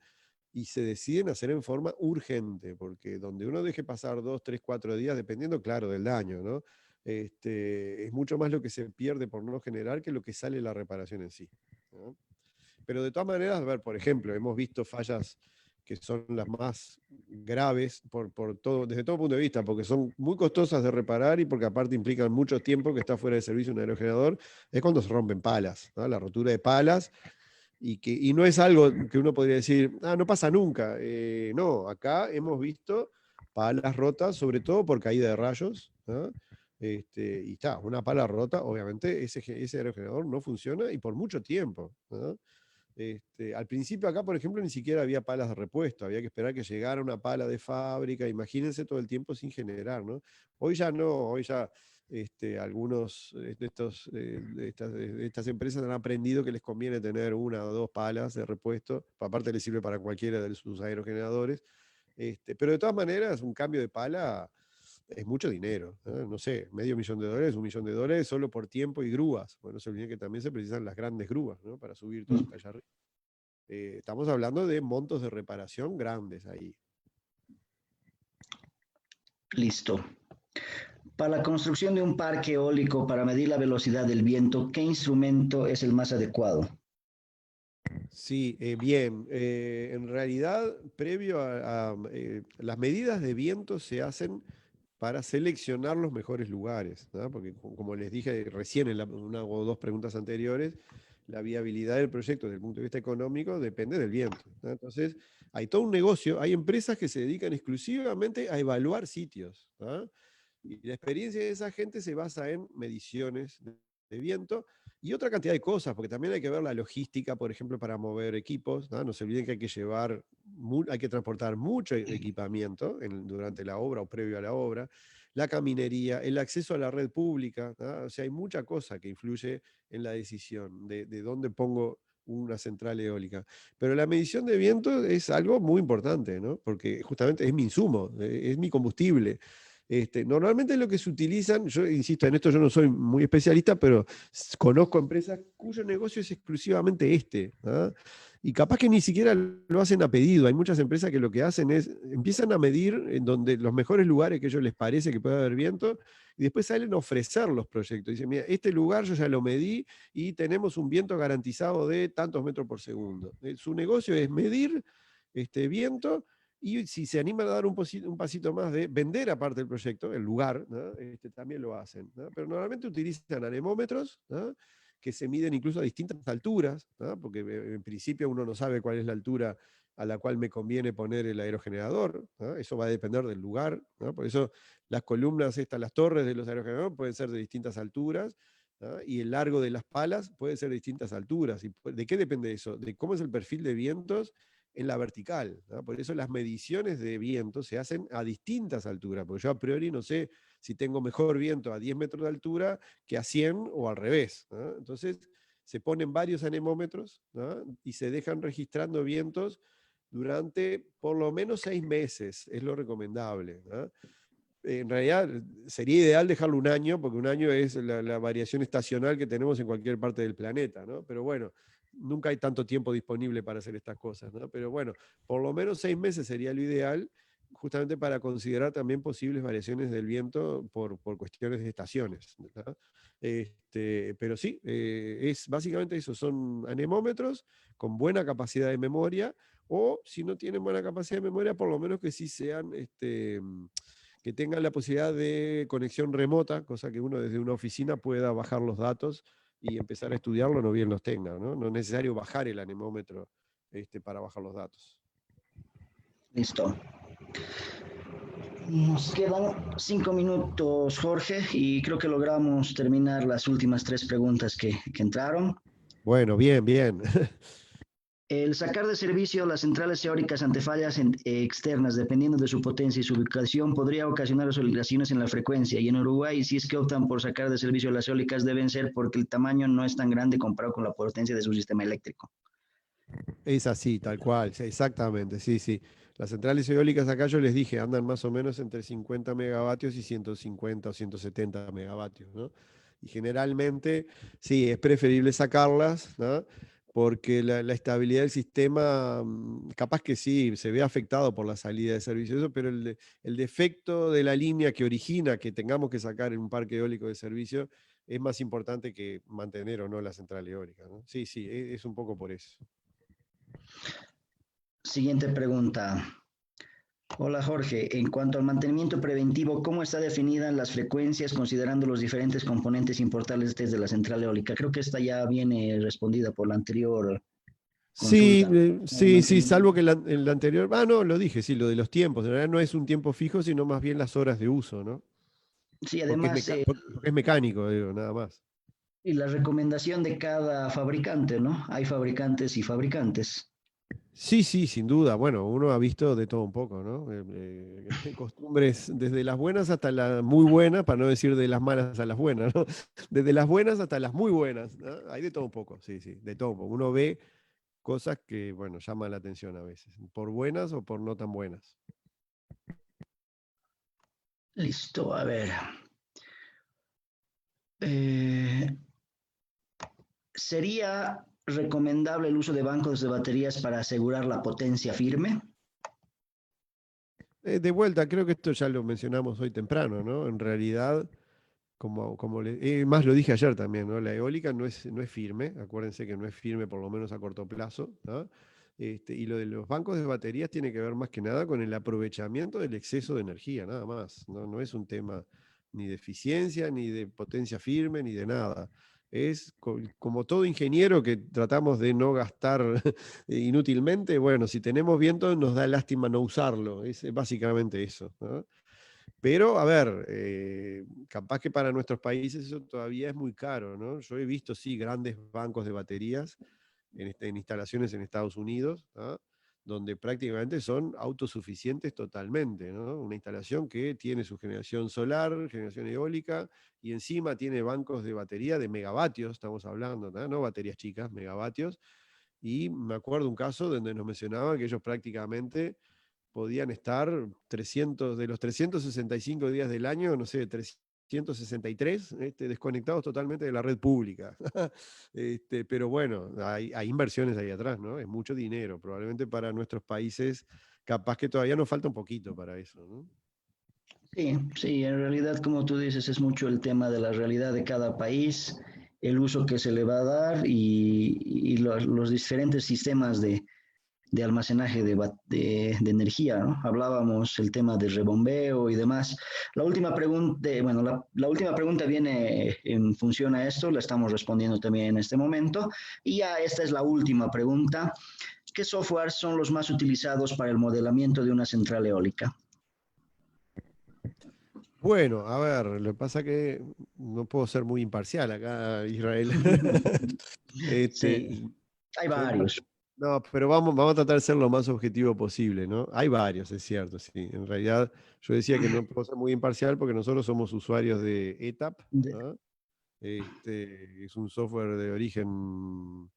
y se deciden hacer en forma urgente, porque donde uno deje pasar 2, 3, 4 días, dependiendo, claro, del daño, ¿no? Es mucho más lo que se pierde por no generar que lo que sale la reparación en sí, ¿no? Pero de todas maneras, a ver, por ejemplo, hemos visto fallas que son las más graves por todo, desde todo punto de vista, porque son muy costosas de reparar y porque aparte implican mucho tiempo que está fuera de servicio un aerogenerador, es cuando se rompen palas, ¿no? La rotura de palas y no es algo que uno podría decir, no pasa nunca. No, acá hemos visto palas rotas, sobre todo por caída de rayos, ¿no? Y está, una pala rota, obviamente ese aerogenerador no funciona y por mucho tiempo, ¿no? Al principio acá, por ejemplo, ni siquiera había palas de repuesto, había que esperar que llegara una pala de fábrica, imagínense todo el tiempo sin generar, ¿no? Hoy ya no, hoy ya algunos de estas empresas han aprendido que les conviene tener una o dos palas de repuesto, aparte les sirve para cualquiera de sus aerogeneradores, pero de todas maneras un cambio de pala es mucho dinero, ¿eh? No sé, $500,000, $1,000,000 solo por tiempo y grúas. Bueno, no se olviden que también se precisan las grandes grúas, ¿no? Para subir todo hasta allá arriba. Estamos hablando de montos de reparación grandes ahí. Listo. Para la construcción de un parque eólico para medir la velocidad del viento, ¿qué instrumento es el más adecuado? Sí, bien. En realidad, previo las medidas de viento se hacen para seleccionar los mejores lugares, ¿no? Porque como les dije recién en una o dos preguntas anteriores, la viabilidad del proyecto desde el punto de vista económico depende del viento, ¿no? Entonces, hay todo un negocio, hay empresas que se dedican exclusivamente a evaluar sitios, ¿no? Y la experiencia de esa gente se basa en mediciones de viento y otra cantidad de cosas, porque también hay que ver la logística, por ejemplo, para mover equipos, ¿no? No se olviden que hay que hay que transportar mucho equipamiento durante la obra o previo a la obra, la caminería, el acceso a la red pública, ¿no? O sea, hay mucha cosa que influye en la decisión de dónde pongo una central eólica. Pero la medición de viento es algo muy importante, ¿no? Porque justamente es mi insumo, es mi combustible. Normalmente lo que se utilizan, yo insisto, en esto yo no soy muy especialista, pero conozco empresas cuyo negocio es exclusivamente ¿ah? Y capaz que ni siquiera lo hacen a pedido. Hay muchas empresas que lo que hacen es, empiezan a medir en donde los mejores lugares que a ellos les parece que puede haber viento, y después salen a ofrecer los proyectos. Dicen, mira, este lugar yo ya lo medí y tenemos un viento garantizado de tantos metros por segundo. Su negocio es medir viento, y si se animan a dar un pasito más de vender aparte del proyecto, el lugar, ¿no? También lo hacen, ¿no? Pero normalmente utilizan anemómetros, ¿no? Que se miden incluso a distintas alturas, ¿no? Porque en principio uno no sabe cuál es la altura a la cual me conviene poner el aerogenerador, ¿no? Eso va a depender del lugar, ¿no? Por eso las columnas estas, las torres de los aerogeneradores pueden ser de distintas alturas, ¿no? Y el largo de las palas puede ser de distintas alturas. ¿Y de qué depende eso? De cómo es el perfil de vientos en la vertical, ¿no? Por eso las mediciones de viento se hacen a distintas alturas, porque yo a priori no sé si tengo mejor viento a 10 metros de altura que a 100 o al revés, ¿no? Entonces se ponen varios anemómetros, ¿no? Y se dejan registrando vientos durante por lo menos 6 meses, es lo recomendable, ¿no? En realidad sería ideal dejarlo un año, porque un año es la variación estacional que tenemos en cualquier parte del planeta, ¿no? Pero bueno, nunca hay tanto tiempo disponible para hacer estas cosas, ¿no? Pero bueno, por lo menos 6 meses sería lo ideal, justamente para considerar también posibles variaciones del viento por cuestiones de estaciones, ¿no? Pero sí, es básicamente eso, son anemómetros con buena capacidad de memoria, o si no tienen buena capacidad de memoria, por lo menos que sí sean que tengan la posibilidad de conexión remota, cosa que uno desde una oficina pueda bajar los datos y empezar a estudiarlo, no bien los tenga, ¿no? No es necesario bajar el anemómetro para bajar los datos. Listo. Nos quedan 5 minutos, Jorge, y creo que logramos terminar las últimas 3 preguntas que entraron. Bueno, bien, bien. El sacar de servicio las centrales eólicas ante fallas externas, dependiendo de su potencia y su ubicación, podría ocasionar oscilaciones en la frecuencia. Y en Uruguay, si es que optan por sacar de servicio las eólicas, deben ser porque el tamaño no es tan grande comparado con la potencia de su sistema eléctrico. Es así, tal cual, sí, exactamente, sí, sí. Las centrales eólicas acá yo les dije, andan más o menos entre 50 megavatios y 150 o 170 megavatios, ¿no? Y generalmente, sí, es preferible sacarlas, ¿no? Porque la estabilidad del sistema, capaz que sí, se ve afectado por la salida de servicio, eso, pero el defecto de la línea que origina que tengamos que sacar en un parque eólico de servicio es más importante que mantener o no la central eólica, ¿no? Sí, sí, es un poco por eso. Siguiente pregunta. Hola Jorge, en cuanto al mantenimiento preventivo, ¿cómo está definidas las frecuencias considerando los diferentes componentes importantes de la central eólica? Creo que esta ya viene respondida por la anterior Sí, consulta. sí, sí, salvo que el anterior, no, lo dije, sí, lo de los tiempos, en realidad no es un tiempo fijo, sino más bien las horas de uso, ¿no? Sí, Porque además, porque es mecánico, digo, nada más. y la recomendación de cada fabricante, ¿no? Hay fabricantes y fabricantes. Sí, sí, sin duda. Bueno, uno ha visto de todo un poco, ¿no? Costumbres desde las buenas hasta las muy buenas, para no decir de las malas a las buenas, ¿no? Desde las buenas hasta las muy buenas, ¿no? Hay de todo un poco, sí, sí, de todo un poco. Uno ve cosas que, bueno, llaman la atención a veces, por buenas o por no tan buenas. Listo, a ver. Eh, ¿Sería recomendable el uso de bancos de baterías para asegurar la potencia firme? De vuelta, creo que esto ya lo mencionamos hoy temprano, ¿no? En realidad, más lo dije ayer también, ¿no? La eólica no es firme, acuérdense que no es firme por lo menos a corto plazo, ¿no? Y lo de los bancos de baterías tiene que ver más que nada con el aprovechamiento del exceso de energía, nada más, ¿no? No es un tema ni de eficiencia, ni de potencia firme, ni de nada. Es como todo ingeniero que tratamos de no gastar inútilmente. Bueno, si tenemos viento nos da lástima no usarlo, es básicamente eso, ¿no? Pero, a ver, capaz que para nuestros países eso todavía es muy caro, ¿no? Yo he visto, sí, grandes bancos de baterías en instalaciones en Estados Unidos, ¿no? Donde prácticamente son autosuficientes totalmente, ¿no? Una instalación que tiene su generación solar, generación eólica, y encima tiene bancos de batería de megavatios, estamos hablando, ¿no? No baterías chicas, megavatios. Y me acuerdo un caso donde nos mencionaban que ellos prácticamente podían estar 300, de los 365 días del año, no sé, 363 desconectados totalmente de la red pública. Pero bueno, hay inversiones ahí atrás, ¿no? Es mucho dinero. Probablemente para nuestros países, capaz que todavía nos falta un poquito para eso, ¿no? Sí, sí, en realidad, como tú dices, es mucho el tema de la realidad de cada país, el uso que se le va a dar y los diferentes sistemas de almacenaje de energía, ¿no? Hablábamos el tema de rebombeo y demás. La última pregunta, bueno, la última pregunta viene en función a esto, la estamos respondiendo también en este momento. Y ya esta es la última pregunta. ¿Qué software son los más utilizados para el modelamiento de una central eólica? Bueno, a ver, lo que pasa que no puedo ser muy imparcial acá, Israel. Sí, hay Yo varios. no, pero vamos a tratar de ser lo más objetivo posible, ¿no? Hay varios, es cierto, sí. En realidad, yo decía que no puedo ser muy imparcial porque nosotros somos usuarios de ETAP, ¿no? Es un software de origen,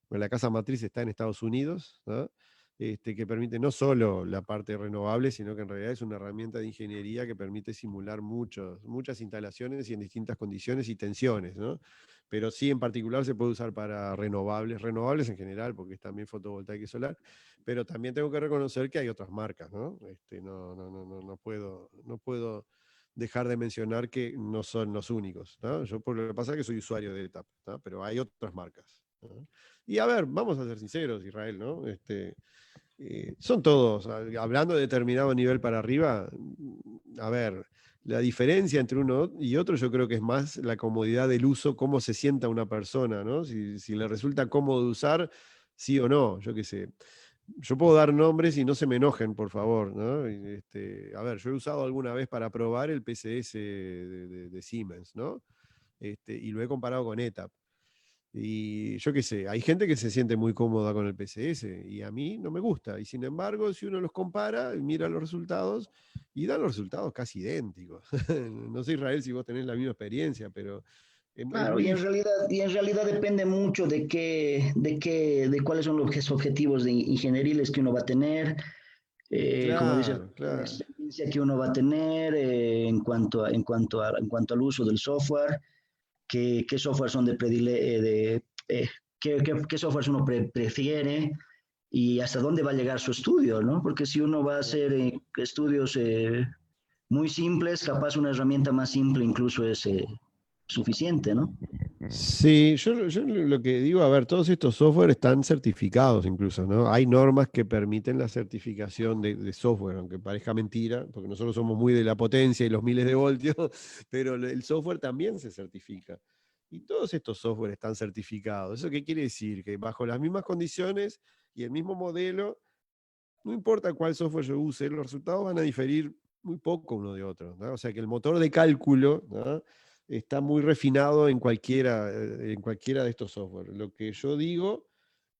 bueno, la casa matriz está en Estados Unidos, ¿no? Que permite no solo la parte renovable, sino que en realidad es una herramienta de ingeniería que permite simular muchas instalaciones y en distintas condiciones y tensiones, ¿no? Pero sí en particular se puede usar para renovables en general, porque es también fotovoltaica y solar, pero también tengo que reconocer que hay otras marcas, ¿no? No puedo dejar de mencionar que no son los únicos, ¿no? Yo por lo que pasa es que soy usuario de ETAP, ¿no? Pero hay otras marcas, ¿no? Y a ver, vamos a ser sinceros, Israel, ¿no? Son todos, hablando de determinado nivel para arriba, a ver, la diferencia entre uno y otro yo creo que es más la comodidad del uso, cómo se sienta una persona, ¿no? Si le resulta cómodo usar, sí o no, yo qué sé. Yo puedo dar nombres y no se me enojen, por favor, ¿no? A ver, yo he usado alguna vez para probar el PCS de Siemens, ¿no? Y lo he comparado con ETAP. Y yo qué sé, hay gente que se siente muy cómoda con el PCS y a mí no me gusta. Y sin embargo, si uno los compara y mira los resultados, y dan los resultados casi idénticos. No sé, Israel, si vos tenés la misma experiencia, pero es Claro, muy difícil. y en realidad depende mucho de cuáles son los objetivos de ingenieriles que uno va a tener, como dice, Claro, la claro. experiencia que uno va a tener en cuanto al uso del software, qué software son qué software uno prefiere y hasta dónde va a llegar su estudio, ¿no? Porque si uno va a hacer estudios muy simples, capaz una herramienta más simple incluso es suficiente, ¿no? Sí, yo lo que digo, a ver, todos estos software están certificados incluso, ¿no? Hay normas que permiten la certificación de software, aunque parezca mentira, porque nosotros somos muy de la potencia y los miles de voltios, pero el software también se certifica. Y todos estos software están certificados. ¿Eso qué quiere decir? Que bajo las mismas condiciones y el mismo modelo, no importa cuál software yo use, los resultados van a diferir muy poco uno de otro, ¿no? O sea que el motor de cálculo, ¿no?, está muy refinado en cualquiera de estos software. Lo que yo digo,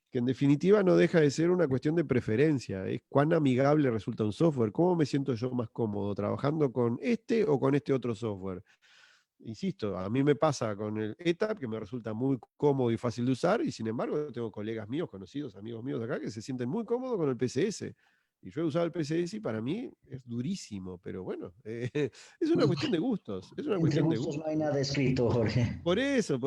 que en definitiva no deja de ser una cuestión de preferencia, es cuán amigable resulta un software, cómo me siento yo más cómodo trabajando con este o con este otro software. Insisto, a mí me pasa con el ETAP, que me resulta muy cómodo y fácil de usar, y sin embargo tengo colegas míos, conocidos, amigos míos de acá, que se sienten muy cómodos con el PCS. Y yo he usado el PCS y para mí es durísimo, pero bueno, es una cuestión de gustos, es una Entre cuestión de gustos no hay gustos. nada escrito, Jorge. Por eso.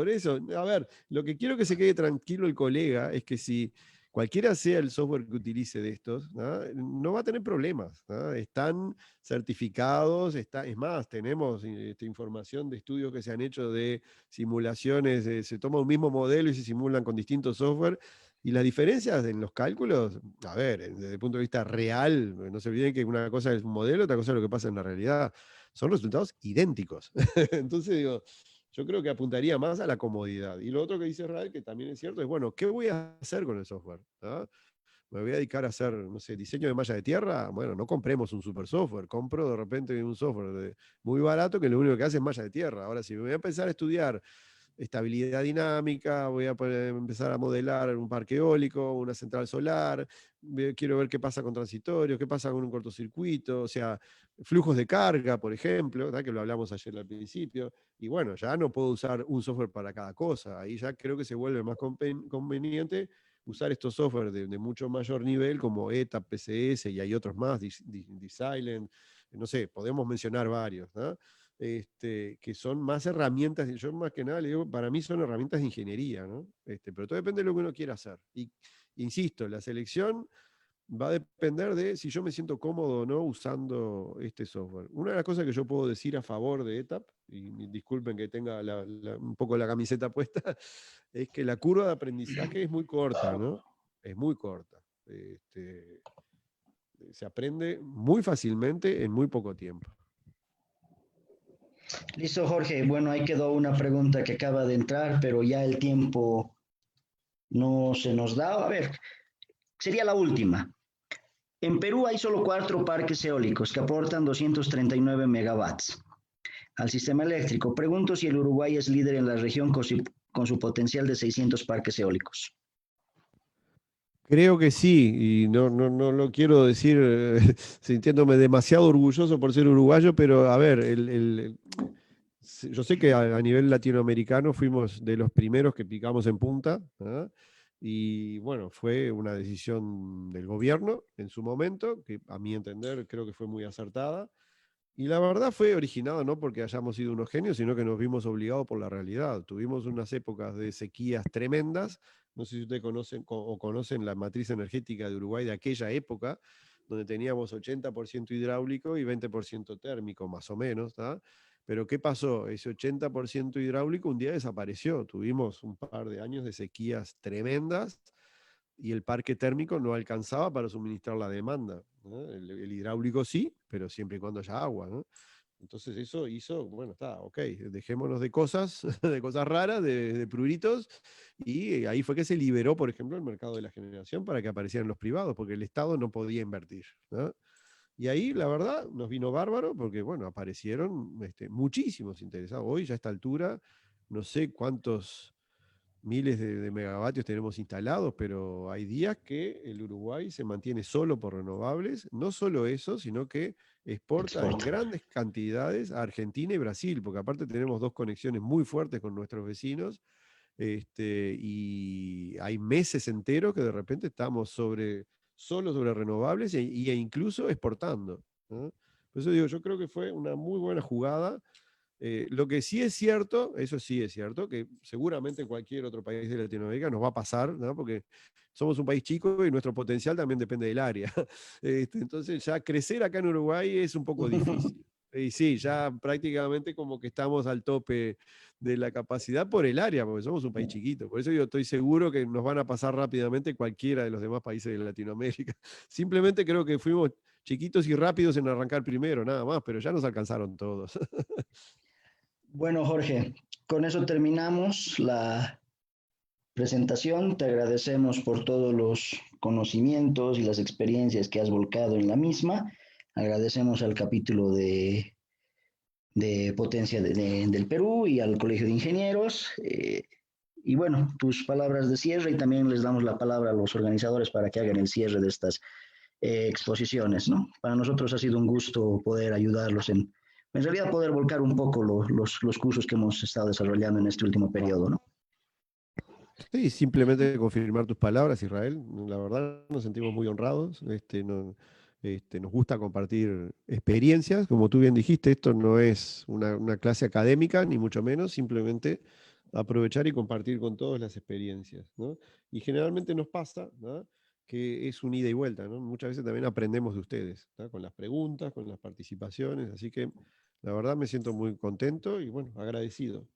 A ver, lo que quiero que se quede tranquilo el colega es que si cualquiera sea el software que utilice de estos, ¿no va a tener problemas, ¿no? Están certificados, es más, tenemos información de estudios que se han hecho de simulaciones, se toma un mismo modelo y se simulan con distintos software. Y las diferencias en los cálculos, a ver, desde el punto de vista real, no se olviden que una cosa es un modelo, otra cosa es lo que pasa en la realidad. Son resultados idénticos. Entonces digo, yo creo que apuntaría más a la comodidad. Y lo otro que dice Israel, que también es cierto, es, bueno, ¿qué voy a hacer con el software? ¿Ah? ¿Me voy a dedicar a hacer, no sé, diseño de malla de tierra? Bueno, no compremos un super software, compro de repente un software muy barato que lo único que hace es malla de tierra. Ahora, si me voy a empezar a estudiar estabilidad dinámica, voy a empezar a modelar un parque eólico, una central solar, quiero ver qué pasa con transitorios, qué pasa con un cortocircuito, o sea, flujos de carga, por ejemplo, ¿verdad?, que lo hablamos ayer al principio, y bueno, ya no puedo usar un software para cada cosa, ahí ya creo que se vuelve más conveniente usar estos software de mucho mayor nivel, como ETAP, PCS, y hay otros más, D-Silent, no sé, podemos mencionar varios, ¿no? Que son más herramientas, yo más que nada le digo, para mí son herramientas de ingeniería, ¿no? Pero todo depende de lo que uno quiera hacer. Y insisto, la selección va a depender de si yo me siento cómodo o no usando este software. Una de las cosas que yo puedo decir a favor de ETAP, y disculpen que tenga un poco la camiseta puesta, es que la curva de aprendizaje es muy corta, ¿no? Es muy corta. Se aprende muy fácilmente en muy poco tiempo. Listo, Jorge. Bueno, ahí quedó una pregunta que acaba de entrar, pero ya el tiempo no se nos da. A ver, sería la última. En Perú hay solo 4 parques eólicos que aportan 239 megawatts al sistema eléctrico. Pregunto si el Uruguay es líder en la región con su potencial de 600 parques eólicos. Creo que sí, y no lo quiero decir sintiéndome demasiado orgulloso por ser uruguayo, pero a ver, yo sé que a nivel latinoamericano fuimos de los primeros que picamos en punta, ¿ah? Y bueno, fue una decisión del gobierno en su momento, que a mi entender creo que fue muy acertada. Y la verdad fue originado no porque hayamos sido unos genios, sino que nos vimos obligados por la realidad. Tuvimos unas épocas de sequías tremendas. No sé si ustedes conocen o conocen la matriz energética de Uruguay de aquella época, donde teníamos 80% hidráulico y 20% térmico, más o menos. ¿Tá? Pero ¿qué pasó? Ese 80% hidráulico un día desapareció. Tuvimos un par de años de sequías tremendas y el parque térmico no alcanzaba para suministrar la demanda, ¿no? El hidráulico sí, pero siempre y cuando haya agua, ¿no? Entonces eso hizo, bueno, está, ok, dejémonos de cosas, de cosas raras, de pruritos, y ahí fue que se liberó, por ejemplo, el mercado de la generación para que aparecieran los privados, porque el Estado no podía invertir, ¿no? Y ahí, la verdad, nos vino bárbaro, porque, bueno, aparecieron muchísimos interesados. Hoy, ya a esta altura, no sé cuántos miles de megavatios tenemos instalados, pero hay días que el Uruguay se mantiene solo por renovables. No solo eso, sino que exporta en grandes cantidades a Argentina y Brasil, porque aparte tenemos dos conexiones muy fuertes con nuestros vecinos, y hay meses enteros que de repente estamos solo sobre renovables e incluso exportando, ¿no? Por eso digo, yo creo que fue una muy buena jugada. Lo que sí es cierto, eso sí es cierto, que seguramente en cualquier otro país de Latinoamérica nos va a pasar, ¿no? Porque somos un país chico y nuestro potencial también depende del área. Entonces ya crecer acá en Uruguay es un poco difícil. Y sí, ya prácticamente como que estamos al tope de la capacidad por el área, porque somos un país chiquito. Por eso yo estoy seguro que nos van a pasar rápidamente cualquiera de los demás países de Latinoamérica. Simplemente creo que fuimos chiquitos y rápidos en arrancar primero, nada más, pero ya nos alcanzaron todos. Bueno, Jorge, con eso terminamos la presentación. Te agradecemos por todos los conocimientos y las experiencias que has volcado en la misma. Agradecemos al capítulo de Potencia del Perú y al Colegio de Ingenieros. Y bueno, tus palabras de cierre, y también les damos la palabra a los organizadores para que hagan el cierre de estas exposiciones, ¿no? Para nosotros ha sido un gusto poder ayudarlos en realidad poder volcar un poco los cursos que hemos estado desarrollando en este último periodo, ¿no? Sí, simplemente confirmar tus palabras, Israel. La verdad nos sentimos muy honrados. Nos gusta compartir experiencias. Como tú bien dijiste, esto no es una clase académica, ni mucho menos, simplemente aprovechar y compartir con todos las experiencias, ¿no? Y generalmente nos pasa, ¿no? Que es un ida y vuelta, ¿no? Muchas veces también aprendemos de ustedes, ¿no? Con las preguntas, con las participaciones. Así que la verdad me siento muy contento y bueno, agradecido.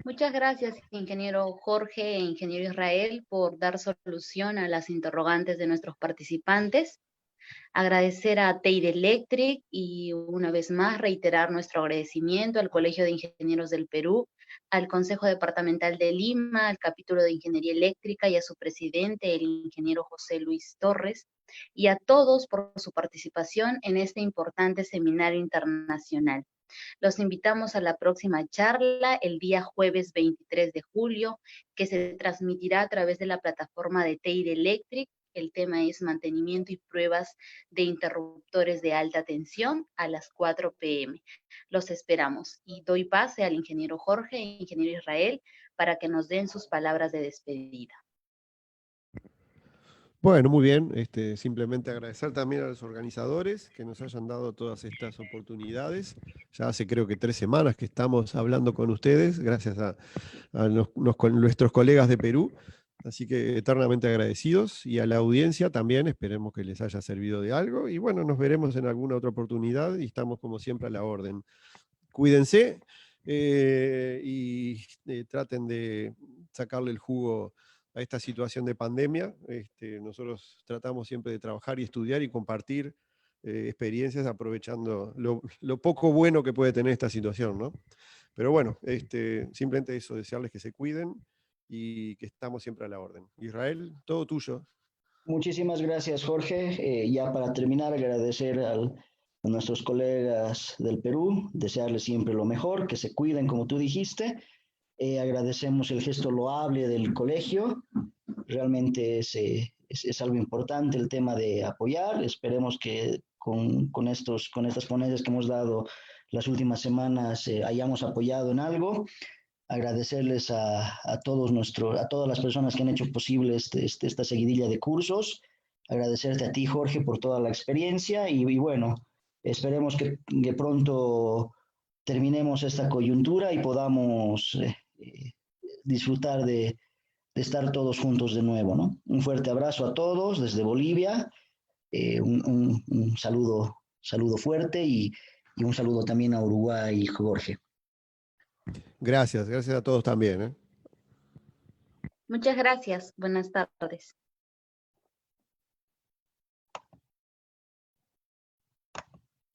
Muchas gracias, ingeniero Jorge e ingeniero Israel, por dar solución a las interrogantes de nuestros participantes. Agradecer a Teide Electric y una vez más reiterar nuestro agradecimiento al Colegio de Ingenieros del Perú, al Consejo Departamental de Lima, al capítulo de Ingeniería Eléctrica y a su presidente, el ingeniero José Luis Torres, y a todos por su participación en este importante seminario internacional. Los invitamos a la próxima charla el día jueves 23 de julio, que se transmitirá a través de la plataforma de Teide Electric. El tema es mantenimiento y pruebas de interruptores de alta tensión a las 4 p.m. Los esperamos y doy pase al ingeniero Jorge e ingeniero Israel para que nos den sus palabras de despedida. Bueno, muy bien. Simplemente agradecer también a los organizadores que nos hayan dado todas estas oportunidades. Ya hace creo que 3 semanas que estamos hablando con ustedes, gracias a nuestros colegas de Perú. Así que eternamente agradecidos, y a la audiencia también, esperemos que les haya servido de algo. Y bueno, nos veremos en alguna otra oportunidad y estamos como siempre a la orden. Cuídense y traten de sacarle el jugo a esta situación de pandemia. Nosotros tratamos siempre de trabajar y estudiar y compartir experiencias, aprovechando lo poco bueno que puede tener esta situación, ¿no? Pero bueno, simplemente eso, desearles que se cuiden y que estamos siempre a la orden. Israel, todo tuyo. Muchísimas gracias, Jorge. Ya para terminar, agradecer a nuestros colegas del Perú, desearles siempre lo mejor, que se cuiden, como tú dijiste. Agradecemos el gesto loable del colegio. Realmente es algo importante el tema de apoyar. Esperemos que con estas ponencias que hemos dado las últimas semanas hayamos apoyado en algo. Agradecerles a todas las personas que han hecho posible esta seguidilla de cursos. Agradecerte a ti, Jorge, por toda la experiencia y bueno, esperemos que pronto terminemos esta coyuntura y podamos disfrutar de estar todos juntos de nuevo, ¿no? Un fuerte abrazo a todos desde Bolivia, un saludo fuerte y un saludo también a Uruguay, Jorge. Gracias a todos también. Muchas gracias. Buenas tardes.